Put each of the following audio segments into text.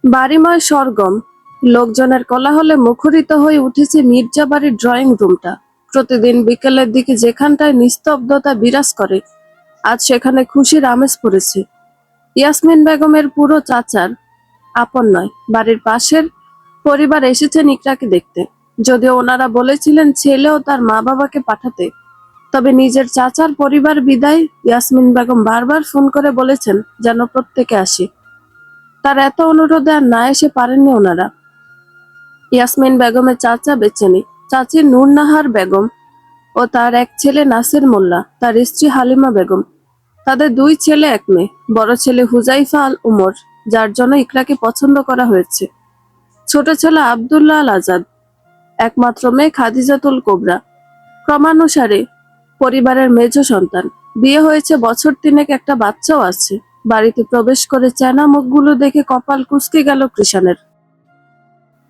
বাড়িময় সরগম, লোকজনের কোলাহলে মুখরিত হয়ে উঠেছে মির্জা বাড়ির ড্রয়িং রুমটা। প্রতিদিন বিকেলের দিকে যেখানটায় নিস্তব্ধতা বিরাজ করে, আজ সেখানে খুশির আমেজ পড়েছে। ইয়াসমিন বেগমের পুরো চাচার আপন নয়, বাড়ির পাশের পরিবার এসেছেন ইকরাকে দেখতে। যদিও ওনারা বলেছিলেন ছেলে ও তার মা বাবাকে পাঠাতে, তবে নিজের চাচার পরিবার বিদায় ইয়াসমিন বেগম বারবার ফোন করে বলেছেন যেন প্রত্যেকে আসে। তার এত অনুরোধে আর না এসে পারেননি ওনারা। ইয়াসমিন বেগমের চাচা বেঁচে নেই। চাচি নূরনাহার বেগম ও তার এক ছেলে নাসির মোল্লা, তার স্ত্রী হালিমা বেগম। তাদের দুই ছেলে এক মেয়ে। বড় ছেলে হুজাইফা আল উমর, যার জন্য ইকরাকে পছন্দ করা হয়েছে। ছোট ছেলে আব্দুল্লাহ আল আজাদ, একমাত্র মেয়ে খাদিজাতুল কোবরা, ক্রমানুসারে পরিবারের মেজ সন্তান। বিয়ে হয়েছে বছর তিনেক, একটা বাচ্চাও আছে। বাড়িতে প্রবেশ করে চেনা মুখগুলো দেখে কপাল কুঁচকে গেল কৃষাণের।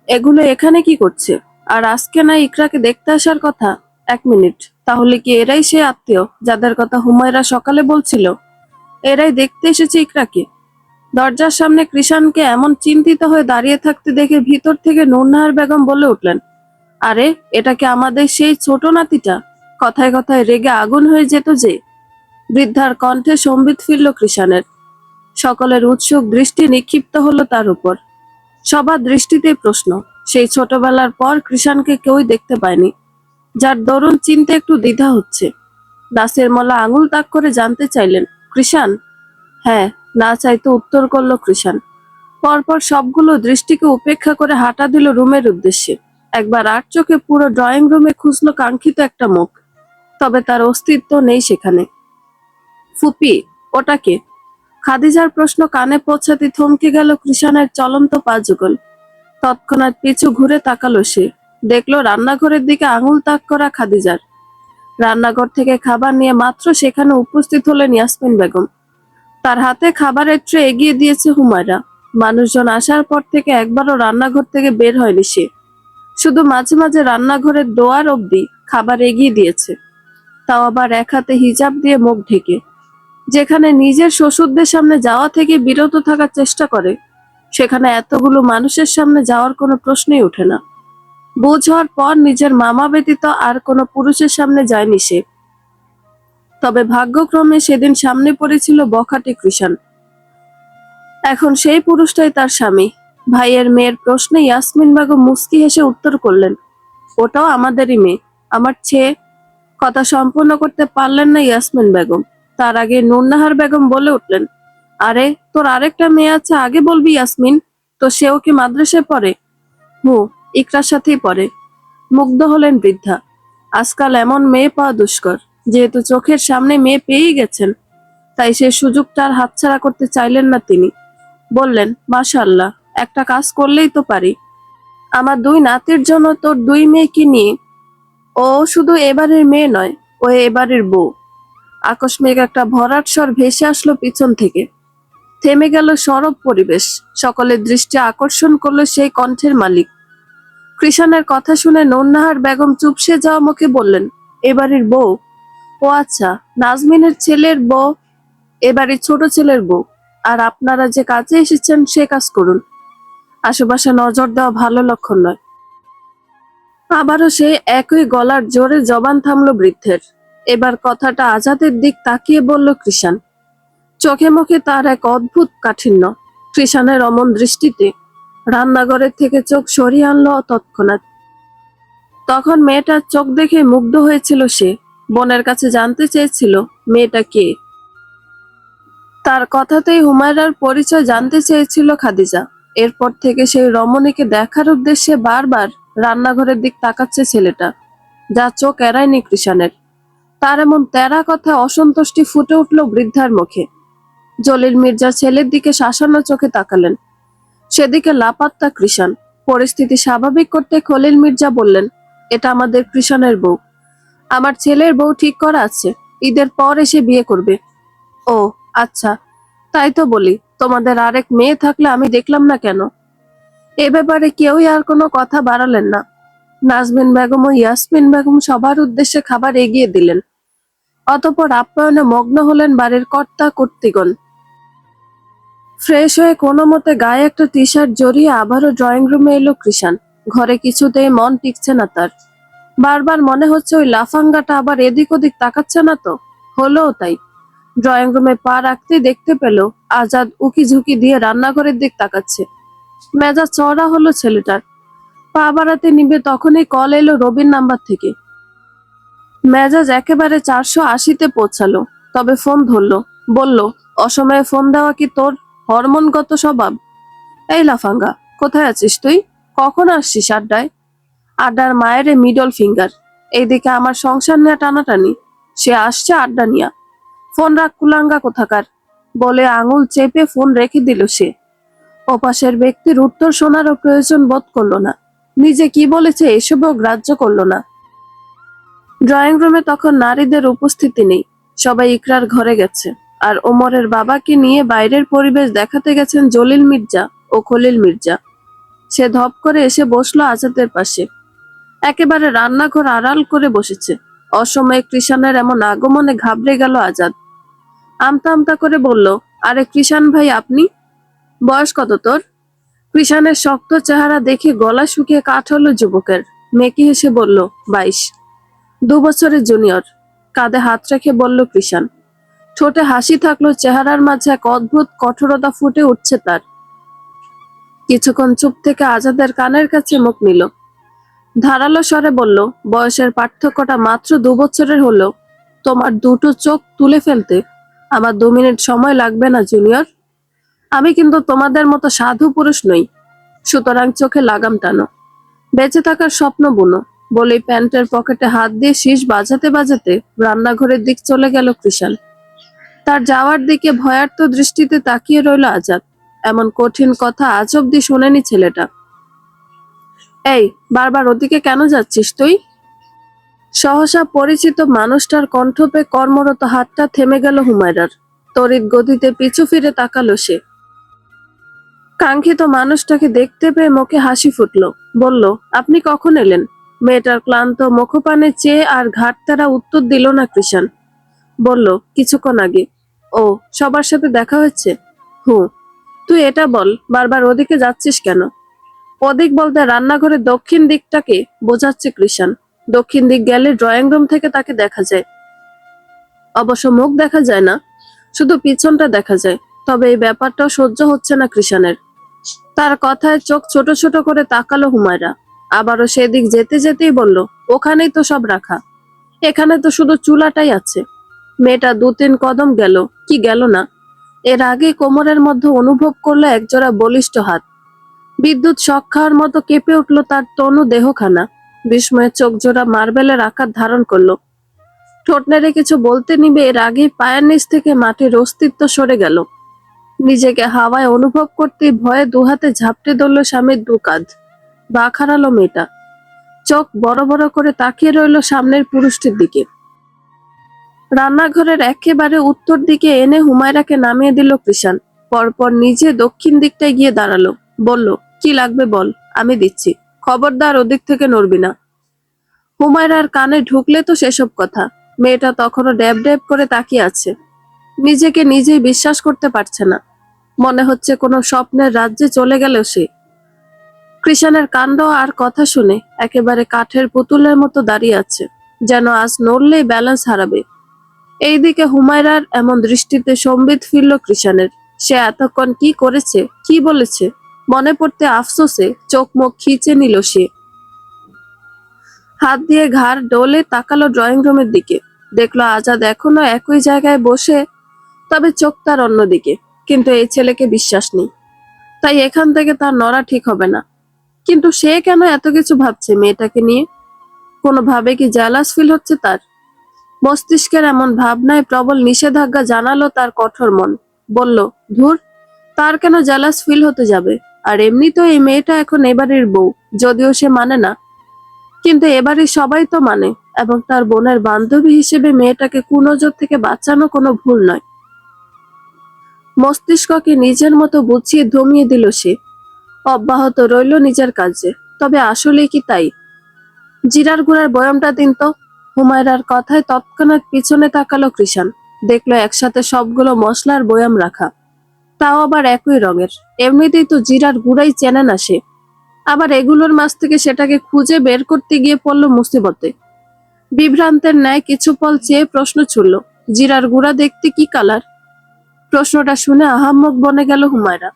এগুলো এখানে কি করছে? আর আজকে না ইকরাকে দেখতে আসার কথা? এক মিনিট, তাহলে কি এরাই সে আত্মীয় যাদের কথা হুমায়রা সকালে বলছিল? এরাই দেখতে এসেছে ইকরাকে? দরজার সামনে কৃষাণকে এমন চিন্তিত হয়ে দাঁড়িয়ে থাকতে দেখে ভিতর থেকে নূরনাহার বেগম বলে উঠলেন, আরে এটা কি আমাদের সেই ছোট নাতিটা? কথায় কথায় রেগে আগুন হয়ে যেত যে। বৃদ্ধার কণ্ঠে সম্বিত ফিরল কৃষাণের। সকলের উৎসুক দৃষ্টি নিক্ষিপ্ত হলো তার উপর। সবার দৃষ্টিতেই প্রশ্ন। সেই ছোটবেলার পর কৃষাণকে কেউই দেখতে পায়নি, যার দরুন চিনতে একটু দ্বিধা হচ্ছে। নাসির মোল্লা আঙুল তাক করে জানতে চাইলেন, কৃষাণ? হ্যাঁ, না চাইতে উত্তর করল কৃষাণ। পরপর সবগুলো দৃষ্টিকে উপেক্ষা করে হাঁটা দিল রুমের উদ্দেশ্যে। একবার আর চোখে পুরো ড্রয়িং রুমে খুঁজলো কাঙ্ক্ষিত একটা মুখ, তবে তার অস্তিত্ব নেই সেখানে। ফুপি, ওটাকে? খাদিজার প্রশ্ন কানে পৌঁছাতে থমকে গেল কৃষাণের চলন্ত পা যুগল। তৎক্ষণাৎ পিছু ঘুরে তাকালো সে। দেখলো রান্নাঘরের দিকে আঙুল তাক করা খাদিজার। রান্নাঘর থেকে খাবার নিয়ে মাত্র সেখানে উপস্থিত হলেন ইয়াসমিন বেগম। তার হাতে খাবারের ট্রে এগিয়ে দিয়েছে হুমায়রা। মানুষজন আসার পর থেকে একবারও রান্নাঘর থেকে বের হয়নি সে। শুধু মাঝে মাঝে রান্নাঘরের দোয়ার অবধি খাবার এগিয়ে দিয়েছে, তাও আবার এক হাতে হিজাব দিয়ে মুখ ঢেকে। যেখানে নিজের শ্বশুরদের সামনে যাওয়া থেকে বিরত থাকার চেষ্টা করে, সেখানে এতগুলো মানুষের সামনে যাওয়ার কোনো প্রশ্নই ওঠে না। বুঝ হওয়ার পর নিজের মামা ব্যতীত আর কোনো পুরুষের সামনে যায়নি সে। তবে ভাগ্যক্রমে সেদিন সামনে পড়েছিল বখাটে কৃষাণ। এখন সেই পুরুষটাই তার স্বামী। ভাইয়ের মেয়ের প্রশ্নে ইয়াসমিন বেগম মুচকি হেসে উত্তর করলেন, ওটাও আমাদেরই মেয়ে, আমার ছেলে। কথা সম্পূর্ণ করতে পারলেন না ইয়াসমিন বেগম। তার আগে নূরনাহার বেগম বলে উঠলেন, আরে তোর আরেকটা মেয়ে আছে, আগে বলবি ইয়াসমিন। তো সেও কি মাদ্রাসায় পড়ে? ইকরার সাথেই পড়ে। মুগ্ধ হলেন বৃদ্ধা। আজকাল এমন মেয়ে পাওয়া দুষ্কর। যেহেতু চোখের সামনে মেয়ে পেয়েই গেছেন, তাই সে সুযোগটা আর হাতছাড়া করতে চাইলেন না তিনি। বললেন, মাশাআল্লাহ, একটা কাজ করলেই তো পারি। আমার দুই নাতির জন্য তোর দুই মেয়েকে নিয়ে। ও শুধু এবারের মেয়ে নয়, ও এবারের বউ। আকস্মিক একটা ভরাট স্বর ভেসে আসলো পিছন থেকে। থেমে গেল সরব পরিবেশ। সকলের দৃষ্টি আকর্ষণ করলো সেই কণ্ঠের মালিক। কৃষাণের কথা শুনে নূরনাহার বেগম চুপসে যাওয়া মুখে বললেন, এবারের বউ? ও আচ্ছা, নাজমিনের ছেলের বউ, এবারের ছোট ছেলের বউ। আর আপনারা যে কাজে এসেছেন সে কাজ করুন। আশেপাশে নজর দেওয়া ভালো লক্ষণ নয়। আবারও সে একই গলার জোরে জবান থামলো বৃদ্ধের। এবার কথাটা আজাদের দিক তাকিয়ে বলল কৃষাণ। চোখে মুখে তার এক অদ্ভুত কাঠিন্য। কৃষাণের অমন দৃষ্টিতে রান্নাঘরের থেকে চোখ সরিয়ে আনলো তৎক্ষণাৎ। তখন মেয়েটার চোখ দেখে মুগ্ধ হয়েছিল সে। বোনের কাছে জানতে চেয়েছিল মেয়েটা কে। তার কথাতেই হুমায়রার পরিচয় জানতে চেয়েছিল খাদিজা। এরপর থেকে সেই রমণীকে দেখার উদ্দেশ্যে বারবার রান্নাঘরের দিক তাকাচ্ছে ছেলেটা, যা চোখ এড়ায়নি কৃষাণের। তার এমন তেরা কথা অসন্তুষ্টি ফুটে উঠল বৃদ্ধার মুখে। জলিল মির্জা ছেলের দিকে শাসানো চোখে তাকালেন। সেদিকে লাপাত্তা কৃষাণ। পরিস্থিতি স্বাভাবিক করতে খলিল মির্জা বললেন, এটা আমাদের কৃষাণের বউ। আমার ছেলের বউ ঠিক করা আছে, ঈদের পর এসে বিয়ে করবে। ও আচ্ছা, তাই তো বলি, তোমাদের আরেক মেয়ে থাকলে আমি দেখলাম না কেন? এ ব্যাপারে কেউই আর কোনো কথা বাড়ালেন না। নাজমিন বেগম ও ইয়াসমিন বেগম সবার উদ্দেশ্যে খাবার এগিয়ে দিলেন। অতঃপর আপ্যায়নে মগ্ন হলেন বাড়ির কর্তা কর্ত্রীগণ। ফ্রেশ হয়ে কোনো মতে গায়ে একটা টি শার্ট জড়িয়ে আবারও ড্রয়িং রুমে এলো কৃষান। ঘরে কিছুতেই মন টিকছে না তার। বারবার মনে হচ্ছে ওই লাফাঙ্গাটা আবার এদিক ওদিক তাকাচ্ছে না তো। হলোও তাই। ড্রয়িং রুমে পা রাখতেই দেখতে পেল আজাদ উকি ঝুঁকি দিয়ে রান্নাঘরের দিক তাকাচ্ছে। মেজাজ চড়া হলো ছেলেটার। পা বাড়াতে নিবে তখনই কল এলো রবির নাম্বার থেকে। মেজাজ একেবারে 480-তে পৌঁছালো। তবে ফোন ধরলো। বলল, অসময়ে ফোন দেওয়া কি তোর হরমোনগত স্বভাব? এই লাফাঙ্গা, কোথায় আছিস তুই? কখন আসছিস আড্ডায়? আড্ডার মায়ের মিডল ফিঙ্গার। এইদিকে আমার সংসার নিয়ে টানাটানি, সে আসছে আড্ডা নিয়া। ফোন রাখ কুলাঙ্গা কোথাকার, বলে আঙুল চেপে ফোন রেখে দিল সে। ওপাশের ব্যক্তির উত্তর শোনারও প্রয়োজন বোধ করলো না। নিজে কি বলেছে এসবও গ্রাহ্য করলো না। ড্রয়িং রুমে তখন নারীদের উপস্থিতি নেই। সবাই ইকরার ঘরে গেছে। আর ওমরের বাবাকে নিয়ে বাইরের পরিবেশ দেখাতে গেছেন জলিল মির্জা ও খলিল মির্জা। সে ধপ করে এসে বসলো আজাদের পাশে। একেবারে রান্নাঘর আড়াল করে বসেছে। অসময়ে কৃষানের এমন আগমনে ঘাবড়ে গেল আজাদ। আমতা আমতা করে বলল, আরে কৃষান ভাই আপনি? বয়স কত তোর? কৃষানের শক্ত চেহারা দেখে গলা শুকিয়ে কাঠ হলো যুবকের। মেকি হেসে বলল, 22। 2 বছরের জুনিয়র। কাঁধে হাত রেখে বলল কৃষান। ঠোঁটে হাসি থাকলো, চেহারার মাঝে এক অদ্ভুত কঠোরতা ফুটে উঠছে তার। কিছুক্ষণ চুপ থেকে আজাদের কানের কাছে মুখ নিল। ধারালো স্বরে বলল, বয়সের পার্থক্যটা মাত্র 2 বছরের হলেও তোমার দুটো চোখ তুলে ফেলতে আমার 2 মিনিট সময় লাগবে না জুনিয়র। আমি কিন্তু তোমাদের মতো সাধু পুরুষ নই, সুতরাং চোখে লাগাম টানো, বেঁচে থাকার স্বপ্ন বুনো। বলেই প্যান্টের পকেটে হাত দিয়ে শীষ বাজাতে বাজাতে রান্নাঘরের দিক চলে গেল কৃষান। তার যাওয়ার দিকে ভয়ার্ত দৃষ্টিতে তাকিয়ে রইল আজাদ। এমন কঠিন কথা আজ অব্দি শোনেনি ছেলেটা। এই, বারবার ওদিকে কেন যাচ্ছিস তুই? সহসা পরিচিত মানুষটার কণ্ঠ পেয়ে কর্মরত হাতটা থেমে গেল হুমায়রার। তড়িৎ গতিতে পিছু ফিরে তাকালো সে। কাঙ্ক্ষিত মানুষটাকে দেখতে পেয়ে মুখে হাসি ফুটলো। বলল, আপনি কখন এলেন? মেয়েটার ক্লান্ত মুখপানে চেয়ে আর ঘাটতারা উত্তর দিল না কৃষান। বলল, কিছুক্ষণ আগে। ও, সবার সাথে দেখা হচ্ছে? হুঁ। তুই এটা বল, বারবার ওদিকে যাচ্ছিস কেন? ওদিক বলতে রান্নাঘরের দক্ষিণ দিকটাকে বোঝাচ্ছে কৃষান। দক্ষিণ দিক গেলে ড্রয়িং রুম থেকে তাকে দেখা যায়। অবশ্য মুখ দেখা যায় না, শুধু পিছনটা দেখা যায়। তবে এই ব্যাপারটাও সহ্য হচ্ছে না কৃষানের। তার কথায় চোখ ছোট ছোট করে তাকালো হুমায়রা। আবারও সেদিক যেতে যেতেই বলল, ওখানেই তো সব রাখা। এখানে তো শুধু চুলাটাই আছে। মেয়েটা 2-3 কদম গেল, কি গেল না। এর আগে কোমরের মধ্যে অনুভব করলো একজোড়া বলিষ্ঠ হাত। বিদ্যুৎ শক খাওয়ার মতো কেঁপে উঠল তার তনু দেহখানা। বিস্ময়ে চোখ জোড়া মার্বেলের আকার ধারণ করলো। ঠোঁট নেড়ে কিছু বলতে নিবে এর আগে পায়ের নিচ থেকে মাটির অস্তিত্ব সরে গেল। নিজেকে হাওয়ায় অনুভব করতে ভয়ে দুহাতে ঝাপটে ধরল স্বামীর 2 কাঁধ। বাঁক হারালো মেয়েটা। চোখ বড় বড় করে তাকিয়ে রইল সামনের পুরুষটির দিকে। রান্নাঘরের একেবারে উত্তর দিকে এনে হুমায়রাকে নামিয়ে দিল কৃষান। পরপর নিজে দক্ষিণ দিকটায় গিয়ে দাঁড়ালো। বলল, কি লাগবে বল, আমি দিচ্ছি। খবরদার ওদিক থেকে নড়বি না। হুমায়রার কানে ঢুকলে তো সেসব কথা। মেয়েটা তখনও ড্যাব ড্যাব করে তাকিয়ে আছে। নিজেকে নিজেই বিশ্বাস করতে পারছে না। মনে হচ্ছে কোনো স্বপ্নের রাজ্যে চলে গেল সে। কৃষানের কাণ্ড আর কথা শুনে একেবারে কাঠের পুতুলের মতো দাঁড়িয়ে আছে, যেন আজ নড়লেই ব্যালেন্স হারাবে। এইদিকে হুমায়রার এমন দৃষ্টিতে সম্বিত ফিরল কৃষানের। সে এতক্ষণ কি করেছে, কি বলেছে, মনে পড়তে আফসোসে চোখ মুখ খিচে নিল সে। হাত দিয়ে ঘাড় ডলে তাকালো ড্রয়িং রুমের দিকে। দেখলো আজাদ এখনো একই জায়গায় বসে, তবে চোখ তার অন্যদিকে। কিন্তু এই ছেলেকে বিশ্বাস নেই, তাই এখান থেকে তার নড়া ঠিক হবে না। কিন্তু সে কেন এত কিছু ভাবছে মেয়েটাকে নিয়ে? কোনোভাবে কি জেলাস ফিল হচ্ছে তার? মস্তিষ্কের এমন ভাবনায় প্রবল নিষেধাজ্ঞা জানালো তার কঠোর মন। বলল, ধুর, তার কেন জেলাস ফিল হতে যাবে? আর এমনি তো এই মেয়েটা এখন এবাড়ির বউ, যদিও সে মানে না। কিন্তু এবাড়ির সবাই তো মানে, এবং তার বোনের বান্ধবী হিসেবে মেয়েটাকে কুনজর থেকে বাঁচানো কোনো ভুল নয়। মস্তিষ্ককে নিজের মতো বুঝিয়ে ধমিয়ে দিল সে। অব্যাহত রইল নিজের কাজে। তবে আসলে কি তাই? জিরার গুঁড়ার বয়ামটা দিন তো। হুমায়রার কথায় তৎক্ষণাৎ পিছনে তাকালো কৃষান। দেখলো একসাথে সবগুলো মশলার বয়াম রাখা। তাও আবার একই রঙের। এমনিতেই তো জিরার গুঁড়াই চেনে না সে, আবার এগুলোর মাঝ থেকে সেটাকে খুঁজে বের করতে গিয়ে পড়ল মুসিবতে। বিভ্রান্তের ন্যায় কিছু পল চেয়ে প্রশ্ন ছুড়ল, জিরার গুঁড়া দেখতে কি কালার? প্রশ্নটা শুনে আহাম্মক বনে গেল হুমায়রা।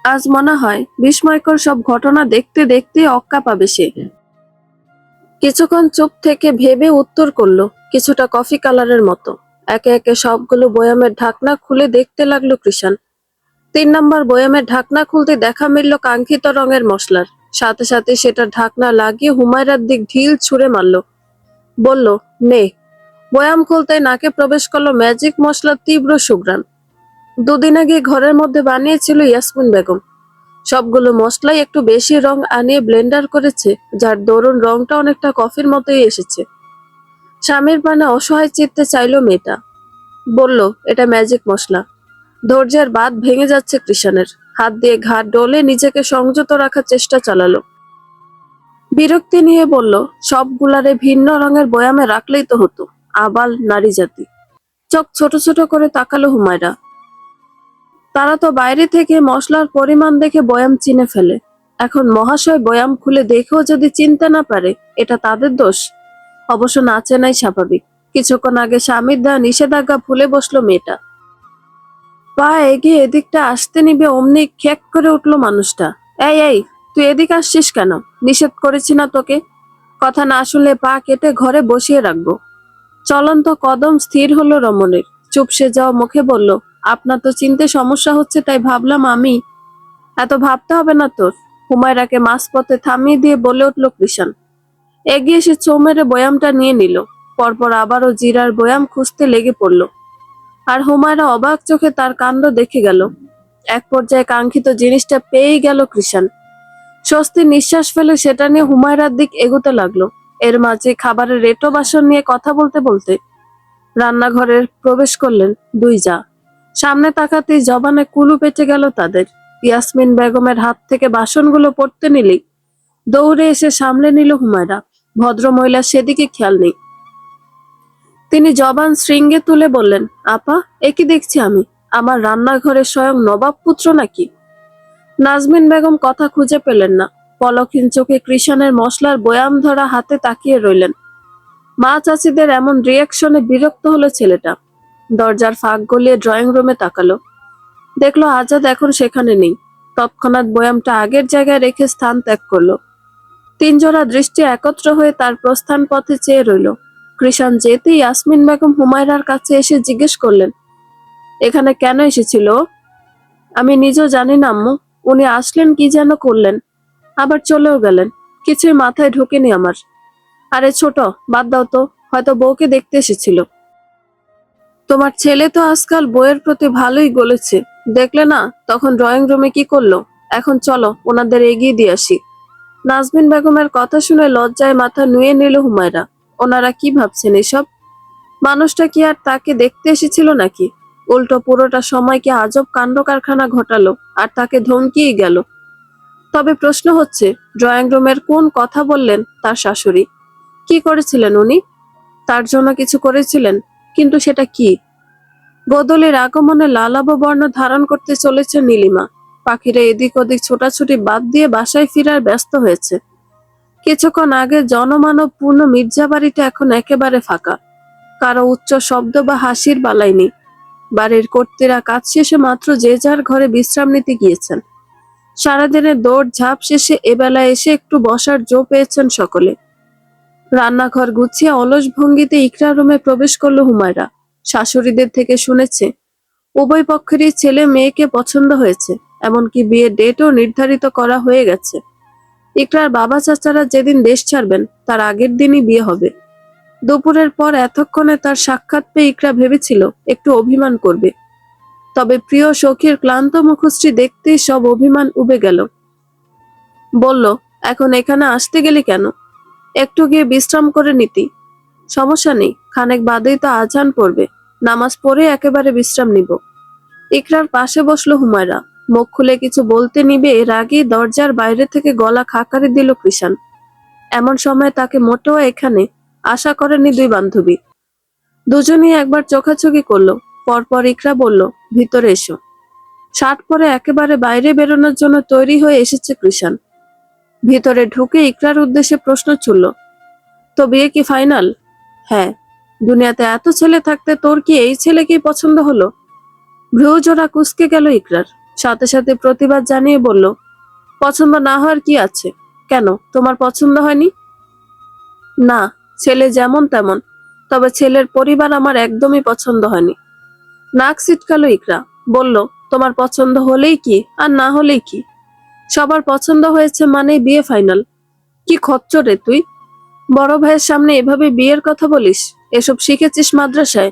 আজ মনে হয় বিস্ময়কর সব ঘটনা দেখতে দেখতে অক্কা পাবে সে। কিছুক্ষণ চুপ থেকে ভেবে উত্তর করলো, কিছুটা কফি কালারের মতো। একে একে সবগুলো বয়ামের ঢাকনা খুলে দেখতে লাগলো কৃষাণ। 3 নম্বর বয়ামের ঢাকনা খুলতে দেখা মিলল কাঙ্ক্ষিত রঙের মশলার। সাথে সাথে সেটা ঢাকনা লাগিয়ে হুমায়রার দিক ঢিল ছুঁড়ে মারল। বলল, নে। বয়াম খুলতে নাকে প্রবেশ করলো ম্যাজিক মশলার তীব্র সুঘ্রাণ। 2 দিন আগে ঘরের মধ্যে বানিয়েছিল ইয়াসমিন বেগম। সবগুলো মশলাই একটু বেশি রং আনিয়ে ব্লেন্ডার করেছে, যার দরুন রংটা অনেকটা কফির মতোই এসেছে। স্বামীর পানে অসহায় চিত্তে চাইল মেয়েটা। বলল, এটা ম্যাজিক মশলা। ধৈর্যের বাঁধ ভেঙে যাচ্ছে কৃষাণের। হাত দিয়ে ঘাড় ডলে নিজেকে সংযত রাখার চেষ্টা চালালো। বিরক্তি নিয়ে বলল, সবগুলারে ভিন্ন রঙের বয়ামে রাখলেই তো হতো। আবাল নারী জাতি। চোখ ছোট ছোট করে তাকালো হুমায়রা। তারা তো বাইরে থেকে মশলার পরিমাণ দেখে বয়াম চিনে ফেলে। এখন মহাশয় বয়াম খুলে দেখেও যদি চিনতে না পারে, এটা তাদের দোষ? অবশ্য না চেনাই স্বাভাবিক। কিছুক্ষণ আগে স্বামীর দেওয়া নিষেধাজ্ঞা ভুলে বসলো মেয়েটা। পা এগিয়ে এদিকটা আসতে নিবে অমনি খ্যাক করে উঠলো মানুষটা। এই এই, তুই এদিকে আসছিস কেন? নিষেধ করেছি না তোকে? কথা না শুনলে পা কেটে ঘরে বসিয়ে রাখবো। চলন্ত কদম স্থির হলো রমণীর। চুপসে যাওয়া মুখে বলল, আপনার তো চিনতে সমস্যা হচ্ছে, তাই ভাবলাম আমি। এত ভাবতে হবে না তোর। হুমায়রাকে মাঝপথে থামিয়ে দিয়ে বলে উঠল কৃষাণ। এগিয়ে এসে চৌ মেরে বয়ামটা নিয়ে নিল। পরপর আবারও জিরার বয়াম খুঁজতে লেগে পড়ল। আর হুমায়রা অবাক চোখে তার কাণ্ড দেখে গেল। এক পর্যায়ে কাঙ্ক্ষিত জিনিসটা পেয়েই গেল কৃষাণ। স্বস্তির নিঃশ্বাস ফেলে সেটা নিয়ে হুমায়রার দিক এগোতে লাগলো। এর মাঝে খাবারের রেটো বাসন নিয়ে কথা বলতে বলতে রান্নাঘরে প্রবেশ করলেন 2 জা। সামনে তাকাতেই জবানে কুলু পেটে গেল তাদের। ইয়াসমিন বেগমের হাত থেকে বাসনগুলো পড়তে নিলেই দৌড়ে এসে সামলে নিল হুমায়রা। ভদ্রমহিলা সেদিকে খেয়াল নেই। তিনি জবান শৃঙ্গে তুলে বললেন, আপা, এ কি দেখছি আমি? আমার রান্নাঘরে স্বয়ং নবাব পুত্র নাকি? নাজমিন বেগম কথা খুঁজে পেলেন না। পলকহীন চোখে কৃষাণের মশলার বয়াম ধরা হাতে তাকিয়ে রইলেন। মা চাচিদের এমন রিয়াকশনে বিরক্ত হলো ছেলেটা। দরজার ফাঁক গলিয়ে ড্রয়িং রুমে তাকালো। দেখলো আজাদ এখন সেখানে নেই। তৎক্ষণাৎ বয়ামটা আগের জায়গায় রেখে স্থান ত্যাগ করলো। 3 জোড়া দৃষ্টি একত্র হয়ে তার প্রস্থান পথে চেয়ে রইল। কৃষাণ যেতেই ইয়াসমিন বেগম হুমায়রার কাছে এসে জিজ্ঞেস করলেন, এখানে কেন এসেছিল? আমি নিজেও জানি না আম্মু। উনি আসলেন, কি যেন করলেন, আবার চলেও গেলেন। কিছুই মাথায় ঢোকেনি আমার। আরে ছোট, বাদ দাও তো, হয়তো বউকে দেখতে এসেছিল। তোমার ছেলে তো আজকাল বইয়ের প্রতি ভালোই গলেছে, দেখলে না তখন ড্রয়িং রুমে কি করলো? এখন চলো ওনাদের এগিয়ে দিয়ে আসি। নাজমিন বেগমের কথা শুনে লজ্জায় মাথা নুয়ে নিল হুমায়রা। ওনারা কি ভাবছেন এসব? মানুষটা কি আর তাকে দেখতে এসেছিল নাকি? উল্টো পুরোটা সময় কি আজব কাণ্ড কারখানা ঘটালো আর তাকে ধমকিয়ে গেল। তবে প্রশ্ন হচ্ছে, ড্রয়িং রুমের কোন কথা বললেন তার শাশুড়ি? কি করেছিলেন উনি? তার জন্য কিছু করেছিলেন, কিন্তু সেটা কি? বদলের আগমনে লালাভ বর্ণ ধারণ করতে চলেছে নীলিমা। পাখিরা এদিক ওদিক ছোটাছুটি বাদ দিয়ে বাসায় ফিরার ব্যস্ত হয়েছে। কিছুক্ষণ আগে জনমানব পূর্ণ মির্জা বাড়িটা এখন একেবারে ফাঁকা। কারো উচ্চ শব্দ বা হাসির বালাই নেই। বাড়ির কর্ত্রীরা কাজ শেষে মাত্র যে যার ঘরে বিশ্রাম নিতে গিয়েছেন। সারাদিনের দৌড় ঝাঁপ শেষে এবেলায় এসে একটু বসার জো পেয়েছেন সকলে। রান্নাঘর গুছিয়ে অলস ভঙ্গিতে ইকরা রুমে প্রবেশ করলো হুমায়রা। শাশুড়িদের থেকে শুনেছে উভয় পক্ষেরই ছেলে মেয়েকে পছন্দ হয়েছে, এমনকি বিয়ের ডেটও নির্ধারিত করা হয়ে গেছে। ইকরার বাবা চাচারা যেদিন দেশ ছাড়বেন তার আগের দিনই বিয়ে হবে। দুপুরের পর এতক্ষণে তার সাক্ষাৎ পেয়ে ইকরা ভেবেছিল একটু অভিমান করবে। তবে প্রিয় সখীর ক্লান্ত মুখশ্রী দেখতেই সব অভিমান উবে গেল। বলল, এখন এখানে আসতে গেলি কেন? একটু গিয়ে বিশ্রাম করে নিতি। সমস্যা নেই, খানেক বাদেই তো আজান পড়বে, নামাজ পড়ে একেবারে বিশ্রাম নিব। ইকরার পাশে বসলো হুমায়রা। মুখ খুলে কিছু বলতে নিবে এর আগেই দরজার বাইরে থেকে গলা খাকারি দিল কৃষাণ। এমন সময় তাকে মোটেও এখানে আশা করেনি 2 বান্ধবী। দুজনেই একবার চোখাচোখি করলো। পরপর ইকরা বলল, ভিতরে এসো। শার্ট পরে একেবারে বাইরে বেরোনোর জন্য তৈরি হয়ে এসেছে কৃষান। ভিতরে ঢুকে ইকরার উদ্দেশ্যে প্রশ্ন ছুড়ল, তো বিয়ে কি ফাইনাল? হ্যাঁ। দুনিয়াতে এত ছেলে থাকতে তোর কি এই ছেলেকেই পছন্দ হলো? ভ্রু জোড়া কুঁচকে গেল ইকরার, সাথে সাথে প্রতিবাদ জানিয়ে বলল, পছন্দ না হওয়ার কি আছে? কেন, তোমার পছন্দ হয়নি? না, ছেলে যেমন তেমন, তবে ছেলের পরিবার আমার একদমই পছন্দ হয়নি। নাক ছিটকালো ইকরা, বলল, তোমার পছন্দ হলেই কি আর না হলেই কি? সবার পছন্দ হয়েছে মানে বিয়ে ফাইনাল। কি খচ্চর রে তুই! বড় ভাইয়ের সামনে এভাবে বিয়ের কথা বলিস? এসব শিখেছিস মাদ্রাসায়?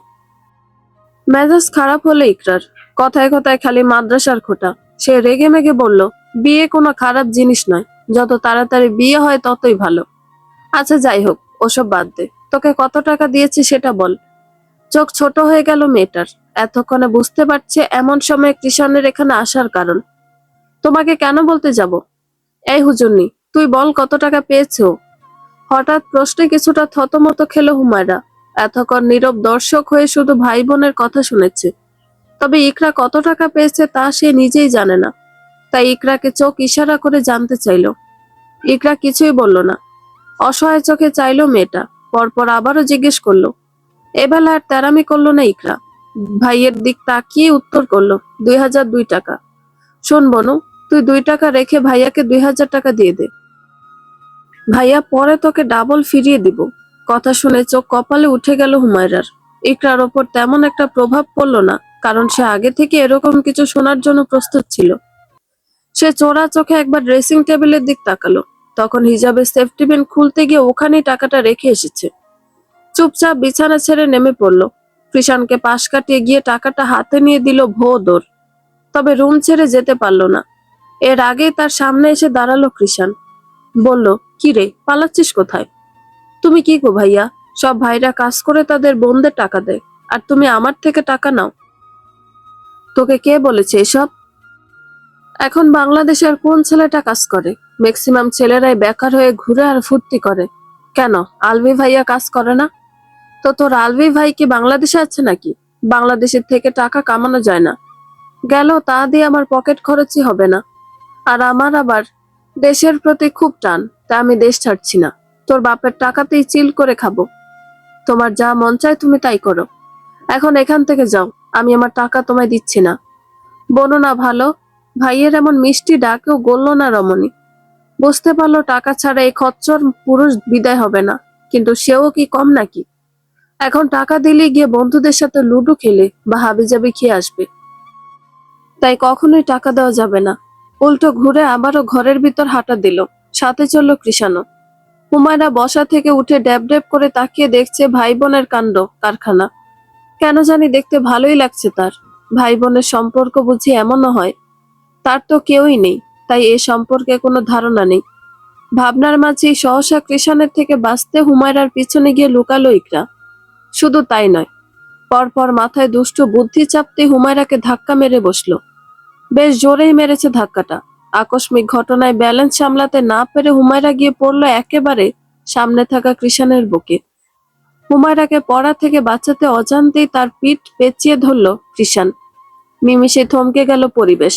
মেজাজ খারাপ হলো ইকরার, কথায় কথায় খালি মাদ্রাসার খোঁটা। সে রেগে মেগে বলল, বিয়ে কোনো খারাপ জিনিস নয়, যত তাড়াতাড়ি বিয়ে হয় ততই ভালো। আচ্ছা যাই হোক, ওসব বাদ দে, তোকে কত টাকা দিয়েছি সেটা বল। চোখ ছোট হয়ে গেল মেয়েটার, এতক্ষণে বুঝতে পারছে এমন সময় কৃষণের এখানে আসার কারণ। তোমাকে কেন বলতে যাব? এই হুজুরনি, তুই বল কত টাকা পেয়েছো? হঠাৎ প্রশ্নে কিছুটা থতমত খেলো হুমায়রা। এতক্ষণ নীরব দর্শক হয়ে শুধু ভাই বোনের কথা শুনেছে, তবে ইকরা কত টাকা পেয়েছে তা সে নিজেই জানে না। তাই ইকরাকে চোখ ইশারা করে জানতে চাইলো। ইকরা কিছুই বলল না, অসহায় চোখে চাইলো মেয়েটা। পরপর আবারও জিজ্ঞেস করলো। এবেলা আর তেরামি করলো না ইকরা, ভাইয়ের দিক তাকিয়ে উত্তর করলো, 2002 টাকা। শোন বনু, তুই 2 টাকা রেখে ভাইয়াকে 2000 টাকা দিয়ে দে। ভাইয়া পরে তোকে ডাবল ফিরিয়ে দিব। কথা শুনে চোখ কপালে উঠে গেল হুমায়রার। ইকরার ওপর তেমন একটা প্রভাব পড়লো না, কারণ সে আগে থেকে এরকম কিছু শোনার জন্য প্রস্তুত ছিল। সে চোরা চোখে একবার ড্রেসিং টেবিলের দিক তাকালো, তখন হিজাবের সেফটি পিন খুলতে গিয়ে ওখানেই টাকাটা রেখে এসেছে। চুপচাপ বিছানা ছেড়ে নেমে পড়লো। কৃষানকে পাশ কাটিয়ে গিয়ে টাকাটা হাতে নিয়ে দিল ভো দৌড়। তবে রুম ছেড়ে যেতে পারলো না। এর আগেই তার সামনে এসে দাঁড়ালো কৃষান। বলল, কি রে, পালাচ্ছিস কোথায়? তুমি কি গো ভাইয়া, সব ভাইরা কাজ করে তাদের বোনদের টাকা দেয়, আর তুমি আমার থেকে টাকা নাও? তোকে কে বলেছে এসব? এখন বাংলাদেশে আর কোন ছেলেটা কাজ করে? ম্যাক্সিমাম ছেলেরাই বেকার হয়ে ঘুরে আর ফুর্তি করে। কেন, আলভি ভাইয়া কাজ করে না? তো তোর আলভি ভাই কি বাংলাদেশে আছে নাকি? বাংলাদেশের থেকে টাকা কামানো যায় না? গেল তা দিয়ে আমার পকেট খরচই হবে না। আর আমার আবার দেশের প্রতি খুব টান, তা আমি দেশ ছাড়ছি না। তোর বাপের টাকাতেই চিল করে খাবো। তোমার যা মন চায় তুমি তাই করো। এখন এখান থেকে যাও, আমি আমার টাকা তোমায় দিচ্ছি না। বলো না ভালো। ভাইয়ের এমন মিষ্টি ডাকেও গলল না রমণী। বুঝতে পারলো টাকা ছাড়া এই খচ্চর পুরুষ বিদায় হবে না, কিন্তু সেও কি কম নাকি? এখন টাকা দিলে গিয়ে বন্ধুদের সাথে লুডো খেলে বা হাবিজাবি খেয়ে আসবে। তাই কখনোই টাকা দেওয়া যাবে না। উল্টো ঘুরে আবারও ঘরের ভিতর হাঁটা দিল, সাথে চলল কৃষাণও। হুমায়রা বসা থেকে উঠে ড্যাব ড্যাব করে তাকিয়ে দেখছে ভাই বোনের কাণ্ড কারখানা। কেন জানি দেখতে ভালোই লাগছে তার। ভাই বোনের সম্পর্ক বুঝি এমনও হয়? তার তো কেউই নেই, তাই এ সম্পর্কে কোনো ধারণা নেই। ভাবনার মাঝেই সহসা কৃষাণের থেকে বাঁচতে হুমায়রার পিছনে গিয়ে লুকালো ইকরা। শুধু তাই নয়, পরপর মাথায় দুষ্টু বুদ্ধি চাপতে হুমায়রাকে ধাক্কা মেরে বসলো। বেশ জোরেই মেরেছে ধাক্কাটা। আকস্মিক ঘটনায় ব্যালেন্স সামলাতে না পেরে হুমায়রা গিয়ে পড়লো একেবারে সামনে থাকা কৃষাণের বুকে। হুমায়রাকে পড়া থেকে বাঁচাতে অজান্তেই তার পিঠ পেঁচিয়ে ধরল কৃষাণ। নিমিষে থমকে গেল পরিবেশ।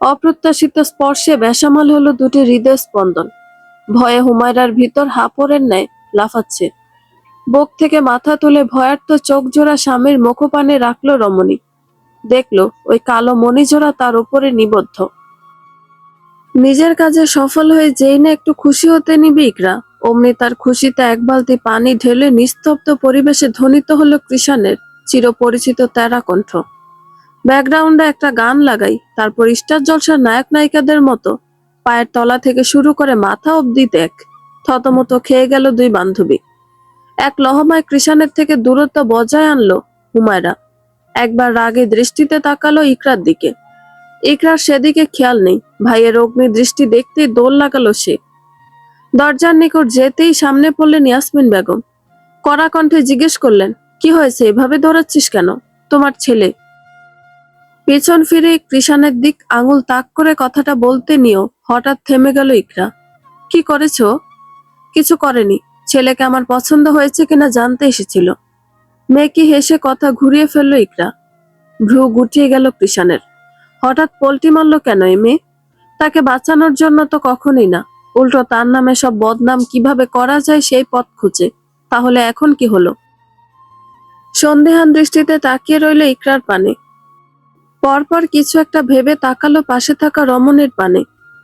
অপ্রত্যাশিত স্পর্শে বেসামাল হলো দুটি হৃদয় স্পন্দন। ভয়ে হুমায়রার ভিতর হাঁপড়ের ন্যায় লাফাচ্ছে। বুক থেকে মাথা তুলে ভয়ার্ত চোখ জোড়া স্বামীর মুখপানে রাখলো রমণী। দেখলো ওই কালো মণিজোড়া তার উপরে নিবদ্ধ। নিজের কাজে সফল হয়ে যেই না একটু খুশি হতে নিবে ইকরা, অমনি তার খুশিতে এক বালতি পানি ঢেলে নিস্তব্ধ পরিবেশে ধ্বনিত হলো কৃষাণের চিরপরিচিত তেরা কণ্ঠ। ব্যাকগ্রাউন্ডে একটা গান লাগাই, তারপর স্টার জলসার নায়ক নায়িকাদের মতো পায়ের তলা থেকে শুরু করে মাথা অব্দি দেখ। থতমত খেয়ে গেল দুই বান্ধবী। এক লহমায় কৃষাণের থেকে দূরত্ব বজায় আনলো হুমায়রা। একবার রাগে দৃষ্টিতে তাকালো ইকরার দিকে। ইকরার সেদিকে খেয়াল নেই। ভাইয়ের অগ্নি দৃষ্টি দেখতেই দৌড় লাগালো সে। দরজার নিকট যেতেই সামনে পড়লেন ইয়াসমিন বেগম। কড়া কণ্ঠে জিজ্ঞেস করলেন, কি হয়েছে, এভাবে দৌড়াচ্ছিস কেন? তোমার ছেলে। পেছন ফিরে কৃষাণের দিক আঙুল তাক করে কথাটা বলতে নিয়েও হঠাৎ থেমে গেল ইকরা। কি করেছো? কিছু করেনি, ছেলেকে আমার পছন্দ হয়েছে কিনা জানতে এসেছিল। মেকি হেসে কথা ঘুরিয়ে ফেললো ইকরা। ভ্রু গুটিয়ে গেল কৃষাণের। হঠাৎ পল্টি মারলো কেন এই মেয়ে? তাকে বাঁচানোর জন্য তো কখনোই না, উল্টো তার নামে সব বদনাম কিভাবে করা যায় সেই পথ খুঁজে। তাহলে এখন কি হলো? সন্দেহান দৃষ্টিতে তাকিয়ে রইল ইকরার পানে। পরপর কিছু একটা ভেবে তাকালো পাশে থাকা রমণীর পানে।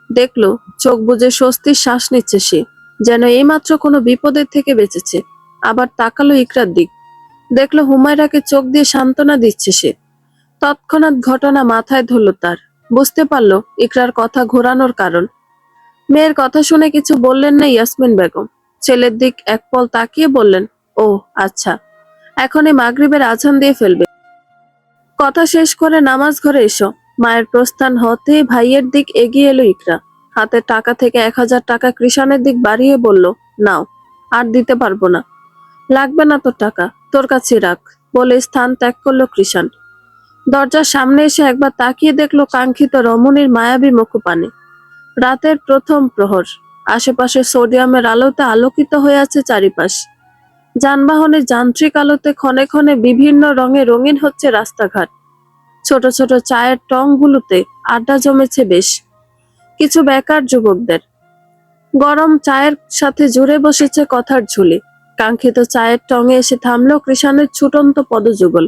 দেখলো চোখ বুজে স্বস্তির শ্বাস নিচ্ছে সে, যেন এইমাত্র কোনো বিপদের থেকে বেঁচেছে। আবার তাকালো ইকরার দিক, দেখলো হুমায়রাকে চোখ দিয়ে সান্ত্বনা দিচ্ছে সে। তৎক্ষণাৎ ঘটনা মাথায় ধরল তার, বুঝতে পারলো ইকরার কথা ঘোরানোর কারণ। মেয়ের কথা শুনে কিছু বললেন না ইয়াসমিন বেগম। ছেলের দিক এক পল তাকিয়ে বললেন, ও আচ্ছা, এখনই মাগরিবের আজান দিয়ে ফেলবে। কথা শেষ করে নামাজ ঘরে এসো। মায়ের প্রস্থান হতেই ভাইয়ের দিক এগিয়ে এলো ইকরা। হাতের টাকা থেকে 1000 টাকা কৃষানের দিক বাড়িয়ে বলল, নাও, আর দিতে পারবো না। লাগবে না তোর টাকা, তোর কাছে রাখ, বলে স্থান ত্যাগ করলো কৃষান। দরজার সামনে এসে একবার তাকিয়ে দেখলো কাঙ্ক্ষিত রমণীর মায়াবী মুখপানে। রাতের প্রথম প্রহর, আশেপাশে সোডিয়ামের আলোতে আলোকিত হয়ে আছে চারিপাশ। যানবাহনের যান্ত্রিক আলোতে ক্ষণে ক্ষণে বিভিন্ন রঙে রঙিন হচ্ছে রাস্তাঘাট। ছোট ছোট চায়ের টংগুলোতে আড্ডা জমেছে বেশ কিছু বেকার যুবকদের। গরম চায়ের সাথে জুড়ে বসেছে কথার ঝুলি। কাঙ্ক্ষিত চায়ের টঙে এসে থামলো কৃষানের ছুটন্ত পদযুগল।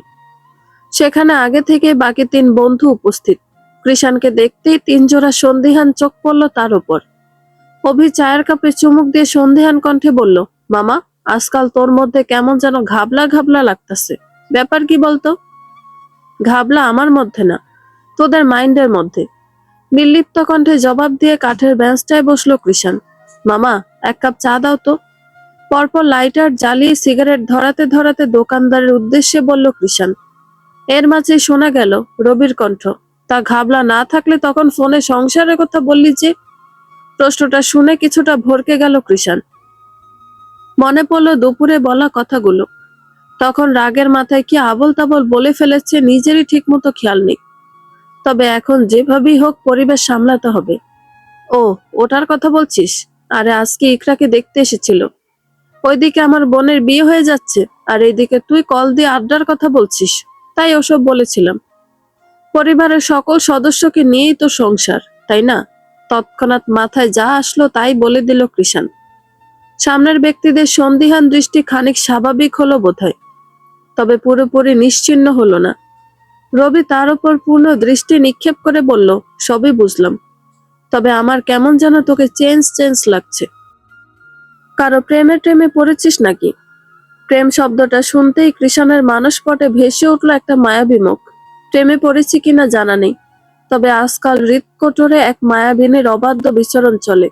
সেখানে আগে থেকে বাকি 3 বন্ধু উপস্থিত। কৃষানকে দেখতেই 3 জোড়া সন্দিহান চোখ পড়ল তার উপর। অভি চায়ের কাপে চুমুক দিয়ে সন্দিহান কণ্ঠে বলল, মামা, আজকাল তোর মধ্যে কেমন যেন ঘাবলা ঘাবলা লাগতেছে, ব্যাপার কি বলতো? ঘাবলা আমার মধ্যে না, তোদের মাইন্ডের মধ্যে, নির্লিপ্ত কণ্ঠে জবাব দিয়ে কাঠের বেঞ্চটায় বসলো কৃষান। মামা, 1 কাপ চা দাও তো। পরপর লাইটার জ্বালিয়ে সিগারেট ধরাতে ধরাতে দোকানদারের উদ্দেশ্যে বলল কৃষান। এর মাঝে শোনা গেল রবির কণ্ঠ, তা ঘাবলা না থাকলে তখন ফোনে সংসারের কথা বললি যে? প্রশ্নটা শুনে কিছুটা ভরকে গেল কৃষান। মনে পড়লো দুপুরে বলা কথাগুলো। তখন রাগের মাথায় কি আবল তাবল বলে ফেলেছে নিজেরই ঠিক মতো খেয়াল নেই। তবে এখন যেভাবেই হোক পরিবেশ সামলাতে হবে। ও, ওটার কথা বলছিস? আরে আজকে ইকরাকে দেখতে এসেছিল। ওইদিকে আমার বোনের বিয়ে হয়ে যাচ্ছে, আর এইদিকে তুই কল দিয়ে আড্ডার কথা বলছিস, তাই ওসব বলেছিলাম। পরিবারের সকল সদস্যকে নিয়েই তো সংসার, তাই না? তৎক্ষণাৎ মাথায় যা আসলো তাই বলে দিল কৃষান। সামনের ব্যক্তিদের সন্দিহান দৃষ্টি খানিক স্বাভাবিক হলো বোধহয়, তবে পুরোপুরি নিশ্চিহ্ন হলো না। রবি তার উপর পূর্ণ দৃষ্টি নিক্ষেপ করে বলল, সবই বুঝলাম, তবে আমার কেমন যেন তোকে চেঞ্জ চেঞ্জ লাগছে। কারো প্রেমে টেমে পড়েছিস নাকি? প্রেম শব্দটা শুনতেই কৃষানের মানসপটে ভেসে উঠল একটা মায়াবী মুখ। প্রেমে পড়েছি কিনা জানা নেই, তবে আজকাল হৃৎকোটরে এক মায়াবিনীর অবাধ্য বিচরণ চলে।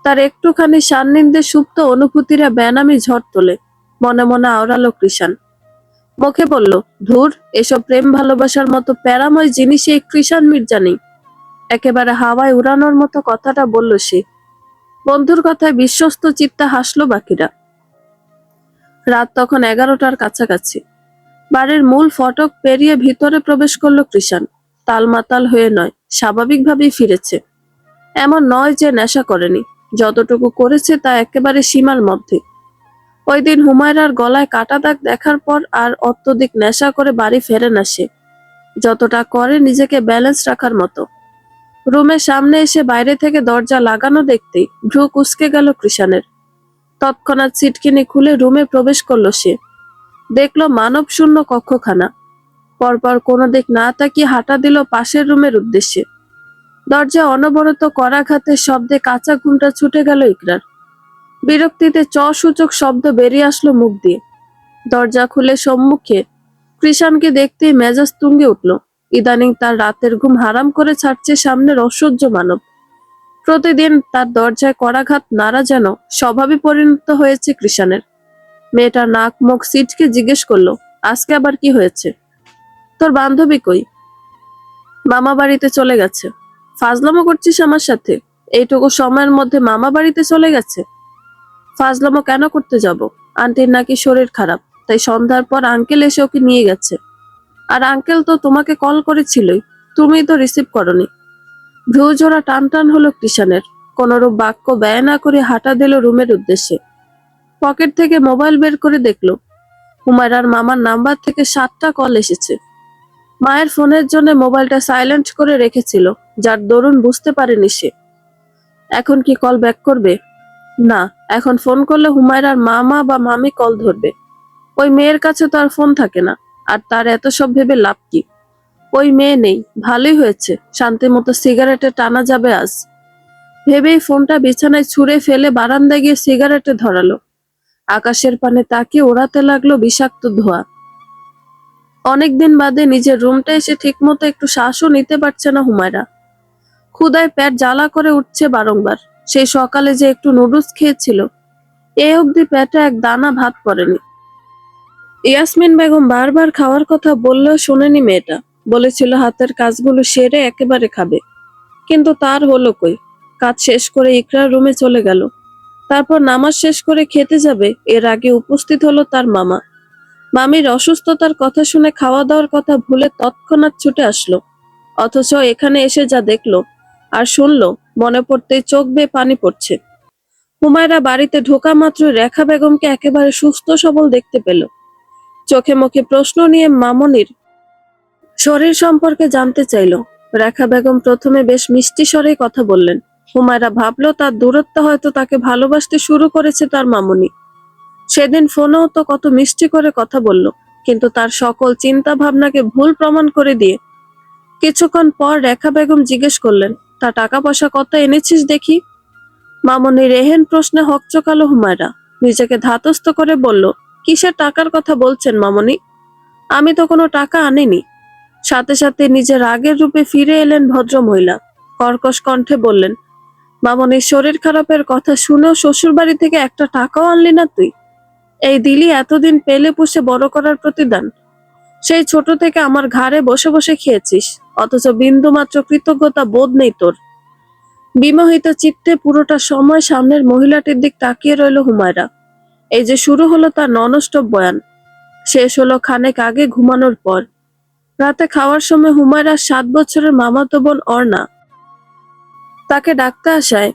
তার একটুখানি সান্নিধ্যে সুপ্ত অনুভূতিরা বেনামি ঝড় তোলে। মনে মনে আওড়ালো কৃষান। মুখে বলল, ধুর, এসব প্রেম ভালোবাসার মতো প্যারাময় জিনিস এই কৃষান মির্জা নেই। একেবারে হাওয়ায় উড়ানোর মতো কথাটা বলল সে। বন্ধুর কথায় বিশ্বস্ত চিত্তে হাসলো বাকিরা। রাত তখন 11টার কাছাকাছি। বাড়ির মূল ফটক পেরিয়ে ভিতরে প্রবেশ করলো কৃষান। তালমাতাল হয়ে নয়, স্বাভাবিকভাবেই ফিরেছে। এমন নয় যে নেশা করেনি, যতটুকু করেছে তা একেবারে সীমার মধ্যে। ওই দিন হুমায়রার গলায় কাটা দাগ দেখার পর আর অত্যধিক নেশা করে বাড়ি ফেরে না সে, যতটা করে নিজেকে ব্যালেন্স রাখার মতো। রুমের সামনে এসে বাইরে থেকে দরজা লাগানো দেখতেই ভ্রু কুঁচকে গেল কৃষানের। তৎক্ষণাৎ সিটকিনি খুলে রুমে প্রবেশ করলো সে। দেখলো মানব শূন্য কক্ষখানা। পরপর কোনো দিক না তাকিয়ে হাঁটা দিল পাশের রুমের উদ্দেশ্যে। দরজা অনবরত করাঘাতের শব্দে কাঁচা ঘুমটা ছুটে গেল ইকরার। বিরক্তিতে সূচক শব্দ বেরিয়ে আসলো মুখ দিয়ে। দরজা খুলে সম্মুখে কৃষানকে দেখতেই মেজাজ তুঙ্গে উঠল। ইদানিং তার রাতের ঘুম হারাম করে ছাড়ছে সামনের অসহ্য মানব। প্রতিদিন তার দরজায় করাঘাত নাড়া যেন স্বভাবে পরিণত হয়েছে কৃষানের। মেয়েটা নাক মুখ সিটকে জিজ্ঞেস করলো, আজকে আবার কি হয়েছে? তোর বান্ধবী কই? মামা বাড়িতে চলে গেছে। ফাজলামো করছিস আমার সাথে? এইটুকু সময়ের মধ্যে মামা বাড়িতে চলে গেছে? ফাজলামো কেন করতে যাব? আন্টির নাকি শরীর খারাপ, তাই সন্ধ্যার পর আঙ্কেল এসে ওকে নিয়ে গেছে। আর আঙ্কেল তো তোমাকে কল করেছিলই, তুমি তো রিসিভ করনি। ভ্রু জোড়া টান টান হলো কৃষানের। কোনরূপ বাক্য ব্যয় না করে হাঁটা দিল রুমের উদ্দেশ্যে। পকেট থেকে মোবাইল বের করে দেখলো হুমায়রার মামার নাম্বার থেকে 7টা কল এসেছে। মায়ের ফোনের জন্য মোবাইলটা সাইলেন্ট করে রেখেছিল, যার দরুন বুঝতে পারেনি সে। এখন কি কল ব্যাক করবে? না, এখন ফোন করলে হুমায়রার মামা বা মামি কল ধরবে। ওই মেয়ের কাছে তো আর ফোন থাকে না, আর তার এত সব ভেবে লাভ কি? ওই মেয়ে নেই, ভালোই হয়েছে, শান্তি মতো সিগারেটে টানা যাবে আজ। ভেবেই ফোনটা বিছানায় ছুঁড়ে ফেলে বারান্দায় গিয়ে সিগারেটে ধরালো। আকাশের পানে তাকিয়ে ওড়াতে লাগলো বিষাক্ত ধোঁয়া। অনেকদিন বাদে নিজের রুমটা এসে ঠিকমতো একটু শ্বাসও নিতে পারছে না হুমায়রা। ক্ষুধায় পেট জ্বালা করে উঠছে বারংবার। সেই সকালে যে একটু নুডলস খেয়েছিল, এ অবধি পেটে এক দানা ভাত পড়েনি। ইয়াসমিন বেগম বারবার খাওয়ার কথা বললেও শোনেনি মেয়েটা। বলেছিল হাতের কাজগুলো সেরে একেবারে খাবে, কিন্তু তার হলো কই। কাজ শেষ করে ইকরার রুমে চলে গেল। তারপর নামাজ শেষ করে খেতে যাবে, এর আগে উপস্থিত হলো তার মামা। মামির অসুস্থতার কথা শুনে খাওয়া দাওয়ার কথা ভুলে তৎক্ষণাৎ ছুটে আসলো। অথচ এখানে এসে যা দেখলো আর শুনলো, মনে পড়তেই চোখ বেয়ে পানি পড়ছে। হুমায়রা বাড়িতে ঢোকা মাত্র রেখা বেগমকে একেবারে সুস্থ সবল দেখতে পেল। চোখে মুখে প্রশ্ন নিয়ে মামনির শরীর সম্পর্কে জানতে চাইল। রেখা বেগম প্রথমে বেশ মিষ্টি স্বরেই কথা বললেন। হুমায়রা ভাবলো তার দূরত্ব হয়তো তাকে ভালোবাসতে শুরু করেছে তার মামনি। সেদিন ফোনেও তো কত মিষ্টি করে কথা বলল, কিন্তু তার সকল চিন্তা ভাবনাকে ভুল প্রমাণ করে দিয়ে কিছুক্ষণ পর রেখা বেগম জিজ্ঞেস করলেন, তা টাকা পয়সা কত এনেছিস দেখি? মামনির এহেন প্রশ্নে হকচকালো হুমায়রা। নিজেকে ধাতস্থ করে বলল, কিসের টাকার কথা বলছেন মামনি? আমি তো কোনো টাকা আনিনি। সাথে সাথে নিজের আগের রূপে ফিরে এলেন ভদ্র মহিলা। কর্কশ কণ্ঠে বললেন, মামনির শরীর খারাপের কথা শুনেও শ্বশুর বাড়ি থেকে একটা টাকাও আনলি না তুই? এই দিলি এতদিন পেলে পুষে বড় করার প্রতিদান। সেই ছোট থেকে আমার ঘাড়ে বসে বসে খেয়েছিস, অথচ বিন্দু মাত্র কৃতজ্ঞতা বোধ নেই তোর। বিমোহিত চিত্তে পুরোটা সময় সামনের মহিলাটির দিক তাকিয়ে রইল হুমায়রা। এই যে শুরু হলো তার ননস্টপ বয়ান, শেষ হলো খানেক আগে ঘুমানোর পর। রাতে খাওয়ার সময় হুমায়রার 7 বছরের মামাতো বোন অর্ণা তাকে ডাকতে আসায়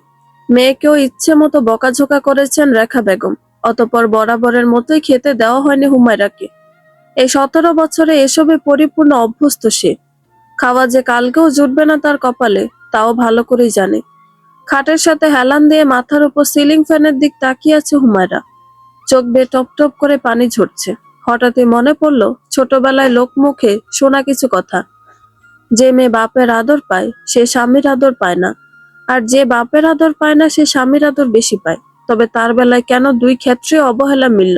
মেয়েকেও ইচ্ছে মতো বকাঝোকা করেছেন রেখা বেগম। অতঃপর বরাবরের মতোই খেতে দেওয়া হয়নি হুমায়রাকে। এই 17 বছরে এসবে পরিপূর্ণ অভ্যস্ত সে। খাওয়া যে কালকেও জুটবে না তার কপালে, তাও ভালো করেই জানে। খাটের সাথে হেলান দিয়ে মাথার উপর সিলিং ফ্যানের দিক তাকিয়ে আছে হুমায়রা। চোখ বেয়ে টপ টপ করে পানি ঝরছে। হঠাৎই মনে পড়ল ছোটবেলায় লোকমুখে শোনা কিছু কথা। যে মেয়ে বাপের আদর পায় সে স্বামীর আদর পায় না, আর যে বাপের আদর পায় না সে স্বামীর আদর বেশি পায়। তবে তার বেলায় কেন দুই ক্ষেত্রে অবহেলা মিলল?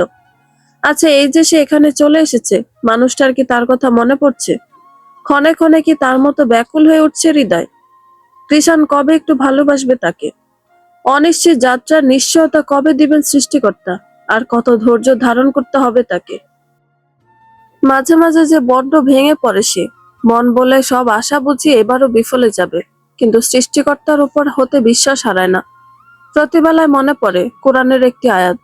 আচ্ছা, এই যে সে এখানে চলে এসেছে, মানুষটার কি তার কথা মনে পড়ছে? ক্ষণে ক্ষণে কি তার মতো ব্যাকুল হয়ে উঠছে হৃদয়? কৃষাণ কবে একটু ভালোবাসবে তাকে? অনিশ্চিত যাত্রার নিশ্চয়তা কবে দিবেন সৃষ্টিকর্তা? আর কত ধৈর্য ধারণ করতে হবে তাকে? মাঝে মাঝে যে বড্ড ভেঙে পড়ে সে। মন বলে সব আশা বুঝি এবারও বিফলে যাবে, কিন্তু সৃষ্টিকর্তার উপর হতে বিশ্বাস হারায় না। প্রতিবেলায় মনে পড়ে কোরআনের একটি আয়াত,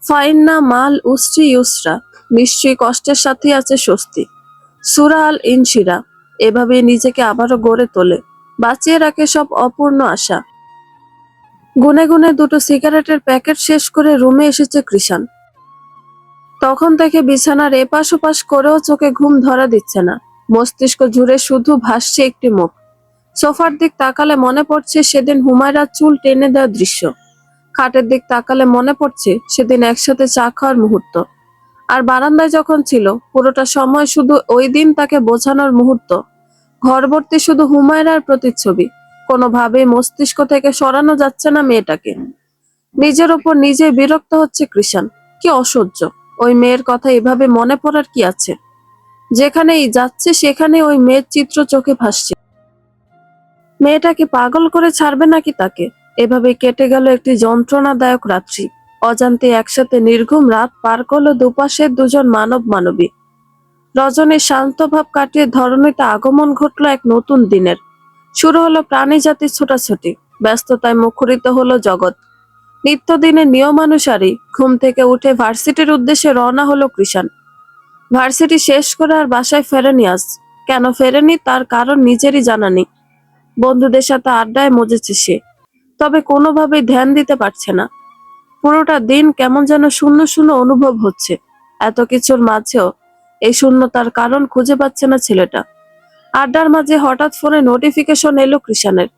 ফাইন্না মাল উসরি ইউসরা, নিশ্চয়ই কষ্টের সাথে আছে স্বস্তি। সূরা আল ইনশিরা। এভাবে নিজেকে আবারও গড়ে তোলে, বাঁচিয়ে রাখে সব অপূর্ণ আশা। গুনে গুনে দুটো সিগারেটের প্যাকেট শেষ করে রুমে এসেছে কৃষাণ। তখন থেকে বিছানার এপাশ ওপাশ করেও চোখে ঘুম ধরা দিচ্ছে না। মস্তিষ্ক জুড়ে শুধু ভাসছে একটি মুখ। সোফার দিক তাকালে মনে পড়ছে সেদিন হুমায়রার চুল টেনে দেওয়া দৃশ্য। খাটের দিক তাকালে মনে পড়ছে সেদিন একসাথে চা খাওয়ার মুহূর্ত। আর বারান্দায় যখন ছিল, পুরোটা সময় শুধু ওই দিন তাকে বোঝানোর মুহূর্ত। ঘরভর্তি শুধু হুমায়রার প্রতিচ্ছবি। কোনোভাবেই মস্তিষ্ক থেকে সরানো যাচ্ছে না মেয়েটাকে। নিজের ওপর নিজে বিরক্ত হচ্ছে কৃষাণ। কি অসহ্য! ওই মেয়ের কথা এভাবে মনে পড়ার কি আছে? যেখানেই যাচ্ছে সেখানে ওই মেয়ের চিত্র চোখে ভাসছে। মেয়েটা কি পাগল করে ছাড়বে নাকি তাকে? এভাবে কেটে গেল একটি যন্ত্রণাদায়ক রাত্রি। অজান্তে একসাথে নির্ঘুম রাত পার করলো দুপাশের দুজন মানব মানবী। রজনীর শান্ত ভাব কাটিয়ে ধরণীতে আগমন ঘটলো এক নতুন দিনের। শুরু হলো প্রাণী জাতির ছোটাছুটি। ব্যস্ততায় মুখরিত হলো জগৎ। নিত্যদিনের নিয়মানুসারী ঘুম থেকে উঠে ভার্সিটির উদ্দেশ্যে রওনা হলো কৃষাণ। ভার্সিটি শেষ করে আর বাসায় ফেরেনি আজ। কেন ফেরেনি তার কারণ নিজেরই জানা নেই। বন্ধুদের সাথে আড্ডায় মজেছে সে, তবে কোনোভাবেই ধ্যান দিতে পারছে না। পুরোটা দিন কেমন যেন শূন্য শূন্য অনুভব হচ্ছে। এত কিছুর মাঝেও এই শূন্যতার কারণ খুঁজে পাচ্ছে না ছেলেটা। আড্ডার মাঝে হঠাৎ ফোনে নোটিফিকেশন এলো কৃষানের।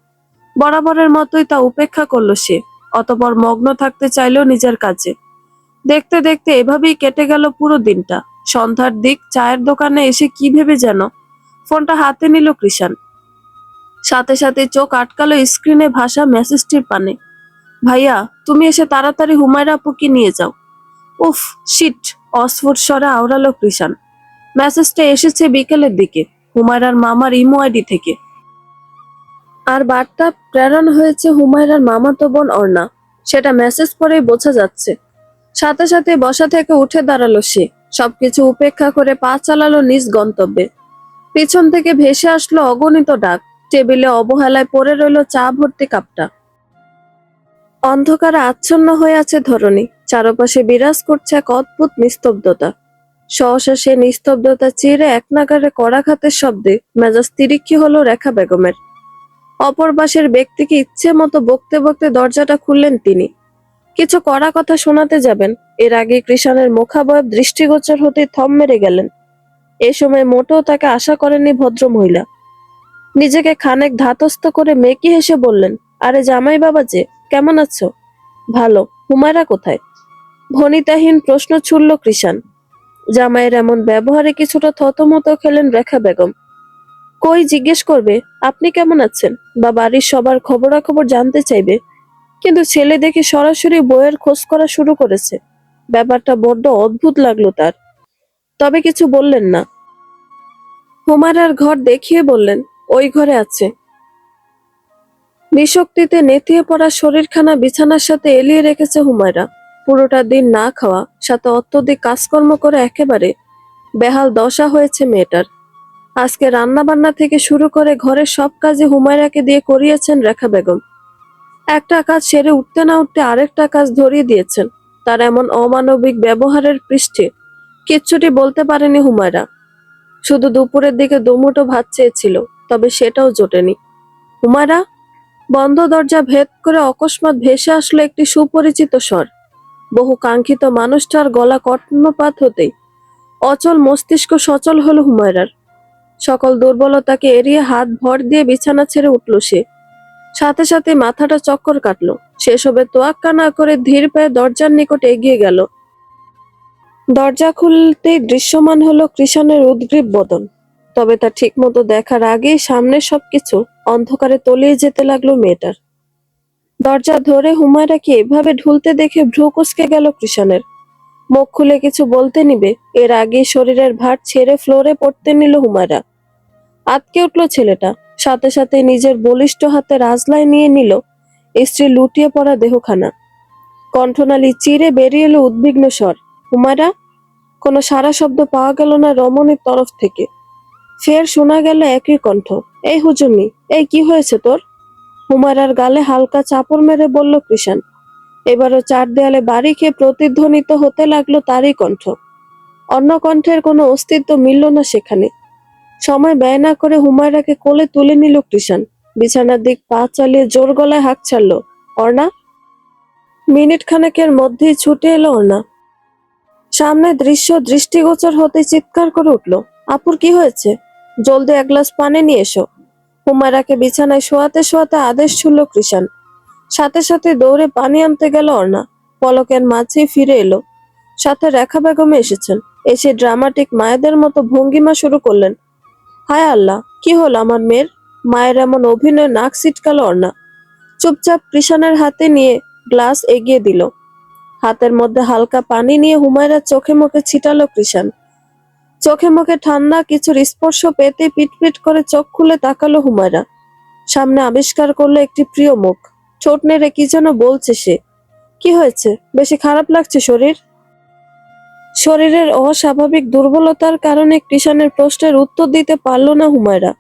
বরাবরের মতোই তা উপেক্ষা করলো সে। অতঃপর মগ্ন থাকতে চাইলেও নিজের কাজে। দেখতে দেখতে এভাবেই কেটে গেল পুরো দিনটা। সন্ধ্যার দিক চায়ের দোকানে এসে কি ভেবে যেন ফোনটা হাতে নিল কৃষান। সাথে সাথে চোখ আটকালো স্ক্রিনে ভাসা মেসেজটির পানে। ভাইয়া, তুমি এসে তাড়াতাড়ি হুমায়রা আপুকে নিয়ে যাও। উফ, শিট! অস্ফুট স্বরে আওড়ালো কৃষান। মেসেজটা এসেছে বিকেলের দিকে, হুমায়রার মামার ইমো আইডি থেকে। আর বার্তা প্রেরণ হয়েছে হুমায়রার মামাতো বোন অর্ণা। সেটা মেসেজ পড়েই বোঝা যাচ্ছে। সাথে সাথে বসা থেকে উঠে দাঁড়ালো সে। সবকিছু উপেক্ষা করে পা চালালো নিজ গন্তব্যে। পিছন থেকে ভেসে আসলো অগণিত ডাক। টেবিলে অবহেলায় পড়ে রইল চা ভর্তি কাপটা। অন্ধকারে আচ্ছন্ন হয়ে আছে ধরণী। চারপাশে বিরাজ করছে এক অদ্ভুত নিস্তব্ধতা। সহসা সে নিস্তব্ধতা চিরে এক নাগাড়ে কড়াঘাতের শব্দে মেজাজ তিরিক্ষি হলো রেখা বেগমের। অপর পাশের ব্যক্তিকে ইচ্ছে মতো বকতে বকতে দরজাটা খুললেন তিনি। কিছু কড়া কথা শোনাতে যাবেন, এর আগে কৃষানের মুখাবয়ব দৃষ্টিগোচর হতে থম মেরে গেলেন। এ সময় মোটেও তাকে আশা করেননি ভদ্রমহিলা। নিজেকে খানিক ধাতস্থ করে মেকি হেসে বললেন, আরে জামাই বাবা যে, কেমন আছো? ভালো। হুমায়রা কোথায়? ভনিতাহীন প্রশ্ন ছুড়ল কৃষান। জামাইয়ের এমন ব্যবহারে কিছুটা থতমত খেলেন রেখা বেগম। কই জিজ্ঞেস করবে আপনি কেমন আছেন, বা বাড়ির সবার খবরাখবর জানতে চাইবে, কিন্তু ছেলে দেখে সরাসরি বইয়ের খোঁজ করা শুরু করেছে। ব্যাপারটা বড্ড অদ্ভুত লাগলো তার। তবে কিছু বললেন না। হুমায়রার ঘর দেখিয়ে বললেন, ওই ঘরে আছে। নিশক্তিতে নেতিয়ে পড়া শরীরখানা বিছানার সাথে এলিয়ে রেখেছে হুমায়রা। পুরোটা দিন না খাওয়া, সাথে অত্যধিক কাজকর্ম করে একেবারে বেহাল দশা হয়েছে মেয়েটার। আজকে রান্না বান্না থেকে শুরু করে ঘরের সব কাজে হুমায়রাকে দিয়ে করিয়েছেন রেখা বেগম। একটা কাজ সেরে উঠতে না উঠতে আরেকটা কাজ ধরিয়ে দিয়েছেন। তার এমন অমানবিক ব্যবহারের পৃষ্ঠে কিচ্ছুটি বলতে পারেনি হুমায়রা। শুধু দুপুরের দিকে দুমুঠো ভাত চেয়েছিল, তবে সেটাও জোটেনি। হুমায়রা! বন্ধ দরজা ভেদ করে অকস্মাৎ ভেসে আসলো একটি সুপরিচিত স্বর। বহু কাঙ্ক্ষিত মানুষটার গলা কর্ণপাত হতেই অচল মস্তিষ্ক সচল হলো হুমায়রার। সকল দুর্বলতাকে এড়িয়ে হাত ভর দিয়ে বিছানা ছেড়ে উঠল সে। সাথে সাথে মাথাটা চক্কর কাটলো। সেসবে তোয়াক্কা না করে ধীর পায়ে দরজার নিকট এগিয়ে গেল। দরজা খুলতেই দৃশ্যমান হলো কৃষানের উদ্গ্রীব বদন। তবে তা ঠিক মতো দেখার আগেই সামনের সবকিছু অন্ধকারে তলিয়ে যেতে লাগলো মেয়েটার। দরজা ধরে হুমায়রাকে এভাবে ঢুলতে দেখে ভ্রু কুঁচকে গেল কৃষানের। মুখ খুলে কিছু বলতে নিবে, এর আগেই শরীরের ভার ছেড়ে ফ্লোরে পড়তে নিল হুমায়রা। আতকে উঠল ছেলেটা। সাথে সাথে নিজের বলিষ্ঠ হাতে রাজলাই নিয়ে নিল স্ত্রী লুটিয়ে পড়া দেহখানা। কণ্ঠনালী চিরে বেরিয়ে এলো উদ্বিগ্ন স্বর, হুমায়রা! কোনো সারা শব্দ পাওয়া গেল না রমণীর তরফ থেকে। ফের শোনা গেল একই কণ্ঠ, এই হুজুরনি, এই কি হয়েছে তোর? হুমায়রার গালে হালকা চাপড় মেরে বলল কৃষান। এবারও চার দেয়ালে বাড়ি খেয়ে প্রতিধ্বনিত হতে লাগলো তারই কণ্ঠ। অন্য কণ্ঠের কোনো অস্তিত্ব মিলল না সেখানে। সময় ব্যয় না করে হুমায়রাকে কোলে তুলে নিল কৃষান। বিছানার দিক পা চালিয়ে জোর গলায় হাঁক ছাড়ল, অর্ণা! মিনিট খানেকের মধ্যেই ছুটে এলো অর্ণা। সামনে দৃশ্য দৃষ্টিগোচর হতে চিৎকার করে উঠল, আপুর কি হয়েছে? জলদি এক গ্লাস পানি নিয়ে এসো। হুমায়রাকে বিছানায় শোয়াতে শোয়াতে আদেশ ছুড়ল কৃষান। সাথে সাথে দৌড়ে পানি আনতে গেল অর্ণা। পলকের মাঝেই ফিরে এলো। সাথে রেখা বেগম এসেছেন। এসে ড্রামাটিক মায়েদের মতো ভঙ্গিমা শুরু করলেন। হায় আল্লাহ, কি হলো আমার মেয়ের? মায়ের এমন অভিনয় নাক ছিটকালো অর্ণা। চুপচাপ কৃষানের হাতে নিয়ে গ্লাস এগিয়ে দিল। হাতের মধ্যে হালকা পানি নিয়ে হুমায়রার চোখে মুখে ছিটালো কৃষান। চোখে মুখে ঠান্ডা কিছুর স্পর্শ পেতে পিটপিট করে চোখ খুলে তাকালো হুমায়রা। সামনে আবিষ্কার করলো একটি প্রিয় মুখ। ঠোঁট নেড়ে কি যেন বলছে সে। কি হয়েছে? বেশি খারাপ লাগছে শরীর? শরীরের অস্বাভাবিক দুর্বলতার কারণে কৃষানের প্রশ্নের উত্তর দিতে পারল না হুমায়রা।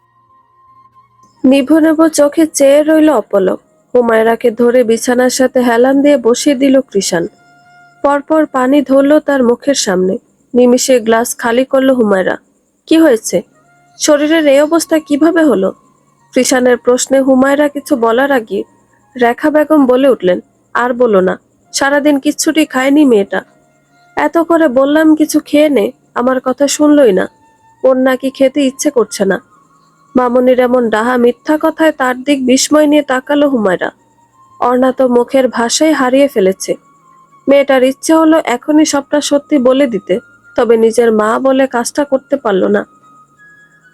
নিভু নিভু চোখে চেয়ে রইল অপলক। হুমায়রাকে ধরে বিছানার সাথে হেলান দিয়ে বসিয়ে দিল কৃষান। পরপর পানি ধরলো তার মুখের সামনে। নিমিষে গ্লাস খালি করলো হুমায়রা। কি হয়েছে? শরীরের এই অবস্থা কিভাবে হলো? কৃষানের প্রশ্নে হুমায়রা কিছু বলার আগে রেখা বেগম বলে উঠলেন, আর বলো না, সারাদিন কিচ্ছুটি খায়নি মেয়েটা। এত করে বললাম কিছু খেয়ে নে, আমার কথা শুনলই না। ওর নাকি খেতে ইচ্ছে করছে না। মামুনির এমন ডাহা মিথ্যা কথায় তার দিক বিস্ময় নিয়ে তাকালো হুমায়রা। অর্ণা তো মুখের ভাষাই হারিয়ে ফেলেছে। মেয়েটার ইচ্ছে হলো এখনই সবটা সত্যি বলে দিতে, তবে নিজের মা বলে কাজটা করতে পারল না।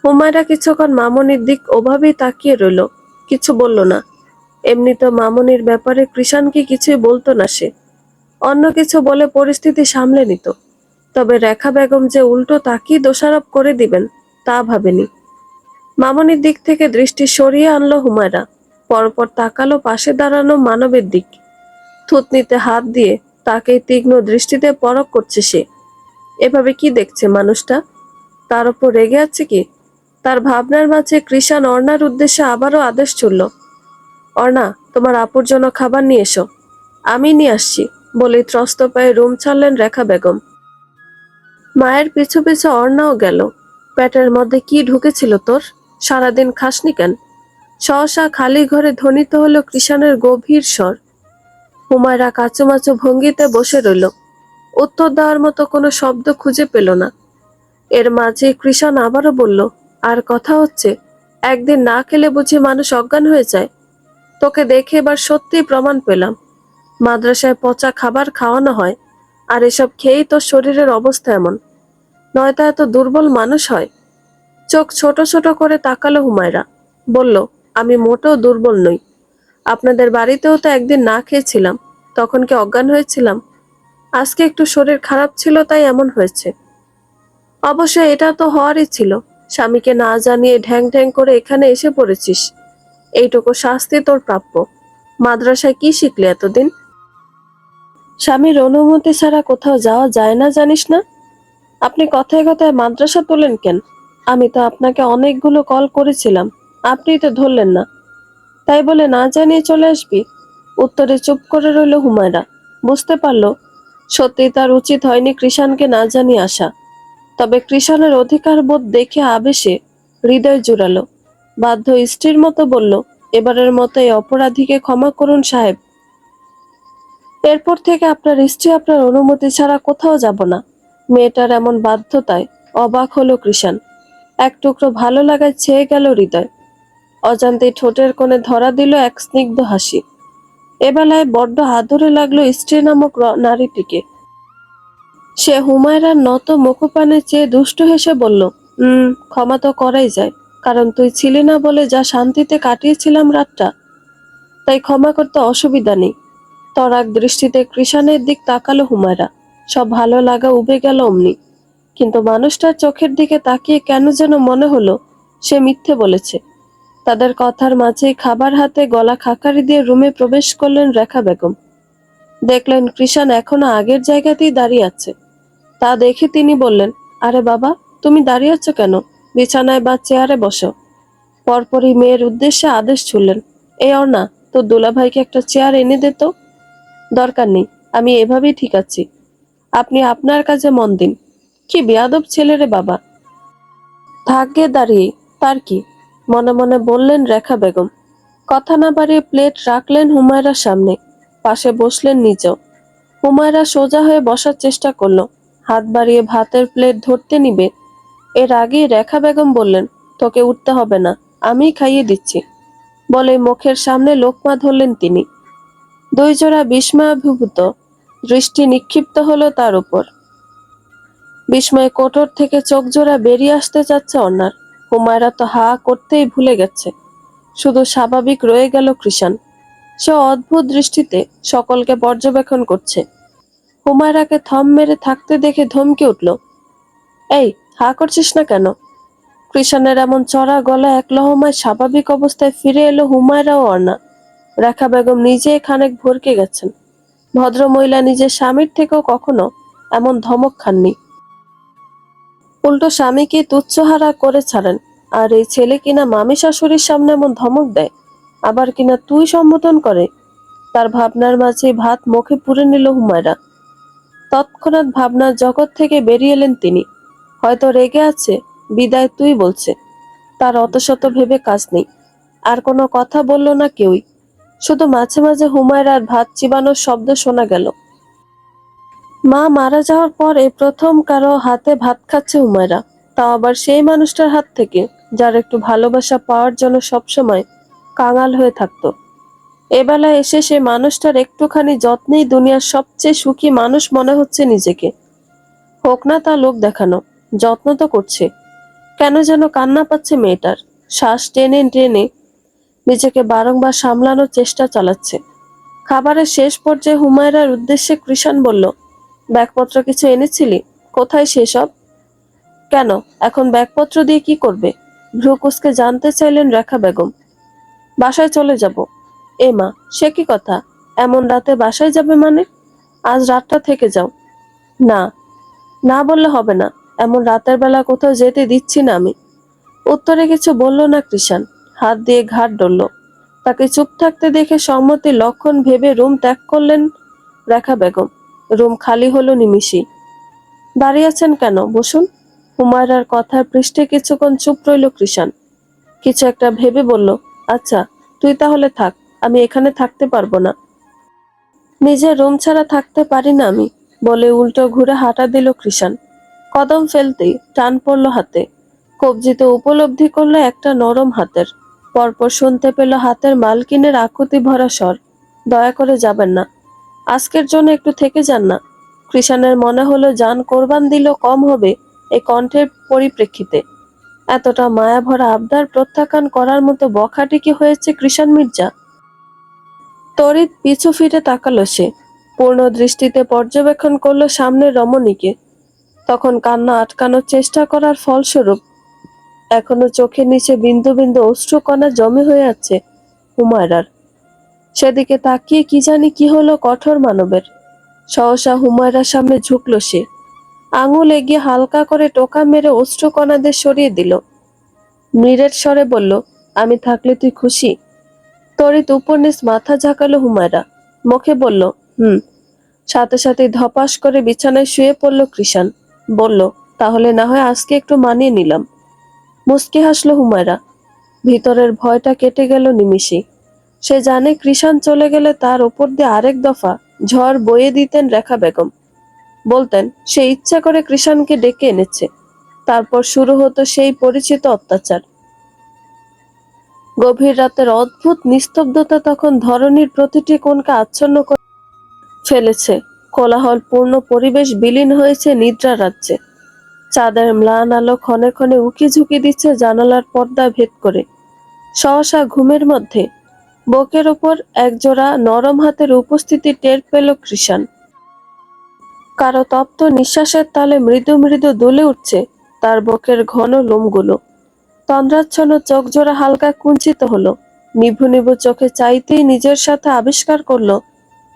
হুমায়রা কিছুক্ষণ মামুনির দিক ওভাবেই তাকিয়ে রইল, কিছু বলল না। এমনি তো মামুনির ব্যাপারে কৃষাণকে কিছুই বলতো না সে, অন্য কিছু বলে পরিস্থিতি সামলে নিত। তবে রেখা বেগম যে উল্টো তাকিয়ে দোষারোপ করে দিবেন তা ভাবেনি। মামুনির দিক থেকে দৃষ্টি সরিয়ে আনলো হুমায়রা, পরপর তাকালো পাশে দাঁড়ানো মানবের দিক। থুতনিতে হাত দিয়ে তাকে তীক্ষ্ণ দৃষ্টিতে পরখ করছে সে। এভাবে কি দেখছে মানুষটা? তার উপর রেগে আছে কি? তার ভাবনার মাঝে কৃষাণ অর্ণার উদ্দেশ্যে আবারও আদেশ ছুড়ল, অর্ণা, তোমার আপুর জন্য খাবার নিয়ে এসো। আমি নিয়ে আসছি বলে ত্রস্ত পায়ে রুম ছাড়লেন রেখা বেগম। মায়ের পিছু পিছু অর্ণাও গেল। পেটের মধ্যে কি ঢুকেছিল তোর? সারাদিন খাসনি কেন? সহসা খালি ঘরে ধ্বনিত হলো কৃষাণের গভীর স্বর। হুমায়রা কাচুমাচু ভঙ্গিতে বসে রইল, উত্তর দেওয়ার মতো কোনো শব্দ খুঁজে পেল না। এর মাঝে কৃষাণ আবারও বলল, আর কথা হচ্ছে? একদিন না খেলে বুঝি মানুষ অজ্ঞান হয়ে যায়? তোকে দেখে এবার সত্যিই প্রমাণ পেলাম, মাদ্রাসায় পচা খাবার খাওয়ানো হয়, আর এসব খেয়েই তোর শরীরের অবস্থা এমন। নয়তো এত দুর্বল মানুষ হয়? চোখ ছোট ছোট করে তাকালো হুমায়রা, বলল, আমি মোটেও দুর্বল নই। আপনাদের বাড়িতেও তো একদিন না খেয়েছিলাম, তখন কি অজ্ঞান হয়েছিলাম? আজকে একটু শরীর খারাপ ছিল তাই এমন হয়েছে। অবশ্য এটা তো হওয়ারই ছিল, স্বামীকে না জানিয়ে ঢ্যাং ঢ্যাং করে এখানে এসে পড়েছিস, এইটুকু শাস্তি তোর প্রাপ্য। মাদ্রাসায় কি শিখলি এতদিন? স্বামীর অনুমতি ছাড়া কোথাও যাওয়া যায় না জানিস না? আপনি কথায় কথায় মাদ্রাসা তোলেন কেন? আমি তো আপনাকে অনেকগুলো কল করেছিলাম, আপনি তো ধরলেন না। তাই বলে না জানিয়ে চলে আসবি? উত্তরে চুপ করে রইল হুমায়রা। বুঝতে পারল সত্যি তার উচিত হয়নি কৃষাণকে না জানিয়ে আসা। তবে কৃষাণের অধিকার বোধ দেখে আবেশে হৃদয় জুড়ালো। বাধ্য স্ত্রীর মতো বলল, এবারের মতো এই অপরাধীকে ক্ষমা করুন সাহেব। এরপর থেকে আপনার স্ত্রী আপনার অনুমতি ছাড়া কোথাও যাব না। মেয়েটার এমন বাধ্যতায় অবাক হলো কৃষাণ। এক টুকরো ভালো লাগায় ছেয়ে গেল হৃদয়। অজান্তেই ঠোঁটের কোণে ধরা দিল এক স্নিগ্ধ হাসি। এবেলায় বড্ড আদরে লাগলো স্ত্রী নামক নারীটিকে। সে হুমায়রার নত মুখপানে চেয়ে দুষ্টু হেসে বলল, ক্ষমা তো করাই যায়, কারণ তুই ছিলি না বলে যা শান্তিতে কাটিয়েছিলাম রাতটা, তাই ক্ষমা করতে অসুবিধা নেই। তরাক দৃষ্টিতে কৃষাণের দিক তাকালো হুমায়রা। সব ভালো লাগা উবে গেল অমনি। কিন্তু মানুষটার চোখের দিকে তাকিয়ে কেন যেন মনে হলো সে মিথ্যে বলেছে। তাদের কথার মাঝেই খাবার হাতে গলা খাকারি দিয়ে রুমে প্রবেশ করলেন রেখা বেগম। দেখলেন কৃষাণ এখনো আগের জায়গাতেই দাঁড়িয়ে আছে। তা দেখে তিনি বললেন, আরে বাবা, তুমি দাঁড়িয়ে আছো কেন? বিছানায় বা চেয়ারে বসো। পরপরই মেয়ের উদ্দেশ্যে আদেশ ছুড়লেন, এই অর্ণা, তোর দুলাভাইকে একটা চেয়ার এনে দে তো। দরকার নেই, আমি এভাবেই ঠিক আছি, আপনি আপনার কাজে মন দিন। কি বেয়াদব ছেলে রে বাবা। থাকবে দাঁড়িয়ে, তার কি? মনে মনে বললেন রেখা বেগম। কথা না বাড়িয়ে প্লেট রাখলেন হুমায়রার সামনে, পাশে বসলেন নিজেও। হুমায়রা সোজা হয়ে বসার চেষ্টা করলো, হাত বাড়িয়ে ভাতের প্লেট ধরতে নিবে, এর আগেই রেখা বেগম বললেন, তোকে উঠতে হবে না, আমিই খাইয়ে দিচ্ছি বলে মুখের সামনে লোকমা ধরলেন তিনি। দুই জোড়া বিস্ময়াভিভূত দৃষ্টি নিক্ষিপ্ত হলো তার উপর। বিস্ময় কোটর থেকে চোখ জোড়া বেরিয়ে আসতে চাচ্ছে অর্ণার। হুমায়রা তো হা করতেই ভুলে গেছে, শুধু স্বাভাবিক রয়ে গেল কৃষাণ। সে অদ্ভুত দৃষ্টিতে সকলকে পর্যবেক্ষণ করছে। হুমায়রাকে থম মেরে থাকতে দেখে ধমকে উঠল, এই, হা করছিস না কেন? কৃষাণের এমন চড়া গলা এক লহমায় স্বাভাবিক অবস্থায় ফিরে এলো হুমায়রা ও অর্ণা। রেখা বেগম নিজে খানিক ভরকে গেছেন। ভদ্রমহিলা নিজের স্বামীর থেকেও কখনো এমন ধমক খাননি। উল্টো স্বামীকে তুচ্ছহারা করে ছাড়েন, আর এই ছেলে কিনা মামি শাশুড়ির সামনে এমন ধমক দেয়, আবার কিনা তুই সম্বোধন করে। তার ভাবনার মাঝে ভাত মুখে পুরে নিল হুমায়রা। তৎক্ষণাৎ ভাবনার জগৎ থেকে বেরিয়ে এলেন তিনি। হয়তো রেগে আছে, বিদায় তুই বলছে। তার অত শত ভেবে কাজ নেই। আর কোনো কথা বলল না কেউই, শুধু মাঝে মাঝে হুমায়রার ভাত চিবানোর শব্দ শোনা গেল। মা মারা যাওয়ার পর এই প্রথম কারো হাতে ভাত খাচ্ছে হুমায়রা, তাও আবার সেই মানুষটার হাত থেকে। যার একটু ভালোবাসা পাওয়ার জন্য সবসময় কাঙাল হয়ে থাকতো। এবেলায় এসে সে মানুষটার একটুখানি যত্নেই দুনিয়ার সবচেয়ে সুখী মানুষ মনে হচ্ছে নিজেকে। হোক না তা লোক দেখানো, যত্ন তো করছে। কেন যেন কান্না পাচ্ছে মেয়েটার। শ্বাস টেনে টেনে নিজেকে বারংবার সামলানোর চেষ্টা চালাচ্ছে। খাবারের শেষ পর্যায়ে হুমায়রার উদ্দেশ্যে কৃষাণ বলল, ব্যাগপত্র কিছু এনেছিলি? কোথায় সেসব? কেন, এখন ব্যাগপত্র দিয়ে কি করবে? ভ্রু কুঁচকে জানতে চাইলেন রেখা বেগম। বাসায় চলে যাব। এ মা, সে কি কথা? এমন রাতে বাসায় যাবে মানে? আজ রাতটা থেকে যাও। না, না বললে হবে না। এমন রাতের বেলা কোথাও যেতে দিচ্ছি না আমি। উত্তরে কিছু বলল না কৃষাণ। হাত দিয়ে ঘাড় ডলল। তাকে চুপ থাকতে দেখে সম্মতি লক্ষণ ভেবে রুম ত্যাগ করলেন রেখা বেগম। রুম খালি হলো নিমিষেই। দাঁড়িয়ে আছেন কেন, বসুন। হুমায়রার কথার পৃষ্ঠে কিছুক্ষণ চুপ রইল কৃষাণ। কিছু একটা ভেবে বলল, আচ্ছা তুই তাহলে থাক, আমি এখানে থাকতে পারবো না। নিজের রুম ছাড়া থাকতে পারি না আমি, বলে উল্টো ঘুরে হাঁটা দিল কৃষাণ। কদম ফেলতেই টান পড়ল হাতে। কবজিতে উপলব্ধি করলো একটা নরম হাতের। পরপর শুনতে পেল হাতের মালকিনের আকুতি ভরা স্বর, দয়া করে যাবেন না, আজকের জন্য একটু থেকে যান না। কৃষাণের মনে হলো জান কোরবান দিল কম হবে এই কণ্ঠের পরিপ্রেক্ষিতে। এতটা মায়া ভরা আবদার প্রত্যাখ্যান করার মতো বখাটে কি হয়েছে কৃষাণ মির্জা? তড়িৎ পিছু ফিরে তাকালো সে। পূর্ণ দৃষ্টিতে পর্যবেক্ষণ করলো সামনের রমণীকে। তখন কান্না আটকানোর চেষ্টা করার ফলস্বরূপ এখনো চোখের নিচে বিন্দু বিন্দু অশ্রুকণা জমে হয়ে আছে হুমায়রার। সেদিকে তাকিয়ে কি জানি কি হলো কঠোর মানবের। সহসা হুমায়রার সামনে ঝুঁকলো সে। আঙুল এগিয়ে হালকা করে টোকা মেরে অশ্রুকণাদের সরিয়ে দিল। মৃরের স্বরে বলল, আমি থাকলে তুই খুশি? তড়িৎ উপর নিচ মাথা ঝাঁকালো হুমায়রা। মুখে বলল, হুম। সাথে সাথে ধপাস করে বিছানায় শুয়ে পড়ল কৃষাণ। বলল, তাহলে না হয় আজকে একটু মানিয়ে নিলাম। মুচকি হাসলো হুমায়রা। ভিতরের ভয়টা কেটে গেল নিমিষেই। সে জানে কৃষাণ চলে গেলে তার উপর দিয়ে আরেক দফা ঝড় বয়ে দিতেন রেখা বেগম। বলতেন সে ইচ্ছা করে কৃষাণকে ডেকে এনেছে। তারপর শুরু হতো সেই পরিচিত অত্যাচার। গভীর রাতের অদ্ভুত নিস্তব্ধতা তখন ধরণীর প্রতিটি কোণকে আচ্ছন্ন করে ফেলেছে। কোলাহল পূর্ণ পরিবেশ বিলীন হয়েছে নিদ্রা রাজ্যে। চাঁদের ম্লান আলো ক্ষণে ক্ষণে উকি ঝুঁকি দিচ্ছে জানালার পর্দা ভেদ করে। সহসা ঘুমের মধ্যে বুকের ওপর একজোড়া নরম হাতের উপস্থিতি টের পেল কৃষাণ। কারো তপ্ত নিঃশ্বাসের তালে মৃদু মৃদু দুলে উঠছে তার বুকের ঘন লোমগুলো। তন্দ্রাচ্ছন্ন চোখ জোড়া হালকা কুঞ্চিত হলো। নিভু নিভু চোখে চাইতেই নিজের সাথে আবিষ্কার করলো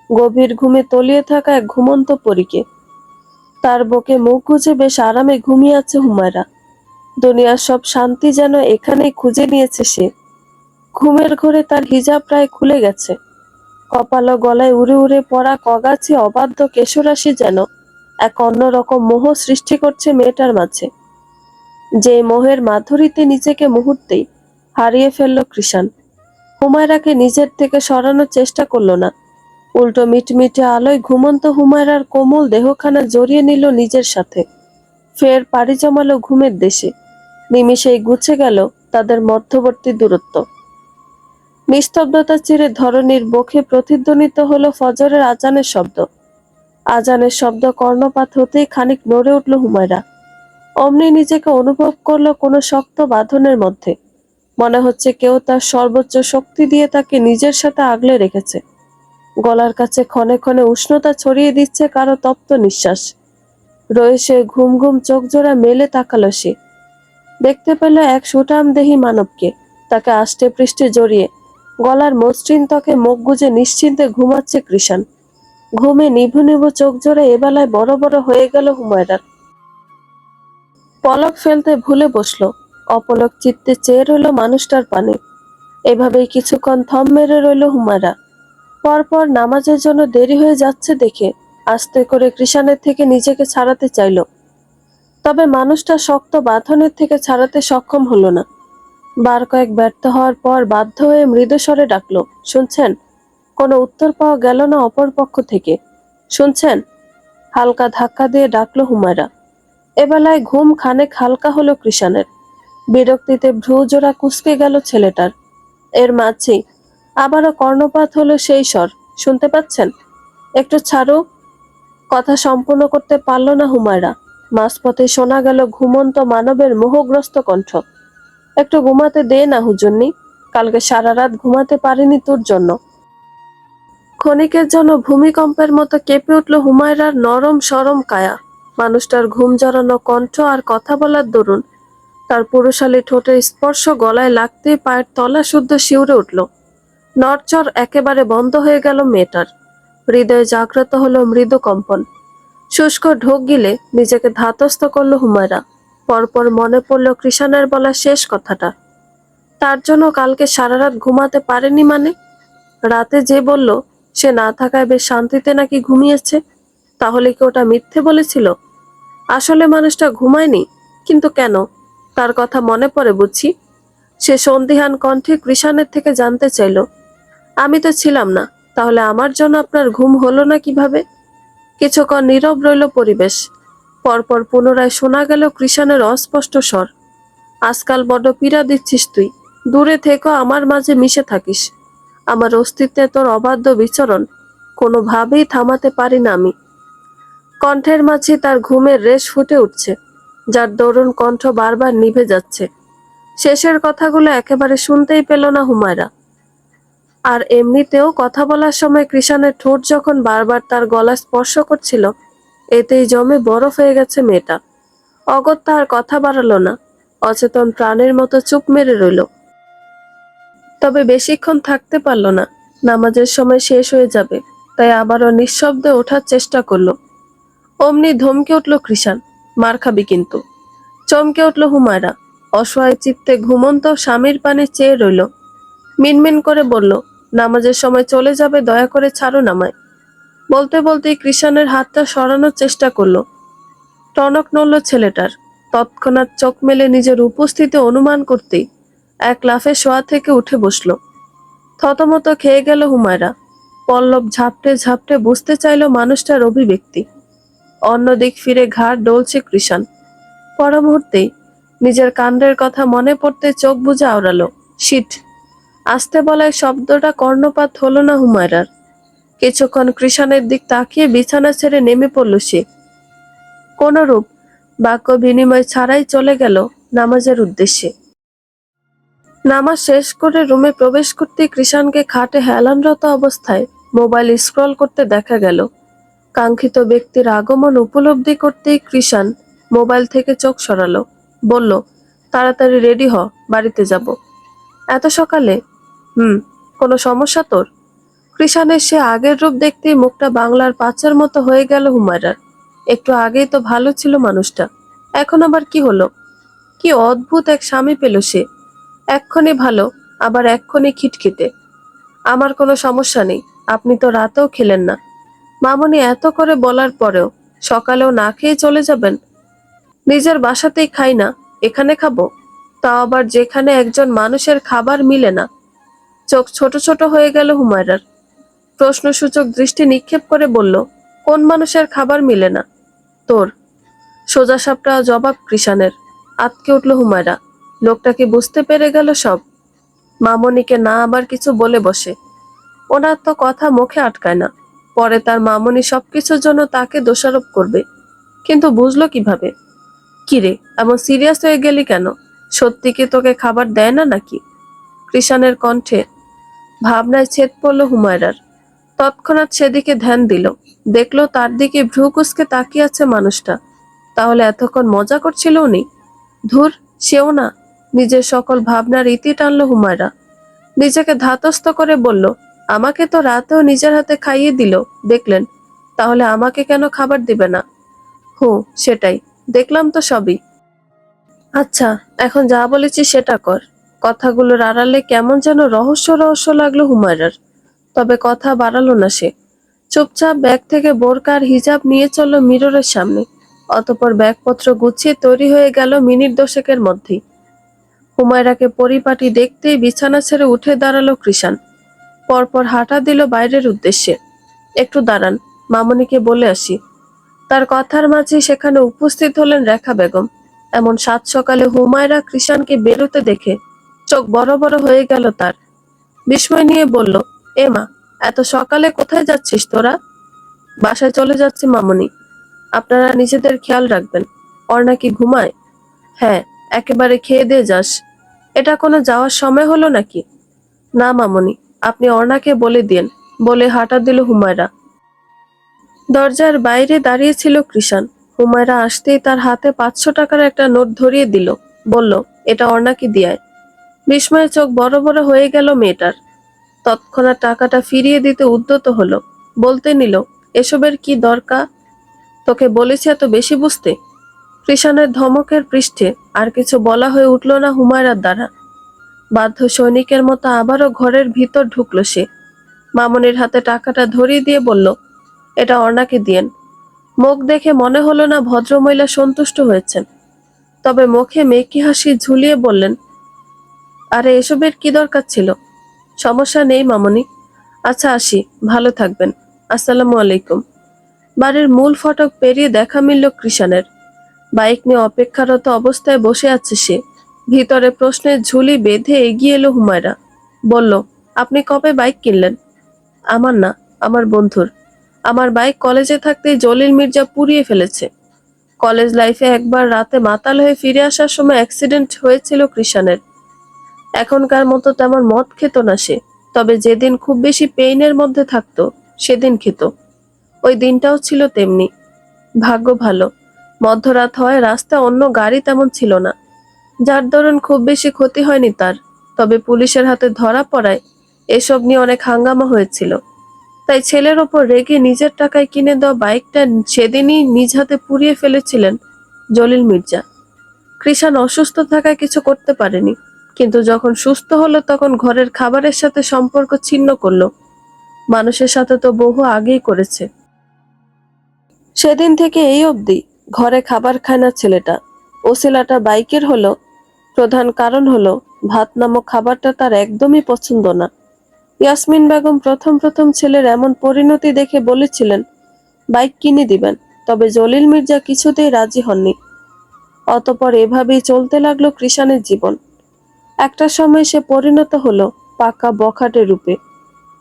গভীর ঘুমে তলিয়ে থাকা এক ঘুমন্ত পরীকে। তার বুকে মুখ গুজে বেশ আরামে ঘুমিয়ে আছে হুমায়রা। দুনিয়ার সব শান্তি যেন এখানেই খুঁজে নিয়েছে সে। ঘুমের ঘোরে তার হিজাব প্রায় খুলে গেছে। কপাল ও গলায় উড়ে উড়ে পড়া কগাছি অবাধ্য কেশরাশি যেন এক অন্যরকম মোহ সৃষ্টি করছে মেয়েটার মাঝে। যে মোহের মাধুরীতে নিজেকে মুহূর্তেই হারিয়ে ফেলল কৃষাণ। হুমায়রাকে নিজের থেকে সরানোর চেষ্টা করল না। উল্টো মিটমিটে আলোয় ঘুমন্ত হুমায়রার কোমল দেহখানা জড়িয়ে নিল নিজের সাথে। ফের পাড়ি জমালো ঘুমের দেশে। নিমিষেই গুছে গেল তাদের মধ্যবর্তী দূরত্ব। নিস্তব্ধতা চিরে ধরণীর বুকে প্রতিধ্বনিত হলো ফজরের আজানের শব্দ। আজানের শব্দ কর্ণপাত হতেই খানিক নড়ে উঠল হুমায়রা। অমনি নিজেকে অনুভব করলো কোনো শক্ত বাঁধনের মধ্যে। মনে হচ্ছে কেউ তার সর্বোচ্চ শক্তি দিয়ে তাকে নিজের সাথে আগলে রেখেছে। গলার কাছে ক্ষণে ক্ষণে উষ্ণতা ছড়িয়ে দিচ্ছে কারো তপ্ত নিঃশ্বাস। রয়েছে ঘুম ঘুম চোখ জোড়া মেলে তাকালো সে। দেখতে পেল এক সুঠাম দেহী মানবকে। তাকে আষ্টে পৃষ্ঠে জড়িয়ে গলার মসৃণ ত্বকে মুখ গুজে নিশ্চিন্তে ঘুমাচ্ছে কৃষাণ। ঘুমে নিভু নিভু চোখ জোড়া এবেলায় বড় বড় হয়ে গেল হুমায়রার। পলক ফেলতে ভুলে বসলো। অপলক চিত্তে চেয়ে রইল মানুষটার পানে। এভাবেই কিছুক্ষণ থম মেরে রইল হুমায়রা। পরপর নামাজের জন্য দেরি হয়ে যাচ্ছে দেখে আস্তে করে কৃষাণের থেকে নিজেকে ছাড়াতে চাইল। তবে মানুষটা শক্ত বাঁধনের থেকে ছাড়াতে সক্ষম হলো না। বার কয়েক ব্যর্থ হওয়ার পর বাধ্য হয়ে মৃদুস্বরে ডাকলো, শুনছেন? কোনো উত্তর পাওয়া গেল না অপর পক্ষ থেকে। শুনছেন? হালকা ধাক্কা দিয়ে ডাকলো হুমায়রা। এবেলায় ঘুম খানেক হালকা হলো কৃষাণের। বিরক্তিতে ভ্রু জোড়া কুঁচকে গেল ছেলেটার। এর মাঝেই আবারও কর্ণপাত হলো সেই স্বর, শুনতে পাচ্ছেন? একটু ছাড়ো। কথা সম্পূর্ণ করতে পারল না হুমায়রা। মাঝপথে শোনা গেল ঘুমন্ত মানবের মোহগ্রস্ত কণ্ঠ। একটু ঘুমাতে দে না হুজুরনি, কালকে সারা রাত ঘুমাতে পারিনি তোর জন্য। ক্ষণিকের জন্য ভূমিকম্পের মতো কেঁপে উঠল হুমায়রার নরম সরম কায়া। মানুষটার ঘুম জড়ানো কণ্ঠ আর কথা বলার দরুন তার পুরুষালী ঠোঁটের স্পর্শ গলায় লাগতেই পায়ের তলা শুদ্ধ শিউরে উঠল। নড়চড় একেবারে বন্ধ হয়ে গেল মেয়েটার। হৃদয়ে জাগ্রত হলো মৃদু কম্পন। শুষ্ক ঢোক গিলে নিজেকে ধাতস্থ করল হুমায়রা। পরপর মনে পড়ল কৃষাণের বলা শেষ কথাটা। তার জন্য কালকে সারা রাত ঘুমাতে পারেনি মানে? রাতে যে বলল সে না থাকায় বেশ শান্তিতে নাকি ঘুমিয়েছে, তাহলে কি ওটা মিথ্যে বলেছিল? আসলে মানুষটা ঘুমায়নি, কিন্তু কেন? তার কথা মনে পড়ে বুঝছি। সে সন্দিহান কণ্ঠে কৃষাণের থেকে জানতে চাইল, আমি তো ছিলাম না, তাহলে আমার জন্য আপনার ঘুম হলো না কিভাবে? কিছুক্ষণ নীরব রইল পরিবেশ। পরপর পুনরায় শোনা গেল কৃষাণের অস্পষ্ট স্বর, আজকাল বড্ড পীড়া দিচ্ছিস তুই। দূরে থেকেও আমার মাঝে মিশে থাকিস। আমার অস্তিত্বে তোর অবাধ্য বিচরণ কোনোভাবেই থামাতে পারি না আমি। কণ্ঠের মাঝে তার ঘুমের রেশ ফুটে উঠছে, যার দরুণ কণ্ঠ বারবার নিভে যাচ্ছে। শেষের কথাগুলো একেবারে শুনতেই পেল না হুমায়রা। আর এমনিতেও কথা বলার সময় কৃষাণের ঠোঁট যখন বারবার তার গলা স্পর্শ করছিল, এতেই জমে বরফ হয়ে গেছে মেয়েটা। অগত্যা আর কথা বাড়ালো না, অচেতন প্রাণের মতো চুপ মেরে রইল। তবে বেশিক্ষণ থাকতে পারল না, নামাজের সময় শেষ হয়ে যাবে, তাই আবারও নিঃশব্দে ওঠার চেষ্টা করলো। অমনি ধমকে উঠল কৃষাণ, মার খাবি কিন্তু। চমকে উঠল হুমায়রা, অসহায় চিত্তে ঘুমন্ত স্বামীর পানে চেয়ে রইল। মিনমিন করে বলল, নামাজের সময় চলে যাবে, দয়া করে ছাড়ো নামায়। বলতে বলতেই কৃষাণের হাতটা সরানোর চেষ্টা করলো। টনক নড়ল ছেলেটার। তৎক্ষণাৎ চোখ মেলে নিজের উপস্থিতি অনুমান করতেই এক লাফে শোয়া থেকে উঠে বসল। থতমত খেয়ে গেল হুমায়রা। পল্লব ঝাপটে ঝাপটে বুঝতে চাইল মানুষটার অভিব্যক্তি। অন্যদিক ফিরে ঘাড় ডলছে কৃষাণ। পর মুহূর্তেই নিজের কাণ্ডের কথা মনে পড়তে চোখ বুজে আওড়ালো। শিট! আসতে বলায় শব্দটা কর্ণপাত হলো না হুমায়রার। কিছুক্ষণ কৃষাণের দিক তাকিয়ে বিছানা ছেড়ে নেমে পড়ল সে। কোনরূপ বাক্য বিনিময় ছাড়াই চলে গেল নামাজের উদ্দেশ্যে। নামাজ শেষ করে রুমে প্রবেশ করতেই কৃষাণকে খাটে হেলানরত অবস্থায় মোবাইল স্ক্রল করতে দেখা গেল। কাঙ্ক্ষিত ব্যক্তির আগমন উপলব্ধি করতেই কৃষাণ মোবাইল থেকে চোখ সরালো। বলল, তাড়াতাড়ি রেডি হ, বাড়িতে যাব। এত সকালে? কোনো সমস্যা তোর? কৃষাণের সে আগের রূপ দেখতেই মুখটা বাংলার পাঁচের মতো হয়ে গেল হুমায়রার। একটু আগেই তো ভালো ছিল মানুষটা, এখন আবার কি হলো? কি অদ্ভুত এক স্বামী পেল সে, এক্ষণে ভালো, আবার এক্ষণে খিটখিটে। আমার কোনো সমস্যা নেই, আপনি তো রাতেও খেলেন না। মামুনি এত করে বলার পরেও সকালেও না খেয়ে চলে যাবেন? নিজের বাসাতেই খাই না, এখানে খাবো? তাও আবার যেখানে একজন মানুষের খাবার মিলে না। চোখ ছোট ছোট হয়ে গেল হুমায়রার। প্রশ্নসূচক দৃষ্টি নিক্ষেপ করে বলল, কোন মানুষের খাবার মিলে না? তোর। সোজাসাপটা জবাব কৃষাণের। আতকে উঠল হুমায়রা। লোকটা কি বুঝতে পেরে গেল সব? মামনিকে না আবার কিছু বলে বসে। ওনার তো কথা মুখে আটকায় না, পরে তার মামনি সবকিছুর জন্য তাকে দোষারোপ করবে। কিন্তু বুঝলো কিভাবে? কিরে, এমন সিরিয়াস হয়ে গেলি কেন? সত্যি কি তোকে খাবার দেয় না নাকি? কৃষাণের কণ্ঠে ভাবনায় ছেদ পড়ল হুমায়রার। তৎক্ষণাৎ সেদিকে ধ্যান দিল। দেখলো তার দিকে ভ্রু কুঁচকে তাকিয়ে আছে মানুষটা। তাহলে এতক্ষণ মজা করছিল উনি? ধুর, সেও না। নিজের সকল ভাবনার ইতি টানল হুমায়রা। নিজেকে ধাতস্থ করে বলল, আমাকে তো রাতেও নিজের হাতে খাইয়ে দিল, দেখলেন? তাহলে আমাকে কেন খাবার দিবে না? সেটাই, দেখলাম তো সবই। আচ্ছা, এখন যা বলেছি সেটা কর। কথাগুলোর আড়ালে কেমন যেন রহস্য রহস্য লাগলো হুমায়রার। তবে কথা বাড়ালো না সে। চুপচাপ ব্যাগ থেকে বোরকা আর হিজাব নিয়ে চলল মিররের সামনে। অতঃপর ব্যাগপত্র গুছিয়ে তৈরি হয়ে গেল মিনিট দশেকের মধ্যেই। হুমায়রাকে পরিপাটি দেখতেই বিছানা ছেড়ে উঠে দাঁড়ালো কৃষাণ। পরপর হাঁটা দিল বাইরের উদ্দেশ্যে। একটু দাঁড়ান, মামনিকে বলে আসি। তার কথার মাঝে সেখানে উপস্থিত হলেন রেখা বেগম। এমন সাত সকালে হুমায়রা কৃষাণকে বেরোতে দেখে চোখ বড় বড় হয়ে গেল তার। বিস্ময় নিয়ে বলল, এ মা, এত সকালে কোথায় যাচ্ছিস তোরা? বাসায় চলে যাচ্ছি মামুনি, আপনারা নিজেদের খেয়াল রাখবেন। অর্ণা কি ঘুমায়? হ্যাঁ, একেবারে খেয়ে দিয়ে যাস। এটা কোনো যাওয়ার সময় হলো নাকি? না মামুনি, আপনি অর্ণাকে বলে দিন, বলে হাঁটা দিল হুমায়রা। দরজার বাইরে দাঁড়িয়ে ছিল কৃষাণ। হুমায়রা আসতেই তার হাতে 500 টাকার একটা নোট ধরিয়ে দিল, বলল, এটা অর্ণাকে দিয়ায়। বিস্ময়ে চোখ বড় বড় হয়ে গেল মেয়েটার। তৎক্ষণাৎ টাকাটা ফিরিয়ে দিতে উদ্যত হলো, বলতে নিল, এসবের কি দরকার? তোকে বলেছি এত বেশি বুঝতে? কৃষাণের ধমকের পৃষ্ঠে আর কিছু বলা হয়ে উঠল না হুমায়রার দ্বারা। বাধ্য সৈনিকের মতো আবারও ঘরের ভিতর ঢুকলো সে। মামুনির হাতে টাকাটা ধরিয়ে দিয়ে বলল, এটা অর্ণাকে দিয়েন। মুখ দেখে মনে হলো না ভদ্রমহিলা সন্তুষ্ট হয়েছেন, তবে মুখে মেকি হাসি ঝুলিয়ে বললেন, আরে এসবের কি দরকার ছিল? সমস্যা নেই মামুনি। আচ্ছা আসি, ভালো থাকবেন। আসসালামু আলাইকুম। বাড়ির মূল ফটক পেরিয়ে দেখা মিলল কৃষাণের। বাইক নিয়ে অপেক্ষারত অবস্থায় বসে আছে সে। ভিতরে প্রশ্নের ঝুলি বেঁধে এগিয়ে এলো হুমায়রা। বলল, আপনি কবে বাইক কিনলেন? আমার না, আমার বন্ধুর। আমার বাইক কলেজে থাকতেই জলিল মির্জা পুড়িয়ে ফেলেছে। কলেজ লাইফে একবার রাতে মাতাল হয়ে ফিরে আসার সময় অ্যাক্সিডেন্ট হয়েছিল কৃষাণের। এখনকার মতো তেমন মদ খেত না সে, তবে যেদিন খুব বেশি পেইনের মধ্যে থাকতো সেদিন খেত। ওই দিনটাও ছিল তেমনি। ভাগ্য ভালো, মধ্যরাত হয়, রাস্তা অন্য গাড়ি তেমন ছিল না, যার দরুন খুব বেশি ক্ষতি হয়নি তার। তবে পুলিশের হাতে ধরা পড়ায় এসব নিয়ে অনেক হাঙ্গামা হয়েছিল। তাই ছেলের ওপর রেগে নিজের টাকায় কিনে দেওয়া বাইকটা সেদিনই নিজ হাতে পুড়িয়ে ফেলেছিলেন জলিল মির্জা। কৃষাণ অসুস্থ থাকায় কিছু করতে পারেনি, কিন্তু যখন সুস্থ হলো তখন ঘরের খাবারের সাথে সম্পর্ক ছিন্ন করলো। মানুষের সাথে তো বহু আগেই করেছে। সেদিন থেকে এই অবধি ঘরে খাবার খায় না ছেলেটা। ওসিলাটা বাইকের হলো, প্রধান কারণ হলো ভাত নামক খাবারটা তার একদমই পছন্দ না। ইয়াসমিন বেগম প্রথম প্রথম ছেলের এমন পরিণতি দেখে বলেছিলেন বাইক কিনে দিবেন, তবে জলিল মির্জা কিছুতেই রাজি হননি। অতঃপর এভাবেই চলতে লাগলো কৃষাণের জীবন। একটা সময় সে পরিণত হলো পাকা বখাটে রূপে।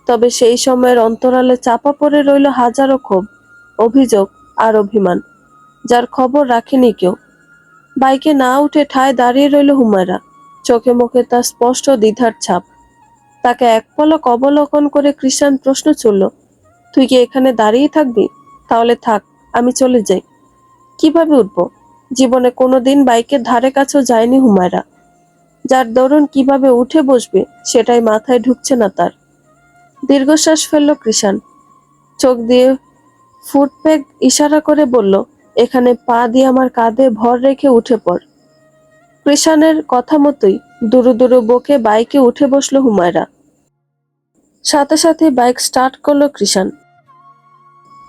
তবে সেই সময়ের অন্তরালে চাপা পড়ে রইল হাজারো ক্ষোভ, অভিযোগ আর অভিমান, যার খবর রাখেনি কেউ। বাইকে না উঠে ঠায় দাঁড়িয়ে রইল হুমায়রা, চোখে মুখে তার স্পষ্ট দ্বিধার ছাপ। তাকে এক পলক অবলোকন করে কৃষাণ প্রশ্ন ছুড়ল, তুই কি এখানে দাঁড়িয়ে থাকবি? তাহলে থাক, আমি চলে যাই। কিভাবে উঠবো? জীবনে কোনোদিন বাইকের ধারে কাছেও যায়নি হুমায়রা, যার দরুন কিভাবে উঠে বসবে সেটাই মাথায় ঢুকছে না তার। দীর্ঘশ্বাস ফেলল কৃষাণ, চোখ দিয়ে ফুটপ্যাক ইশারা করে বলল, এখানে পা দিয়ে আমার কাঁধে ভর রেখে উঠে পড়। কৃষাণের কথা মতোই দুরু দুরু বকে বাইকে উঠে বসলো হুমায়রা। সাথে সাথে বাইক স্টার্ট করলো কৃষাণ।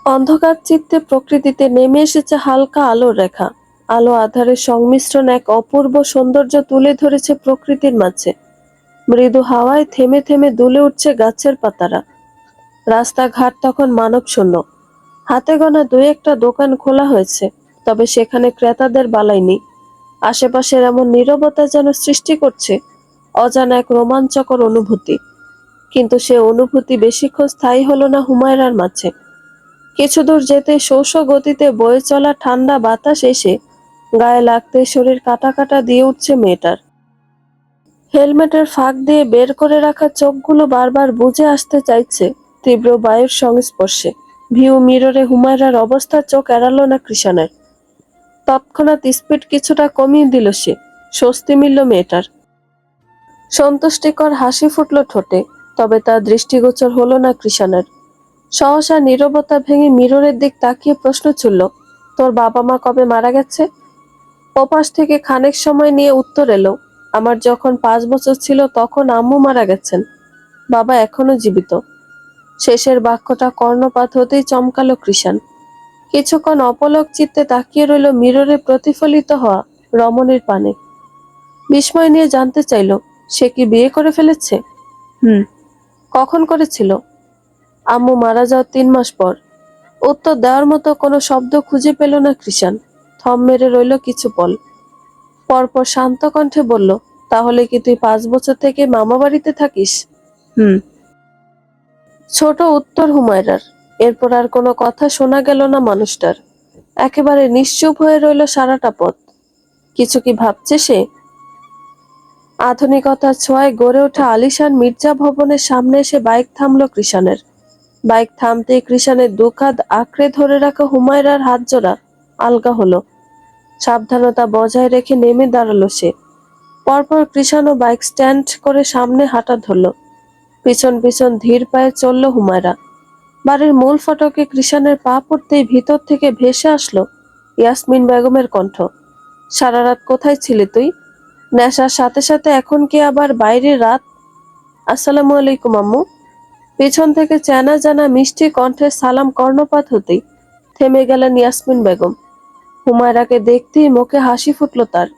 অন্ধকার চিত্তে প্রকৃতিতে নেমে এসেছে হালকা আলোর রেখা। আলো আধারের সংমিশ্রণ এক অপূর্ব সৌন্দর্য তুলে ধরেছে প্রকৃতির মাঝে। মৃদু হাওয়ায় থেমে থেমে দুলে উঠছে গাছের পাতারা। রাস্তাঘাট তখন মানব শূন্য। হাতে গোনা দুই একটা দোকান খোলা হয়েছে, তবে সেখানে ক্রেতাদের বালাই নেই। আশেপাশের এমন নীরবতা যেন সৃষ্টি করছে অজানা এক রোমাঞ্চকর অনুভূতি। কিন্তু সে অনুভূতি বেশিক্ষণ স্থায়ী হলো না হুমায়রার মাঝে। কিছু দূর যেতে শোষ গতিতে বয়ে চলা ঠান্ডা বাতাস এসে গায়ে লাগতে শরীর কাটা কাটা দিয়ে উঠছে মেয়েটার। হেলমেটের ফাঁক দিয়ে বের করে রাখা চোখগুলো বারবার বুজে আসতে চাইছে তীব্র বায়ুর সংস্পর্শে। ভিউ মিররে হুমায়রার অবস্থা চোখ এড়ালো না কৃষাণের। তৎক্ষণাৎ স্পিড কিছুটা কমিয়ে দিল সে। স্বস্তি মিলল মেয়েটার। সন্তুষ্টিকর হাসি ফুটল ঠোঁটে, তবে তার দৃষ্টিগোচর হলো না কৃষাণের। সহসা নীরবতা ভেঙে মিররের দিক তাকিয়ে প্রশ্ন ছুড়ল, তোর বাবা মা কবে মারা গেছে? ওপাশ থেকে খানিক সময় নিয়ে উত্তর এলো, আমার যখন 5 বছর ছিল তখন আম্মু মারা গেছেন, বাবা এখনো জীবিত। শেষের বাক্যটা কর্ণপাত হতেই চমকালো কৃষাণ। কিছুক্ষণ অপলক চিত্তে তাকিয়ে রইল মিররে প্রতিফলিত হওয়া রমণীর পানে। বিস্ময় নিয়ে জানতে চাইল, সে কি বিয়ে করে ফেলেছে? হুম। কখন করেছিল? আম্মু মারা যাওয়ার 3 মাস পর। উত্তর দেওয়ার মতো কোনো শব্দ খুঁজে পেল না কৃষাণ। থম মেরে রইল কিছু পল। পরপর শান্ত কণ্ঠে বলল, তাহলে কি তুই 5 বছর থেকে মামা বাড়িতে থাকিস? হুম। ছোট উত্তর হুমায়রার। এরপর আর কোনো কথা শোনা গেল না মানুষটার। একেবারে নিশ্চুপ হয়ে রইল সারাটা পথ। কিছু কি ভাবছে সে? আধুনিকতার ছোঁয়ায় গড়ে ওঠা আলিশান মির্জা ভবনের সামনে এসে বাইক থামলো কৃষানের। বাইক থামতেই কৃষানের দুখাত আঁকড়ে ধরে রাখা হুমায়রার হাত জোড়া আলগা হলো। সাবধানতা বজায় রেখে নেমে দাঁড়ালো সে। পরপর কৃষানও বাইক স্ট্যান্ড করে সামনে হাঁটা ধরল। পিছন পিছন ধীর পায়ে চলল হুমায়রা। বাড়ির মূল ফটকে কৃষানের পা পড়তেই ভিতর থেকে ভেসে আসলো ইয়াসমিন বেগমের কণ্ঠ। সারা রাত কোথায় ছিলি তুই? নেশার সাথে সাথে এখন কি আবার বাইরে রাত? আসসালামু আলাইকুম আম্মু। পেছন থেকে চেনা জানা মিষ্টি কণ্ঠে সালাম কর্ণপাত হতেই থেমে গেলেন ইয়াসমিন বেগম। হুমায়রাকে দেখতেই মুখে হাসি ফুটল তার।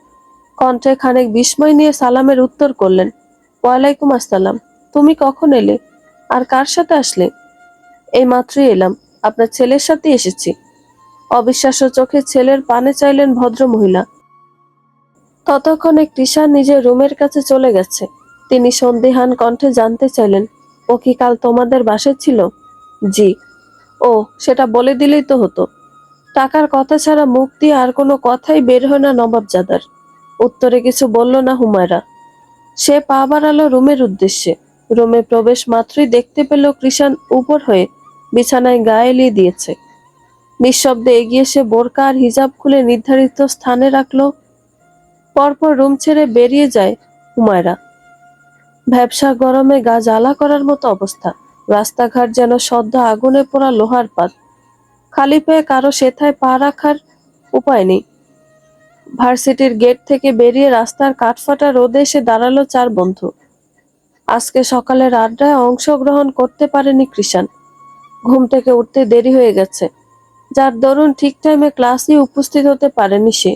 কণ্ঠে খানিক বিস্ময় নিয়ে সালামের উত্তর করলেন, ওয়ালাইকুম আসসালাম। তুমি কখন এলে? আর কার সাথে আসলে? এই মাত্রই এলাম, আপনার ছেলের সাথে এসেছি। অবিশ্বাস্য চোখে ছেলের পানে চাইলেন ভদ্র মহিলা। ততক্ষণে কৃষাণ নিজের রুমের কাছে চলে গেছে। তিনি সন্দিহান কণ্ঠে জানতে চাইলেন, ও কি কাল তোমাদের বাসায় ছিল? জি। ও, সেটা বলে দিলেই তো হতো। টাকার কথা ছাড়া মুখ দিয়ে আর কোনো কথাই বের হয় না নবাবজাদার। উত্তরে কিছু বলল না হুমায়রা। সে পা বাড়ালো রুমের উদ্দেশ্যে। রুমে প্রবেশ মাত্রই দেখতে পেল কৃষাণ উপর হয়ে বিছানায় গা এলিয়ে দিয়েছে। নিঃশব্দে এগিয়ে এসে বোরকা আর হিজাব খুলে নির্ধারিত স্থানে রাখলো। পরপর রুম ছেড়ে বেরিয়ে যায় হুমায়রা। ভ্যাপসা গরমে গা জ্বালা করার মতো অবস্থা। রাস্তাঘাট যেন সদ্য আগুনে পোড়া লোহার পাত। খালি পায়ে কারো সেথায় পা রাখার উপায় নেই। ভার্সিটির গেট থেকে বেরিয়ে রাস্তার কাঠফাটা রোদে এসে দাঁড়ালো 4 বন্ধু। আজকে সকালের আড্ডায় অংশগ্রহণ করতে পারেনি কৃষাণ। ঘুম থেকে উঠতে দেরি হয়ে গেছে, যার দরুন ঠিক টাইমে ক্লাসে উপস্থিত হতে পারেনি সে।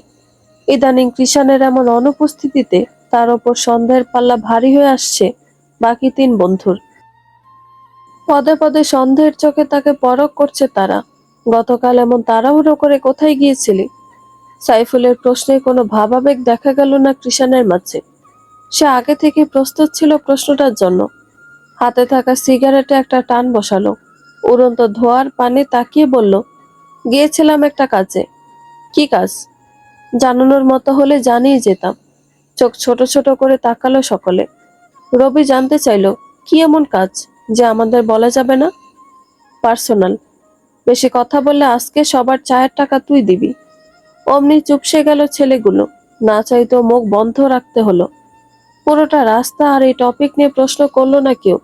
ইদানিং কৃষাণের এমন অনুপস্থিতিতে তার ওপর সন্দেহের পাল্লা ভারী হয়ে আসছে বাকি 3 বন্ধুর। পদে পদে সন্দেহের চোখে তাকে পরখ করছে তারা। গতকাল এমন তাড়াহুড়ো করে কোথায় গিয়েছিলি? সাইফুলের প্রশ্নে কোনো ভাবাবেগ দেখা গেল না কৃষাণের মাঝে। সে আগে থেকে প্রস্তুত ছিল প্রশ্নটার জন্য। হাতে থাকা সিগারেটে একটা টান বসালো। উড়ন্ত ধোঁয়ার পানে তাকিয়ে বলল, গিয়েছিলাম একটা কাজে। কি কাজ? জানানোর মতো হলে জানিয়ে যেতাম। চোখ ছোট ছোট করে তাকালো সকলে। রবি জানতে চাইল, কি এমন কাজ যে আমাদের বলা যাবে না? পার্সোনাল। বেশি কথা বললে আজকে সবার চায়ের টাকা তুই দিবি। অমনি চুপসে গেল ছেলেগুলো। না চাইতেও মুখ বন্ধ রাখতে হলো। পুরোটা রাস্তা আর এই টপিক নিয়ে প্রশ্ন করলো না কেউ।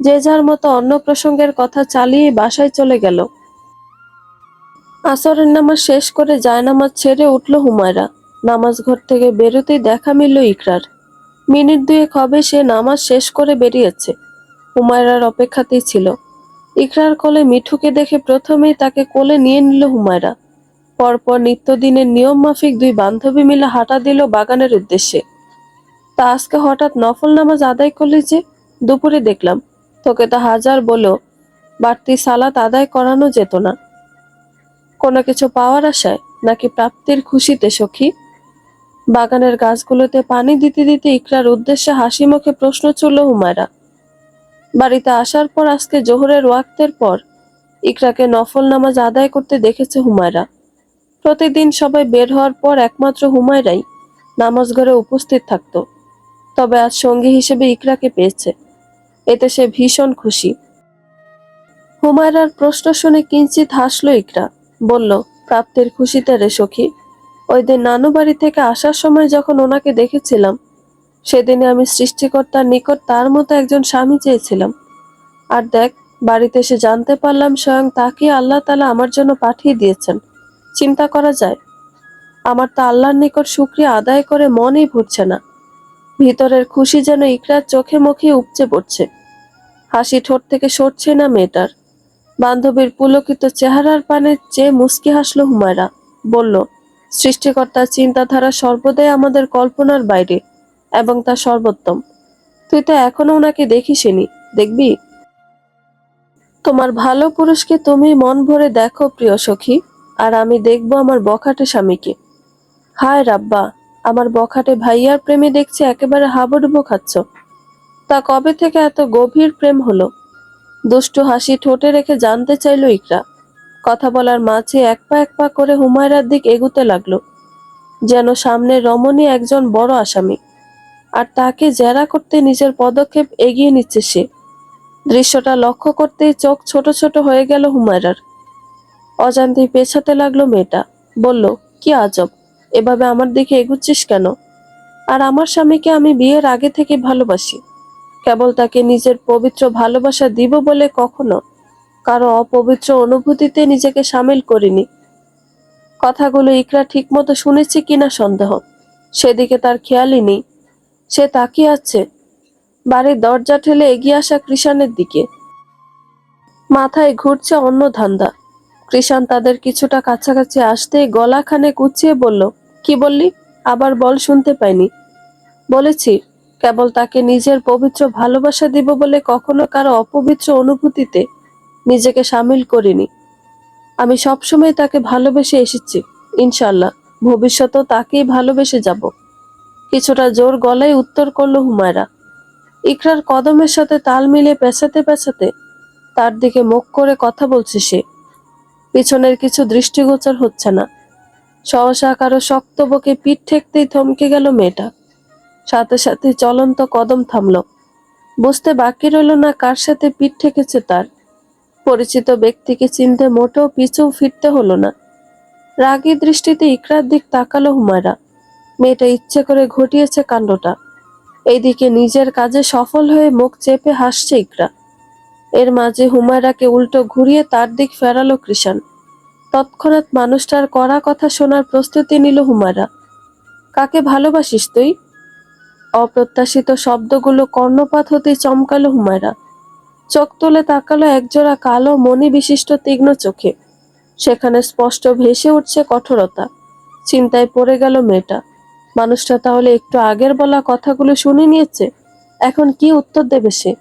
যে যার মতো অন্য প্রসঙ্গের কথা চালিয়ে বাসায় চলে গেল। আসরের নামাজ শেষ করে জায়নামাজ ছেড়ে উঠল হুমায়রা। নামাজ ঘর থেকে বেরোতেই দেখা মিলল ইকরার। মিনিট 2 হবে সে নামাজ শেষ করে বেরিয়েছে। হুমায়রার অপেক্ষাতেই ছিল। ইকরার কোলে মিঠুকে দেখে প্রথমেই তাকে কোলে নিয়ে নিল হুমায়রা। পরপর নিত্যদিনের নিয়ম মাফিক 2 বান্ধবী মিলে হাঁটা দিল বাগানের উদ্দেশ্যে। তা আজকে হঠাৎ নফল নামাজ আদায় করলি যে? দুপুরে দেখলাম। তোকে তো হাজার বলো বাড়তি সালাত আদায় করানো যেত না। কোনো কিছু পাওয়ার আশায় নাকি প্রাপ্তির খুশিতে সখী? বাগানের গাছগুলোতে পানি দিতে দিতে ইকরার উদ্দেশ্যে হাসি মুখে প্রশ্ন ছুড়ল হুমায়রা। বাড়িতে আসার পর আজকে জোহরের ওয়াক্তের পর ইকরাকে নফল নামাজ আদায় করতে দেখেছে হুমায়রা। প্রতিদিন সবাই বের হওয়ার পর একমাত্র হুমায়রাই নামাজ ঘরে উপস্থিত থাকত। তবে আজ সঙ্গী হিসেবে ইকরাকে পেয়েছে। এতে সে ভীষণ খুশি। হুমায়রার প্রশ্ন শুনে কিঞ্চিত হাসল ইকরা। বলল, প্রাপ্তির খুশিতে রে সখী। ওই দিন নানু বাড়ি থেকে আসার সময় যখন ওনাকে দেখেছিলাম, সেদিনে আমি সৃষ্টিকর্তার নিকট তার মতো একজন স্বামী চেয়েছিলাম। আর দেখ, বাড়িতে এসে জানতে পারলাম স্বয়ং তাকে আল্লাহ তাআলা আমার জন্য পাঠিয়ে দিয়েছেন। চিন্তা করা যায়? আমার তা আল্লাহর নিকট শুকরিয়া আদায় করে মনই ভরছে না। ভিতরের খুশি যেন ইকরার চোখে মুখে উপচে পড়ছে। হাসি ঠোঁট থেকে সরছে না মেয়েটার। বান্ধবীর পুলকিত চেহারার পানে চেয়ে মুচকি হাসল হুমায়রা। বলল, সৃষ্টিকর্তার চিন্তাধারা সর্বদাই আমাদের কল্পনার বাইরে এবং তা সর্বোত্তম। তুই তো এখনো ওনাকে দেখিসনি, দেখবি? তোমার ভালো পুরুষকে তুমি মন ভরে দেখো প্রিয় সখী, আর আমি দেখব আমার বখাটে স্বামীকে। হায় রাব্বা, আমার বখাটে ভাইয়ার প্রেমে দেখছি একেবারে হাবুডুবু খাচ্ছ। তা কবে থেকে এত গভীর প্রেম হলো? দুষ্টু হাসি ঠোঁটে রেখে জানতে চাইল ইকরা। কথা বলার মাঝে এক পা করে হুমায়রার দিক এগুতে লাগলো, যেন সামনে রমণী একজন বড় আসামি, আর তাকে জেরা করতে নিজের পদক্ষেপ এগিয়ে নিচ্ছে সে। দৃশ্যটা লক্ষ্য করতেই চোখ ছোট ছোট হয়ে গেল হুমায়রার। অজান্তেই পেছাতে লাগলো মেয়েটা। বলল, কি আজব, এভাবে আমার দিকে এগুচ্ছিস কেন? আর আমার স্বামীকে আমি বিয়ের আগে থেকে ভালোবাসি। কেবল তাকে নিজের পবিত্র ভালোবাসা দিব বলে কখনো কারো অপবিত্র অনুভূতিতে নিজেকে সামিল করিনি। কথাগুলো ইকরা ঠিকমতো শুনেছে কিনা সন্দেহ। সেদিকে তার খেয়ালই নেই। সে তাকিয়ে আছে বাড়ির দরজা ঠেলে এগিয়ে আসা কৃষাণের দিকে। মাথায় ঘুরছে অন্য ধান্দা। কৃষাণ তাদের কিছুটা কাছাকাছি আসতেই গলাখানে কুঁচিয়ে বলল, কি বললি? আবার বল, শুনতে পাইনি। বলেছি, কেবল তাকে নিজের পবিত্র ভালোবাসা দিব বলে কখনো কারো অপবিত্র অনুভূতিতে নিজেকে সামিল করিনি। আমি সবসময় তাকে ভালোবেসে এসেছি, ইনশাল্লাহ ভবিষ্যতেও তাকেই ভালোবেসে যাব। কিছুটা জোর গলায় উত্তর করলো হুমায়রা। ইকরার কদমের সাথে তাল মিলিয়ে পেছাতে পেছাতে তার দিকে মুখ করে কথা বলছে সে। পিছনের কিছু দৃষ্টিগোচর হচ্ছে না। সহসা কারো শক্ত বুকে পিঠ ঠেকতেই থমকে গেল মেয়েটা। সাথে সাথে চলন্ত কদম থামল। বুঝতে বাকি রইল না কার সাথে পিঠ ঠেকেছে তার। পরিচিত ব্যক্তিকে চিনতে মোটেও পিছু ফিরতে হলো না। রাগী দৃষ্টিতে ইকরার দিক তাকালো হুমায়রা। মেয়েটা ইচ্ছে করে ঘটিয়েছে কাণ্ডটা। এইদিকে নিজের কাজে সফল হয়ে মুখ চেপে হাসছে ইকরা। এর মাঝে হুমায়রাকে উল্টো ঘুরিয়ে তার দিক ফেরালো কৃষাণ। তৎক্ষণাৎ মানুষটার কড়া কথা শোনার প্রস্তুতি নিল হুমায়রা। কাকে ভালোবাসিস তুই? অপ্রত্যাশিত শব্দগুলো কর্ণপাত হতেই চমকালো হুমায়রা। চোখ তুলে তাকালো একজোড়া কালো মণি বিশিষ্ট তীক্ষ্ণ চোখে। সেখানে স্পষ্ট ভেসে উঠছে কঠোরতা। চিন্তায় পড়ে গেল মেয়েটা। মানুষটা তাহলে একটু আগের বলা কথাগুলো শুনে নিয়েছে। এখন কি উত্তর দেবে সে?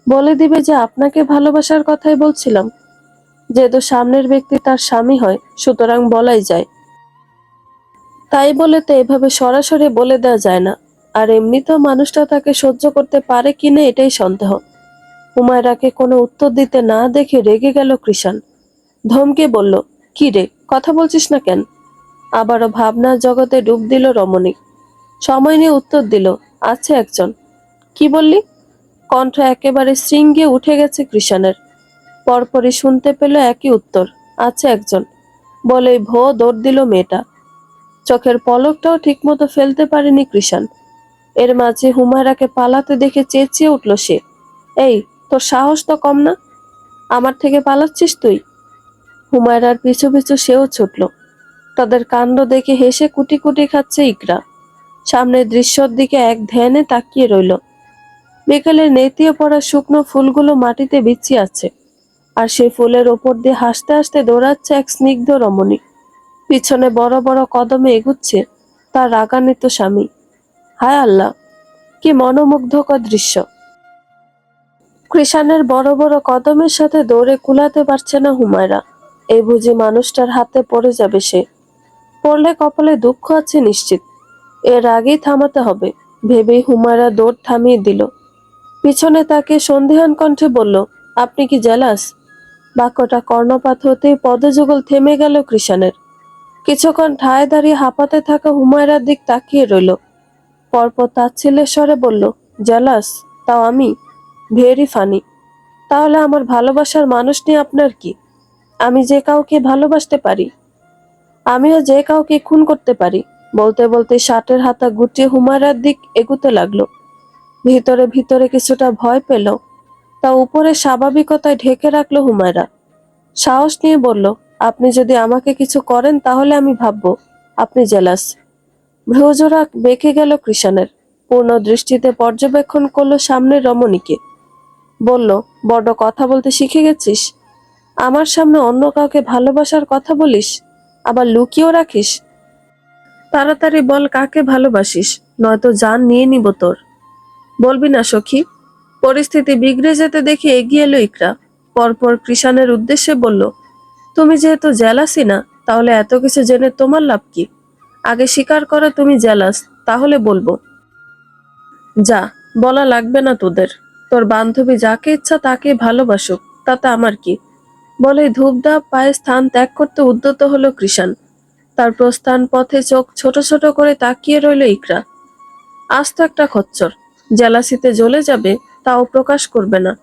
বলে দিবে যে আপনাকে ভালোবাসার কথাই বলছিলাম। যেহেতু সামনের ব্যক্তি তার স্বামী হয়, সুতরাং বলাই যায়। তাই বলে তো এভাবে সরাসরি বলে দেওয়া যায় না। আর এমনিতেও মানুষটা তাকে সহ্য করতে পারে কিনা এটাই সন্দেহ। হুমায়রাকে কোনো উত্তর দিতে না দেখে রেগে গেল কৃষাণ। ধমকে বলল, কি রে, কথা বলছিস না কেন? আবারও ভাবনার জগতে ডুব দিল রমণী। সময় নিয়ে উত্তর দিল, আছে একজন। কি বললি? কণ্ঠ একেবারে শৃঙ্গে উঠে গেছে কৃষাণের। পরপরই শুনতে পেল একই উত্তর, আছে একজন। বলেই ভো দৌড় দিল মেয়েটা। চোখের পলকটাও ঠিকমতো ফেলতে পারেনি কৃষাণ। এর মাঝে হুমায়রাকে পালাতে দেখে চেঁচিয়ে উঠল সে, এই, তোর সাহস তো কম না? আমার থেকে পালাচ্ছিস তুই? হুমায়রার পিছু পিছু সেও ছুটল। তাদের কাণ্ড দেখে হেসে কুটি কুটি খাচ্ছে ইকরা। সামনের দৃশ্যর দিকে এক ধ্যানে তাকিয়ে রইল। বিকেলে নেতিয়ে পড়া শুকনো ফুলগুলো মাটিতে বিছিয়ে আছে, আর সেই ফুলের ওপর দিয়ে হাসতে হাসতে দৌড়াচ্ছে এক স্নিগ্ধ রমণী। পিছনে বড় বড় কদমে এগুচ্ছে তার রাগান্বিত স্বামী। হায় আল্লাহ, কি মনোমুগ্ধকর দৃশ্য! কৃষাণের বড় বড় কদমের সাথে দৌড়ে কুলাতে পারছে না হুমায়রা। এই বুঝি মানুষটার হাতে পড়ে যাবে সে। পড়লে কপালে দুঃখ আছে নিশ্চিত। এর আগেই থামাতে হবে ভেবেই হুমায়রা দৌড় থামিয়ে দিল। পিছনে তাকে সন্দিহান কণ্ঠে বলল, আপনি কি জেলাস? বাক্যটা কর্ণপাত হতেই পদযুগল থেমে গেল কৃষাণের। কিছুক্ষণ ঠায় দাঁড়িয়ে হাঁপাতে থাকা হুমায়রার দিক তাকিয়ে রইল। পরপর তাচ্ছিল্যের স্বরে বলল, জেলাস? তাও আমি? Very funny. তাহলে আমার ভালোবাসার মানুষ নিয়ে আপনার কি? আমি যে কাউকে ভালোবাসতে পারি, আমিও যে কাউকে খুন করতে পারি। বলতে বলতে শার্টের হাতা গুটিয়ে হুমায়রার দিক এগুতে লাগলো। ভিতরে ভিতরে কিছুটা ভয় পেল, তা উপরে স্বাভাবিকতায় ঢেকে রাখলো হুমায়রা। সাহস নিয়ে বলল, আপনি যদি আমাকে কিছু করেন তাহলে আমি ভাববো আপনি জেলাস। ভ্রুজোড়া বেঁকে গেল কৃষাণের। পূর্ণ দৃষ্টিতে পর্যবেক্ষণ করলো সামনের রমণীকে। বলল, বড্ড কথা বলতে শিখে গেছিস? আমার সামনে অন্য কাউকে ভালোবাসার কথা বলিস, আবার লুকিয়েও রাখিস। তাড়াতাড়ি বল কাকে ভালোবাসিস, নয়তো জান নিয়ে নিব তোর। বলবি না সখী? পরিস্থিতি বিগড়ে যেতে দেখে এগিয়ে এলো ইকরা। পরপর কৃষাণের উদ্দেশ্যে বলল, তুমি যেহেতু জেলাসি না, তাহলে এত কিছু জেনে তোমার লাভ কি? আগে স্বীকার করো তুমি জেলাস, তাহলে বলবো। যা, বলা লাগবে না তোদের। তোর বান্ধবী যাকে ইচ্ছা তাকে ভালোবাসুক, তাতে আমার কি। বলে ধূপধাপ পায়ে স্থান ত্যাগ করতে উদ্যত হলো কৃষাণ। তার প্রস্থান পথে চোখ ছোট ছোট করে তাকিয়ে রইল ইকরা। আজ তো একটা খচ্চর, জেলাসিতে জ্বলে যাবে, তাও প্রকাশ করবে না।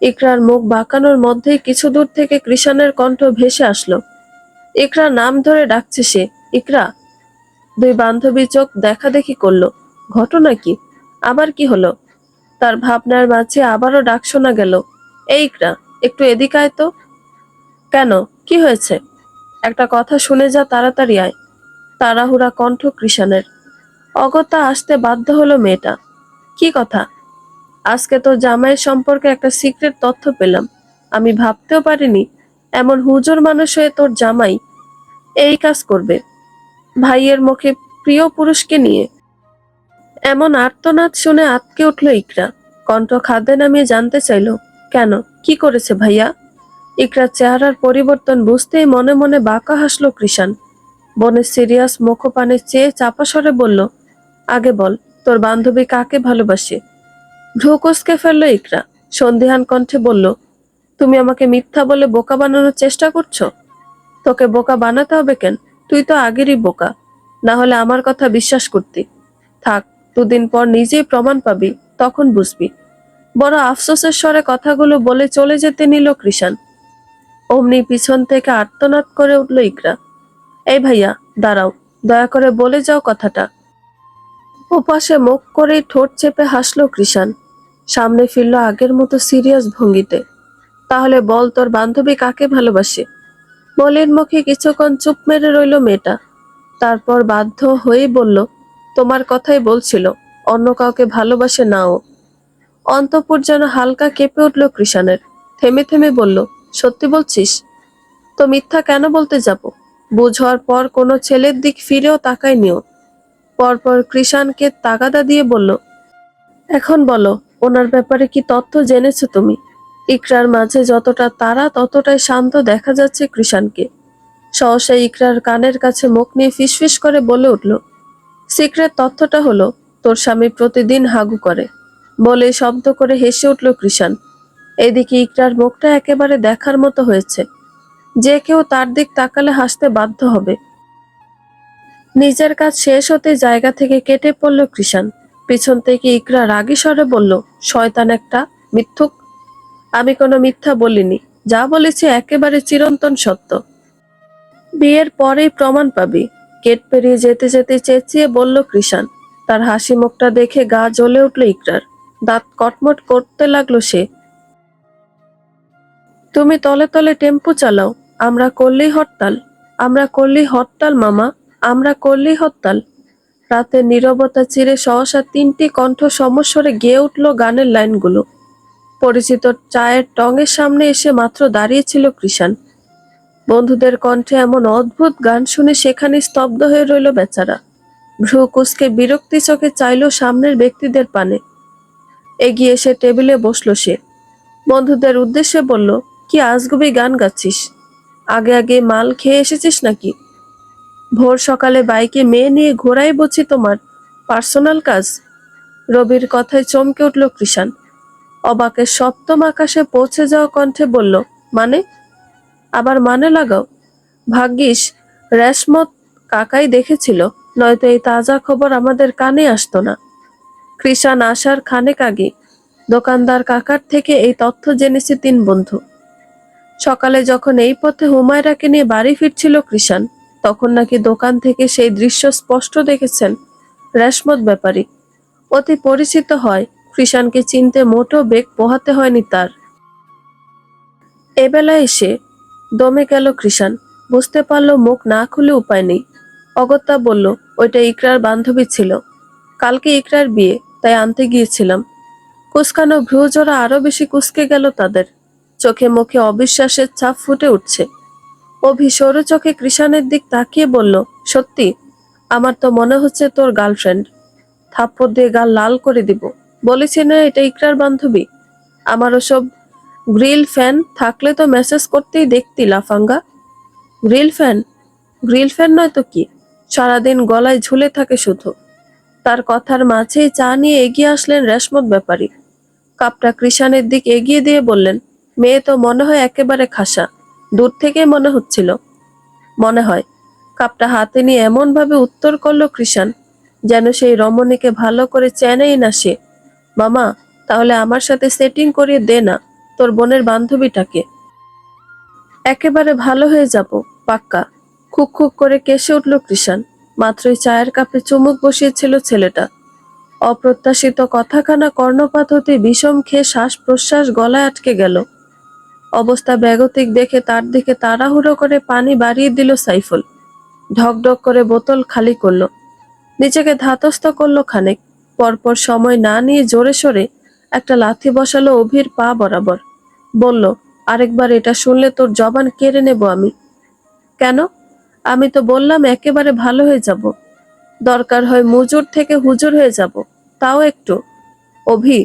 ইকরার মুখ বাঁকানোর মধ্যেই কিছু দূর থেকে কৃষাণের কণ্ঠ ভেসে আসলো। ইকরা নাম ধরে ডাকছে সে। ইকরা। দুই বান্ধবী চোখ দেখাদেখি করলো। ঘটনা কি? আবার কি হলো? তার ভাবনার মাঝে আবারও ডাক শোনা গেল। এই ইকরা, একটু এদিকে আয় তো। কেন, কি হয়েছে? একটা কথা শুনে যা, তাড়াতাড়ি আয়। তাড়াহুড়া কণ্ঠ কৃষাণের। অগত্যা আসতে বাধ্য হলো মেয়েটা। কি কথা? আজকে তোর জামাইয়ের সম্পর্কে একটা সিক্রেট তথ্য পেলাম। আমি ভাবতেও পারিনি এমন হুজুর মানুষ হয়ে তোর জামাই এই কাজ করবে। ভাইয়ের মুখে প্রিয় পুরুষকে নিয়ে। এমন আর্তনাদ শুনে আঁতকে উঠল ইকরা। কণ্ঠ খাদ্যে নামিয়ে জানতে চাইল, কেন, কি করেছে ভাইয়া? ইকরার চেহারার পরিবর্তন বুঝতেই মনে মনে বাঁকা হাসল কৃষাণ। বোনের সিরিয়াস মুখপানে চেয়ে চাপা স্বরে বলল, আগে বল, তোর বান্ধবী কাকে ভালোবাসে? ভ্রু কুঁচকে ফেলল ইকরা। সন্দিহান কণ্ঠে বলল, তুমি আমাকে মিথ্যা বলে বোকা বানানোর চেষ্টা করছো? তোকে বোকা বানাতে হবে কেন? তুই তো আগেরই বোকা, না হলে আমার কথা বিশ্বাস করতি। থাক, দুদিন পর নিজেই প্রমাণ পাবি, তখন বুঝবি। বড় আফসোসের স্বরে কথাগুলো বলে চলে যেতে নিল কৃষাণ। অমনি পিছন থেকে আর্তনাদ করে উঠল ইকরা, এই ভাইয়া, দাঁড়াও, দয়া করে বলে যাও কথাটা। ওপাশে মুখ করেই ঠোঁট চেপে হাসলো কৃষাণ। সামনে ফিরল আগের মতো সিরিয়াস ভঙ্গিতে। তাহলে বল, তোর বান্ধবী কাকে ভালোবাসে? বলির মুখে কিছুক্ষণ চুপ মেরে রইল মেয়েটা। তারপর বাধ্য হয়েই বলল, তোমার কথাই বলছিল, অন্য কাউকে ভালোবাসে না ও। অন্তঃপুর যেন হালকা কেঁপে উঠল কৃষাণের। থেমে থেমে বলল, সত্যি বলছিস? তো মিথ্যা কেন বলতে যাব? বুঝ হওয়ার পর কোনো ছেলের দিক ফিরেও তাকায়নিও। পরপর কৃষাণকে তাগাদা দিয়ে বলল, এখন বলো, ওনার ব্যাপারে কি তথ্য জেনেছো তুমি? ইকরার মাঝে যতটা তারা ততটাই শান্ত দেখা যাচ্ছে কৃষাণকে। সহসা ইকরার কানের কাছে মুখ নিয়ে ফিসফিস করে বলে উঠল, সিক্রেট তথ্যটা হলো, তোর স্বামী প্রতিদিন হাগু করে। বলে শব্দ করে হেসে উঠল কৃষাণ। এদিকে ইকরার মুখটা একেবারে দেখার মতো হয়েছে। যে কেউ তার দিক তাকালে হাসতে বাধ্য হবে। নিজের কাজ শেষ হতে জায়গা থেকে কেটে পড়ল কৃষাণ। পিছন থেকে ইকরা রাগী স্বরে বলল, শয়তান একটা, মিথ্যুক। আমি কোনো মিথ্যা বলিনি, যা বলেছি একেবারে চিরন্তন সত্য। বিয়ের পরেই প্রমাণ পাবি। গেট পেরিয়ে যেতে যেতে চেঁচিয়ে বলল কৃষাণ। তার হাসি মুখটা দেখে গা জ্বলে উঠল ইকরার। দাঁত কটমট করতে লাগলো সে। তুমি তলে তলে টেম্পু চালাও, আমরা করলেই হরতাল। আমরা করলেই হরতাল মামা, আমরা করলেই হরতাল। রাতের নীরবতা চিরে সহসা তিনটি কণ্ঠ সমস্বরে গেয়ে উঠল গানের লাইনগুলো। পরিচিত চায়ের টঙের সামনে এসে মাত্র দাঁড়িয়েছিল কৃষাণ। বন্ধুদের কণ্ঠে এমন অদ্ভুত গান শুনে সেখানে স্তব্ধ হয়ে রইল বেচারা। ভ্রু কুঁচকে বিরক্তি চোখে চাইল সামনের ব্যক্তিদের পানে। এগিয়ে এসে টেবিলে বসল সে। বন্ধুদের উদ্দেশ্যে বলল, কি আজগুবি গান গাচ্ছিস? আগে আগে মাল খেয়ে এসেছিস নাকি? ভোর সকালে বাইকে মেয়ে নিয়ে ঘোরাই বুঝি তোমার পার্সোনাল কাজ? রবির কথায় চমকে উঠল কৃষাণ। অবাকের সপ্তম আকাশে পৌঁছে যাওয়া কণ্ঠে বলল, মানে? আবার মানে লাগাও? ভাগ্যিস রেশমত কাকাই দেখেছিল, নয়তো এই তাজা খবর আমাদের কানে আসতো না। কৃষাণ আসার খানেক আগে দোকানদার কাকার থেকে এই তথ্য জেনেছে তিন বন্ধু। সকালে যখন এই পথে হুমায়রাকে নিয়ে বাড়ি ফিরছিল কৃষাণ, তখন নাকি দোকান থেকে সেই দৃশ্য স্পষ্ট দেখেছেন রেশমত ব্যাপারী। অতি পরিচিত হয়, কৃষাণকে চিনতে মোটেও বেগ পোহাতে হয়নি তার। এবেলা এসে দমে গেল কৃষাণ। বুঝতে পারল মুখ না খুলে উপায় নেই। অগত্যা বলল, ওইটা ইকরার বান্ধবী ছিল। কালকে ইকরার বিয়ে, তাই আনতে গিয়েছিলাম। কুঁচকানো ভ্রুজোড়া আরো বেশি কুঁচকে গেল তাদের। চোখে মুখে অবিশ্বাসের ছাপ ফুটে উঠছে। অভি সরু চোখে কৃষাণের দিক তাকিয়ে বলল, সত্যি? আমার তো মনে হচ্ছে তোর গার্লফ্রেন্ড। থাপ্পড় দিয়ে গাল লাল করে দিব। বলেছি না এটা ইকরার বান্ধবী? আমার ওসব গ্রিল ফ্যান থাকলে তো মেসেজ করতেই দেখতি লাফাঙ্গা। Grill fan? গ্রিল ফ্যান নয় তো কি? সারাদিন গলায় ঝুলে থাকে শুধু। তার কথার মাঝেই চা নিয়ে এগিয়ে আসলেন রেশমত ব্যাপারী। কাপটা কৃষানের দিক এগিয়ে দিয়ে বললেন, মেয়ে তো মনে হয় একেবারে খাসা, দূর থেকেই মনে হচ্ছিল। মনে হয়। কাপটা হাতে নিয়ে এমন ভাবে উত্তর করলো কৃষান, যেন সেই রমণীকে ভালো করে চেনেই না সে। মামা, তাহলে আমার সাথে সেটিং করিয়ে দে না তোর বোনের বান্ধবীটাকে। একেবারে ভালো হয়ে যাব, পাক্কা। খুক খুক করে কেসে উঠল কৃষান। মাত্রই চায়ের কাপে চুমুক বসিয়েছিল ছেলেটা। অপ্রত্যাশিত কথাখানা কর্ণপাত হতে বিষম খেয়ে শ্বাস প্রশ্বাস গলায় আটকে গেল। অবস্থা বেগতিক দেখে তার দিকে তাড়াহুড়ো করে পানি বাড়িয়ে দিল সাইফুল। ঢকঢক করে বোতল খালি করলো। নিজেকে ধাতস্থ করলো খানিক। পরপর সময় না নিয়ে জোরে সোরে একটা লাথি বসালো অভির পা বরাবর। বলল, আরেকবার এটা শুনলে তোর জবান কেড়ে নেব আমি। কেন? আমি তো বললাম একেবারে ভালো হয়ে যাব। দরকার হয় মুজুর থেকে হুজুর হয়ে যাব, তাও একটু। অভি।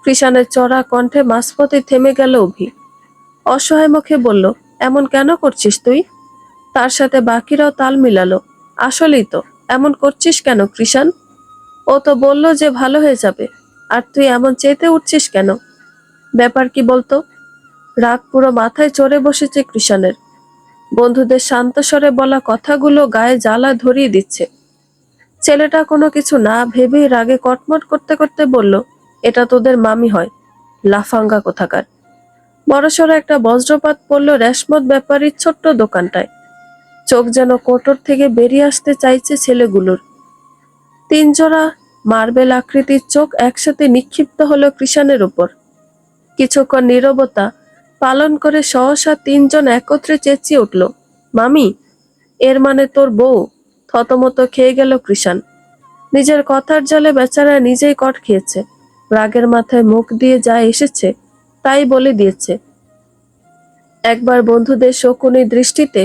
কৃষানের চড়া কণ্ঠে মাঝপথে থেমে গেল অভি। অসহায় মুখে বলল, এমন কেন করছিস তুই? তার সাথে বাকিরাও তাল মিলালো। আসলেই তো, এমন করছিস কেন কৃষান? ও তো বলল যে ভালো হয়ে যাবে, আর তুই এমন চেতে উঠছিস কেন? ব্যাপার কি বলতো? রাগ পুরো মাথায় চড়ে বসেছে কৃষানের। বন্ধুদের শান্ত স্বরে বলা কথাগুলো গায়ে জ্বালা ধরিয়ে দিচ্ছে। ছেলেটা কোনো কিছু না ভেবেই রাগে কটমট করতে করতে বলল, এটা তোদের মামি হয়, লাফাঙ্গা কোথাকার। বড়সড় একটা বজ্রপাত পড়ল রেশমত ব্যাপারীর ছোট্ট দোকানটায়। চোখ যেন কোটর থেকে বেরিয়ে আসতে চাইছে ছেলেগুলোর। তিন জোড়া মার্বেল আকৃতির চোখ একসাথে নিক্ষিপ্ত হলো কৃষানের উপর। কিছুক্ষণ নীরবতা পালন করে সহসা তিনজন একত্রে চেঁচিয়ে উঠল, মামি! এর মানে তোর বউ? থতমত খেয়ে গেল কৃষান। নিজের কথার জালে বেচারা নিজেই কট খেয়েছে। রাগের মাথায় মুখ দিয়ে যা এসেছে তাই বলে দিয়েছে। একবার বন্ধুদের শকুনি দৃষ্টিতে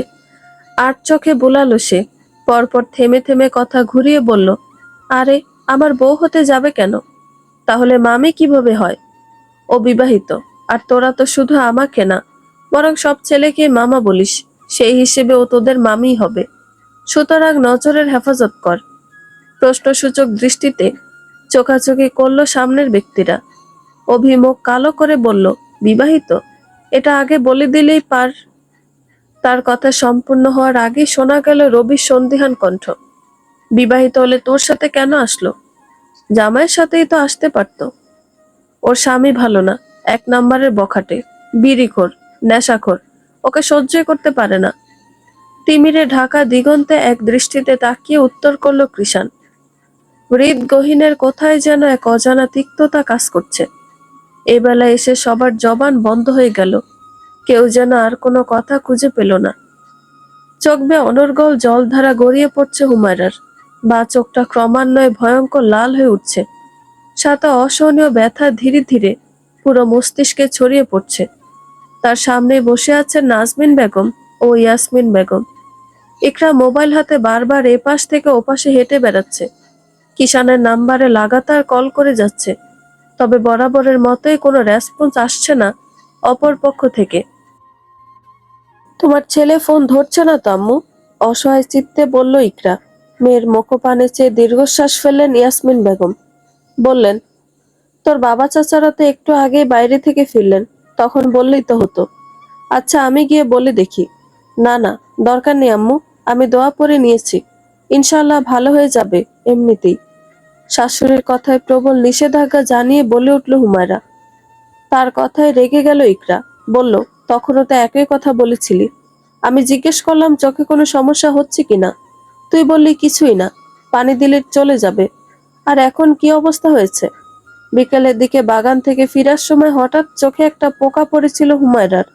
আর চোখে বুলালো সে। পরপর থেমে থেমে কথা ঘুরিয়ে বলল, আরে, আমার বউ হতে যাবে কেন? তাহলে মামি কিভাবে হয়? ও বিবাহিত। আর তোরা তো শুধু আমাকে না, বরং সব ছেলেকে মামা বলিস। সেই হিসেবে ও তোদের মামিই হবে। সুতরাং নজরের হেফাজত কর। প্রশ্নসূচক দৃষ্টিতে চোখাচোখি করলো সামনের ব্যক্তিরা। অভিমুখ কালো করে বলল, বিবাহিত? এটা আগে বলে দিলেই পার। তার কথা সম্পূর্ণ হওয়ার আগেই শোনা গেল রবির সন্দিহান কণ্ঠ, বিবাহিত হলে তোর সাথে কেন আসলো? জামাইয়ের সাথেই তো আসতে পারতো। ওর স্বামী ভালো না, এক নাম্বারের বখাটে, বিড়িখোর, নেশাখোর, ওকে সহ্যই করতে পারে না। তিমিরে ঢাকা দিগন্তে এক দৃষ্টিতে তাকিয়ে উত্তর করলো কৃষান। হৃদ গহীনের কোথায় যেন এক অজানা তিক্ততা কাজ করছে। এ বেলায় এসে সবার জবান বন্ধ হয়ে গেল। কেউ যেন আর কোনো কথা খুঁজে পেল না। চোখ বেয়ে অনর্গল জলধারা গড়িয়ে পড়ছে হুমায়রার। বা চোখটা ক্রমান্বয়ে ভয়ঙ্কর লাল হয়ে উঠছে। সাথে অসহনীয় ব্যথা ধীরে ধীরে পুরো মস্তিষ্কে ছড়িয়ে পড়ছে। তার সামনে বসে আছেন নাজমিন বেগম ও ইয়াসমিন বেগম। ইকরা মোবাইল হাতে বারবার এপাশ থেকে ওপাশে হেঁটে বেড়াচ্ছে। কিষানের নাম্বারে লাগাতার কল করে যাচ্ছে, তবে বরাবরের মতোই কোনো রেসপন্স আসছে না অপর পক্ষ থেকে। তোমার ছেলে ফোন ধরছে না তো আম্মু? অসহায় চিত্তে বলল ইকরা। মেয়ের মুখপানে চেয়ে দীর্ঘশ্বাস ফেললেন ইয়াসমিন বেগম। বললেন, তোর বাবা চাচারা তো একটু আগেই বাইরে থেকে ফিরলেন, তখন বললেই তো হতো। আচ্ছা, আমি গিয়ে বলে দেখি। না না, দরকার নেই আম্মু, আমি দোয়া পড়ে নিয়েছি, ইনশাআল্লাহ ভালো হয়ে যাবে এমনিতেই। শাশুড়ির কথায় প্রবল নিষেধাজ্ঞা জানিয়ে বলে উঠল হুমায়রা। তার কথায় রেগে গেল ইকরা। বলল, তখনও তো একই কথা বলেছিলি। আমি জিজ্ঞেস করলাম চোখে কোনো সমস্যা হচ্ছে কিনা, তুই বললি কিছুই না, পানি দিলে চলে যাবে। আর এখন কি অবস্থা হয়েছে? বিকেলের দিকে বাগান থেকে ফিরার সময় হঠাৎ চোখে একটা পোকা পড়েছিল হুমায়রার।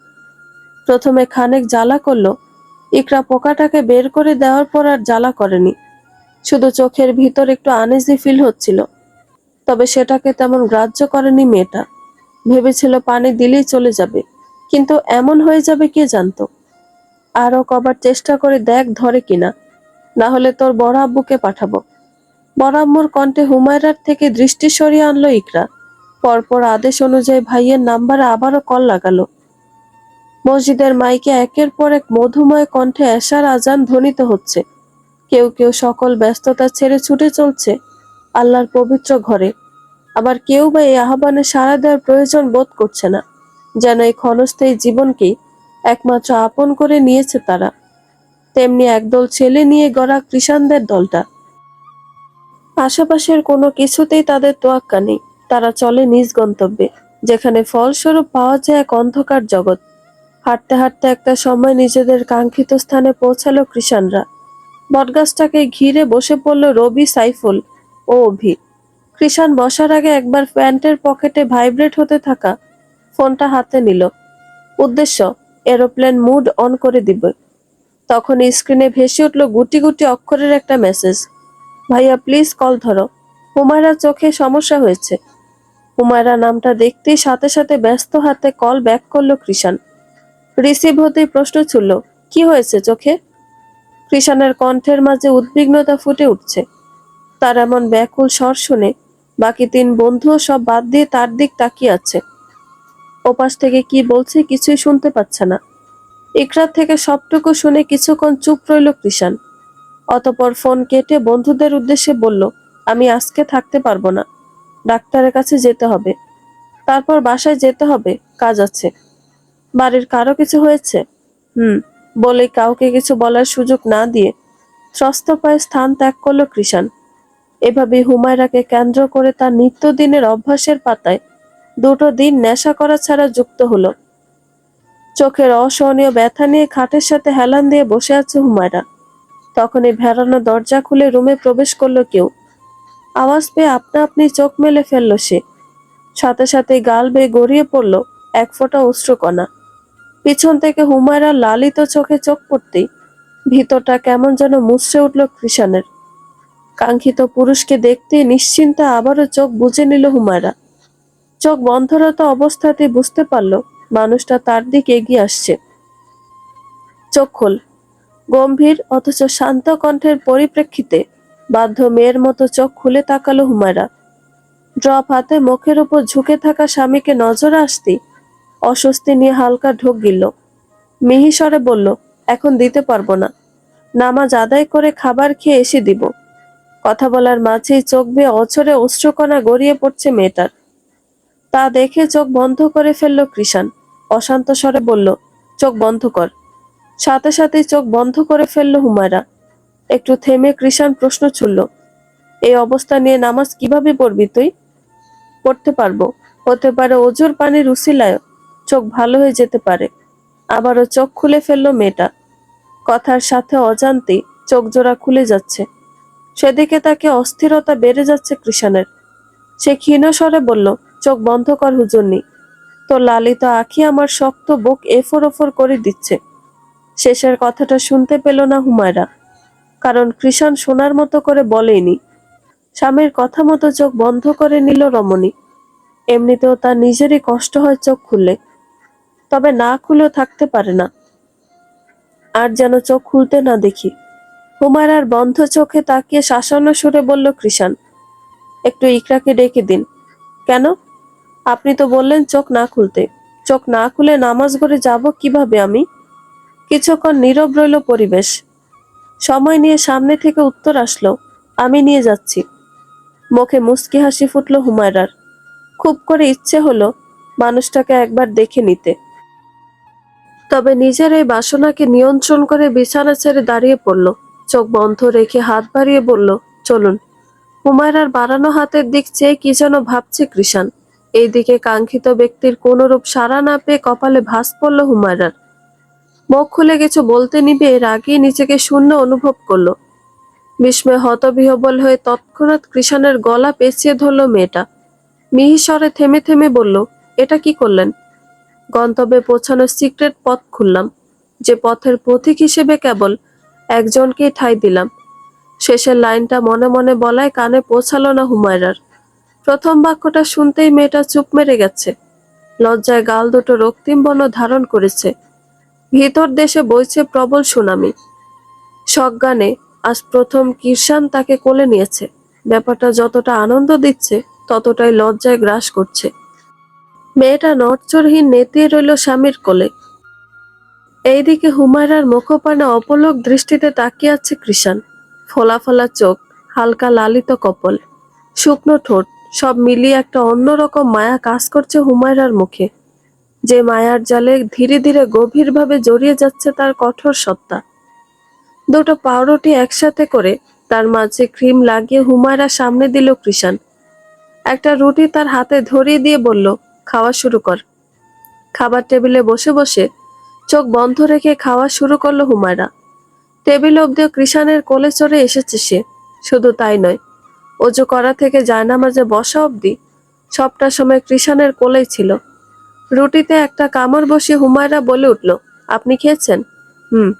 প্রথমে খানিক জ্বালা করলো। ইকরা পোকাটাকে বের করে দেওয়ার পর আর জ্বালা করেনি। শুধু চোখের ভিতর একটু আনইজি ফিল হচ্ছিল। তবে সেটাকে তেমন গ্রাহ্য করেনি মেয়েটা। ভেবেছিল পানি দিলেই চলে যাবে, কিন্তু এমন হয়ে যাবে কে জানতো। আরো কবার চেষ্টা করে দেখ ধরে কিনা, না হলে তোর বড় আব্বুকে পাঠাবো। বড় আম্মুর কণ্ঠে হুমায়রার থেকে দৃষ্টি সরিয়ে আনলো ইকরা। পরপর আদেশ অনুযায়ী ভাইয়ের নাম্বারে আবারও কল লাগালো। মসজিদের মাইকে একের পর এক মধুময় কণ্ঠে এশার আজান ধ্বনিত হচ্ছে, কেউ কেউ সকল ব্যস্ততা ছেড়ে ছুটে চলছে আল্লাহর পবিত্র ঘরে, আবার কেউ বা এই আহ্বানে সাড়া দেওয়ার প্রয়োজন বোধ করছে না, যেন এই ক্ষণস্থায়ী জীবনকেই একমাত্র আপন করে নিয়েছে তারা। তেমনি একদল ছেলে নিয়ে গড়া কৃষাণদের দলটা। আশেপাশের কোনো কিছুতেই তাদের তোয়াক্কা নেই। তারা চলে নিজ গন্তব্যে, যেখানে ফলস্বরূপ পাওয়া যায় এক অন্ধকার জগৎ। হাঁটতে হাঁটতে একটা সময় নিজেদের কাঙ্ক্ষিত স্থানে পৌঁছালো কৃষাণরা। বটগাছটাকে ঘিরে বসে পড়ল রবি, সাইফুল ও অভি। কৃষাণ বসার আগে একবার প্যান্টের পকেটে ভাইব্রেট হতে থাকা ফোনটা হাতে নিল। উদ্দেশ্য, এরোপ্লেন মুড অন করে দিবে। তখন স্ক্রিনে ভেসে উঠল গুটি গুটি অক্ষরের একটা মেসেজ। ভাইয়া প্লিজ কল ধরো, হুমায়রা চোখে সমস্যা হয়েছে। হুমায়রা নামটা দেখতেই সাথে সাথে ব্যস্ত হাতে কল ব্যাক করলো কৃষাণ। রিসিভ হতেই প্রশ্ন ছুড়ল, কি হয়েছে চোখে? কৃষাণের কণ্ঠের মাঝে উদ্বিগ্নতা ফুটে উঠছে। তার এমন ব্যাকুল স্বর শুনে বাকি তিন বন্ধুও সব বাদ দিয়ে তার দিক তাকিয়ে আছে। ওপাশ থেকে কি বলছে কিছুই শুনতে পাচ্ছে না। ইকরার থেকে সবটুকু শুনে কিছুক্ষণ চুপ রইল কৃষাণ। অতঃপর ফোন কেটে বন্ধুদের উদ্দেশ্যে বলল, আমি আজকে থাকতে পারবো না, ডাক্তারের কাছে যেতে হবে, তারপর বাসায় যেতে হবে, কাজ আছে। বাড়ির কারো কিছু হয়েছে? বলে কাউকে কিছু বলার সুযোগ না দিয়ে ত্রস্ত পায়ে স্থান ত্যাগ করলো কৃষাণ। এভাবে হুমায়রাকে কেন্দ্র করে তার নিত্যদিনের অভ্যাসের পাতায় দুটো দিন নেশা করা ছাড়া যুক্ত হলো। চোখের অসহনীয় ব্যথা নিয়ে খাটের সাথে হেলান দিয়ে বসে আছে হুমায়রা। তখনই ভেড়ানো দরজা খুলে রুমে প্রবেশ করলো কেউ। আওয়াজ পেয়ে আপনা আপনি চোখ মেলে ফেললো সে। সাথে সাথে গাল বেয়ে গড়িয়ে পড়ল এক ফোঁটা অশ্রুকণা। পিছন থেকে হুমায়রার লালিত চোখে চোখ পড়তেই ভিতরটা কেমন যেন মুচড়ে উঠল কৃষাণের। কাঙ্ক্ষিত পুরুষকে দেখতে নিশ্চিন্তে আবারও চোখ বুজে নিল হুমায়রা। চোখ বন্ধরত অবস্থাতে বুঝতে পারল মানুষটা তার দিকে এগিয়ে আসছে। চোখ খোল। গম্ভীর অথচ শান্ত কণ্ঠের পরিপ্রেক্ষিতে বাধ্য মেয়ের মতো চোখ খুলে তাকালো হুমায়রা। ড্রপ হাতে মুখের উপর ঝুঁকে থাকা স্বামীকে নজরে আসতেই অস্বস্তি নিয়ে হালকা ঢোক গিলল। মিহিস্বরে বলল, এখন দিতে পারবো না, নামাজ আদায় করে খাবার খেয়ে এসে দিব। কথা বলার মাঝেই চোখ বেয়ে অঝরে অশ্রুকণা গড়িয়ে পড়ছে মেয়েটার। তা দেখে চোখ বন্ধ করে ফেলল কৃষাণ। অশান্ত স্বরে বলল, চোখ বন্ধ কর। সাথে সাথেই চোখ বন্ধ করে ফেলল হুমায়রা। একটু থেমে কৃষাণ প্রশ্ন ছুড়ল, এই অবস্থা নিয়ে নামাজ কিভাবে পড়বি তুই? পড়তে পারবো, হতে পারে অজুর পানির উসিলায় চোখ ভালো হয়ে যেতে পারে। আবারও চোখ খুলে ফেলল মেয়েটা। কথার সাথে অজান্তেই চোখ জোড়া খুলে যাচ্ছে। সেদিকে তাকে অস্থিরতা বেড়ে যাচ্ছে কৃষাণের। সে ক্ষীণ স্বরে বলল, চোখ বন্ধ কর হুজুরনি, তোর লালিত আঁখি আমার শক্ত বুক এফোর ওফর করে দিচ্ছে। শেষের কথাটা শুনতে পেল না হুমায়রা, কারণ কৃষাণ শোনার মতো করে বলেনি। স্বামীর কথা মতো চোখ বন্ধ করে নিল রমণী। এমনিতেও তার নিজেরই কষ্ট হয় চোখ খুললে, তবে না খুলেও থাকতে পারে না। আর যেন চোখ খুলতে না দেখি। হুমায়রার বন্ধ চোখে তাকিয়ে শাসানো সুরে বলল কৃষাণ, একটু ইকরাকে ডেকে দিন। কেন? আপনি তো বললেন চোখ না খুলতে। চোখ না খুলে নামাজ ঘরে যাব কিভাবে আমি? কিছুক্ষণ নীরব রইল পরিবেশ। সময় নিয়ে সামনে থেকে উত্তর আসলো, আমি নিয়ে যাচ্ছি। মুখে মুচকি হাসি ফুটল হুমায়রার। খুব করে ইচ্ছে হলো মানুষটাকে একবার দেখে নিতে। তবে নিজের এই বাসনাকে নিয়ন্ত্রণ করে বিছানা ছেড়ে দাঁড়িয়ে পড়ল। চোখ বন্ধ রেখে হাত বাড়িয়ে বলল, চলুন। হুমায়রার বাড়ানো হাতের দিক চেয়ে কি যেন ভাবছে কৃষাণ। এইদিকে কাঙ্ক্ষিত ব্যক্তির কোনরূপ সাড়া না পেয়ে কপালে ভাঁজ পড়ল হুমায়রার। মুখ খুলে কিছু বলতে নিবে এর আগেই নিজেকে শূন্য অনুভব করলো। বিস্ময়ে হতবিহ্বল হয়ে তৎক্ষণাৎ কৃষাণের গলা পেঁচিয়ে ধরল মেয়েটা। মিহিস্বরে থেমে থেমে বলল, এটা কি করলেন? গন্তব্যে পৌঁছানোর সিক্রেট পথ খুললাম, যে পথের পথিক হিসেবে কেবল একজনকেই ঠাঁই দিলাম। শেষের লাইনটা মনে মনে বলায় কানে পৌঁছালো না হুমায়রার। প্রথম বাক্যটা শুনতেই মেয়েটা চুপ মেরে গেছে। লজ্জায় গাল দুটো রক্তিম বর্ণ ধারণ করেছে। ভিতর দেশে বইছে প্রবল সুনামি। সজ্ঞানে আজ প্রথম কৃষাণ তাকে কোলে নিয়েছে। ব্যাপারটা যতটা আনন্দ দিচ্ছে ততটাই লজ্জায় গ্রাস করছে। মেয়েটা নড়চড়হীন নেতিয়ে রইল স্বামীর কোলে। এইদিকে হুমায়রার মুখপানে অপলক দৃষ্টিতে তাকিয়ে আছে কৃষাণ। ফোলা ফোলা চোখ, হালকা লালিত কপল, শুকনো ঠোঁট, সব মিলিয়ে একটা অন্যরকম মায়া কাজ করছে হুমায়রার মুখে। যে মায়ার জালে ধীরে ধীরে গভীরভাবে জড়িয়ে যাচ্ছে তার কঠোর সত্তা। দুটো পাউরুটি একসাথে করে তার মাঝে ক্রিম লাগিয়ে হুমায়রা সামনে দিল কৃষাণ। একটা রুটি তার হাতে ধরিয়ে দিয়ে বলল, খাওয়া শুরু কর। খাবার টেবিলে বসে বসে চোখ বন্ধ রেখে খাওয়া শুরু করলো হুমায়রা। টেবিল অব্দিও কৃষাণের কোলে চড়ে এসেছে সে। শুধু তাই নয়, অজু করা থেকে জায়নামাজে বসা অবধি সবটা সময় কৃষাণের কোলেই ছিল। রুটিতে একটা কামড় বসিয়ে হুমায়রা বলে উঠল, আপনি খেয়েছেন? হুম।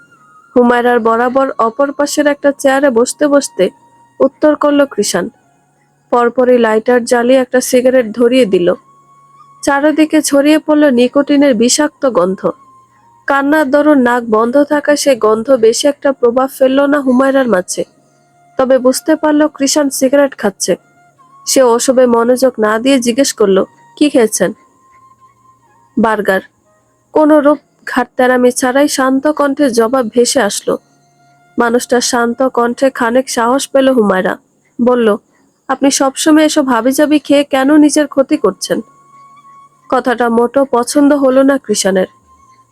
হুমায়রার বরাবর অপর পাশের একটা চেয়ারে বসতে বসতে উত্তর করল কৃষাণ। পরপরই লাইটার জ্বালিয়ে একটা সিগারেট ধরিয়ে দিল। চারিদিকে ছড়িয়ে পড়ল নিকোটিনের বিষাক্ত গন্ধ। কান্নার দরুন নাক বন্ধ থাকা সে গন্ধ বেশি একটা প্রভাব ফেলল না হুমায়রার মাঝে। তবে বুঝতে পারল কৃষাণ সিগারেট খাচ্ছে। সে ওসবে মনোযোগ না দিয়ে জিজ্ঞেস করলো, কি খেয়েছেন? বার্গার। কোনো রূপ ঘাটতেরামি ছাড়াই শান্ত কণ্ঠে জবাব ভেসে আসলো। মানুষটার শান্ত কণ্ঠে খানিক সাহস পেল হুমায়রা। বলল, আপনি সবসময় এসব হাবিজাবি খেয়ে কেন নিজের ক্ষতি করছেন? কথাটা মোটো পছন্দ হলো না কৃষাণের।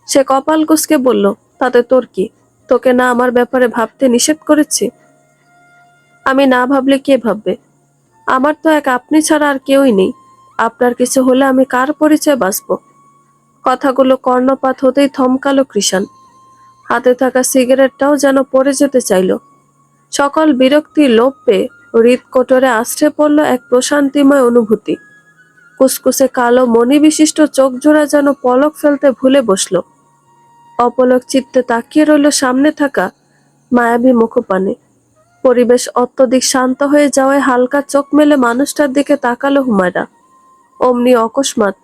সে কপাল কুঁচকে বলল, তাতে তোর কি? তোকে না আমার ব্যাপারে ভাবতে নিষেধ করেছি? আমি না ভাবলে কে ভাববে? আমার তো এক আপনি ছাড়া আর কেউই নেই। আপনার কিছু হলে আমি কার পরিচয় বাঁচব? কথাগুলো কর্ণপাত হতেই থমকালো কৃষাণ। হাতে থাকা সিগারেটটাও যেন পড়ে যেতে চাইল। সকল বিরক্তির লোপ পেয়ে হৃদকোটরে আশ্রে পড়ল এক প্রশান্তিময় অনুভূতি। কুসকুসে কালো মণি বিশিষ্ট চোখ জোড়া যেন পলক ফেলতে ভুলে বসল। অপলক চিত্তে তাকিয়ে রইল সামনে থাকা মায়াবী মুখপানে। পরিবেশ অত্যধিক শান্ত হয়ে যাওয়ায় হালকা চোখ মেলে মানুষটার দিকে তাকালো হুমায়রা। অমনি অকস্মাৎ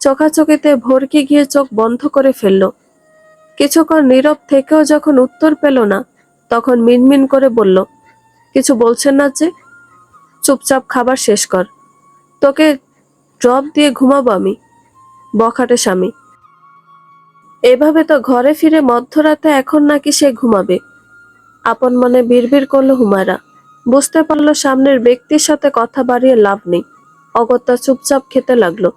চোখাচোখিতে ভরকে গিয়ে চোখ বন্ধ করে ফেলল। কিছুক্ষণ নীরব থেকেও যখন উত্তর পেল না, তখন মিনমিন করে বলল, কিছু বলছেন না যে? চুপচাপ খাবার শেষ কর। তোকে ড্রপ দিয়ে ঘুমাবো আমি, বখাটে স্বামী। এভাবে তো ঘরে ফিরে মধ্যরাতে এখন নাকি সে ঘুমাবে। আপন মনে বিড়বিড় করলো হুমায়রা। বুঝতে পারলো সামনের ব্যক্তির সাথে কথা বাড়িয়ে লাভ নেই। অগত্যা চুপচাপ খেতে লাগলো।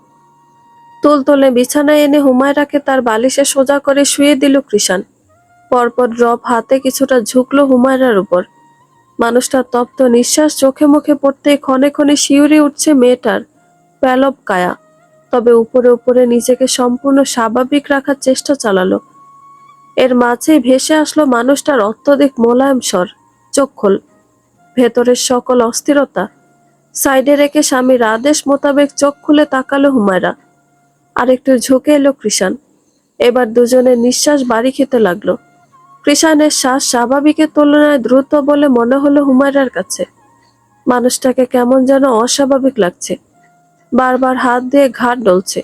তুলতুলে বিছানায় এনে হুমায়রাকে তার বালিশে সোজা করে শুয়ে দিল কৃষাণ। পরপর ড্রপ হাতে কিছুটা ঝুঁকলো হুমায়রার উপর। মানুষটার তপ্ত নিঃশ্বাস চোখে মুখে পড়তেই ক্ষণে ক্ষণে শিউরে উঠছে মেয়েটার প্যালব কায়া। তবে উপরে উপরে নিজেকে সম্পূর্ণ স্বাভাবিক রাখার চেষ্টা চালালো। এর মাঝেই ভেসে আসলো মানুষটার অত্যধিক মোলায়েম স্বর, চোখ খোল। ভেতরের সকল অস্থিরতা সাইডে রেখে স্বামীর আদেশ মোতাবেক চোখ খুলে তাকালো হুমায়রা। আরেকটু ঝুঁকে এলো কৃষাণ। এবার দুজনের নিঃশ্বাস বাড়ি খেতে লাগলো। কৃষাণের শ্বাস স্বাভাবিকের তুলনায় দ্রুত বলে মনে হলো হুমায়রার কাছে। মানুষটাকে কেমন যেন অস্বাভাবিক লাগছে। বারবার হাত দিয়ে ঘাড় ডলছে।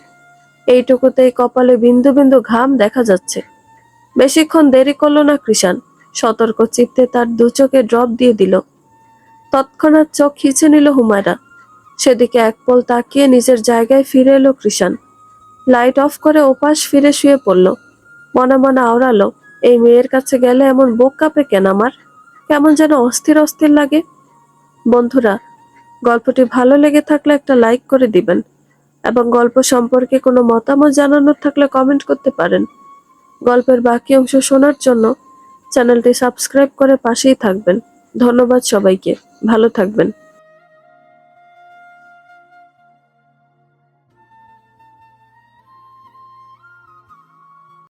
এইটুকুতেই কপালে বিন্দু বিন্দু ঘাম দেখা যাচ্ছে। বেশিক্ষণ দেরি করলো না কৃষাণ। সতর্ক চিত্তে তার দু চোখে ড্রপ দিয়ে দিল। তৎক্ষণাৎ চোখ খিচে নিল হুমায়রা। সেদিকে এক পল তাকিয়ে নিজের জায়গায় ফিরে এলো কৃষাণ। লাইট অফ করে ওপাশ ফিরে শুয়ে পড়ল। মনে মনে আওড়ালো, এই মেয়ের কাছে গেলে এমন বুক কাঁপে কেন আমার? কেমন যেন অস্থির অস্থির লাগে। বন্ধুরা, গল্পটি ভালো লেগে থাকলে একটা লাইক করে দিবেন এবং গল্প সম্পর্কে কোনো মতামত জানানোর থাকলে কমেন্ট করতে পারেন। গল্পের বাকি অংশ শোনার জন্য চ্যানেলটি সাবস্ক্রাইব করে পাশেই থাকবেন। ধন্যবাদ সবাইকে। ভালো থাকবেন।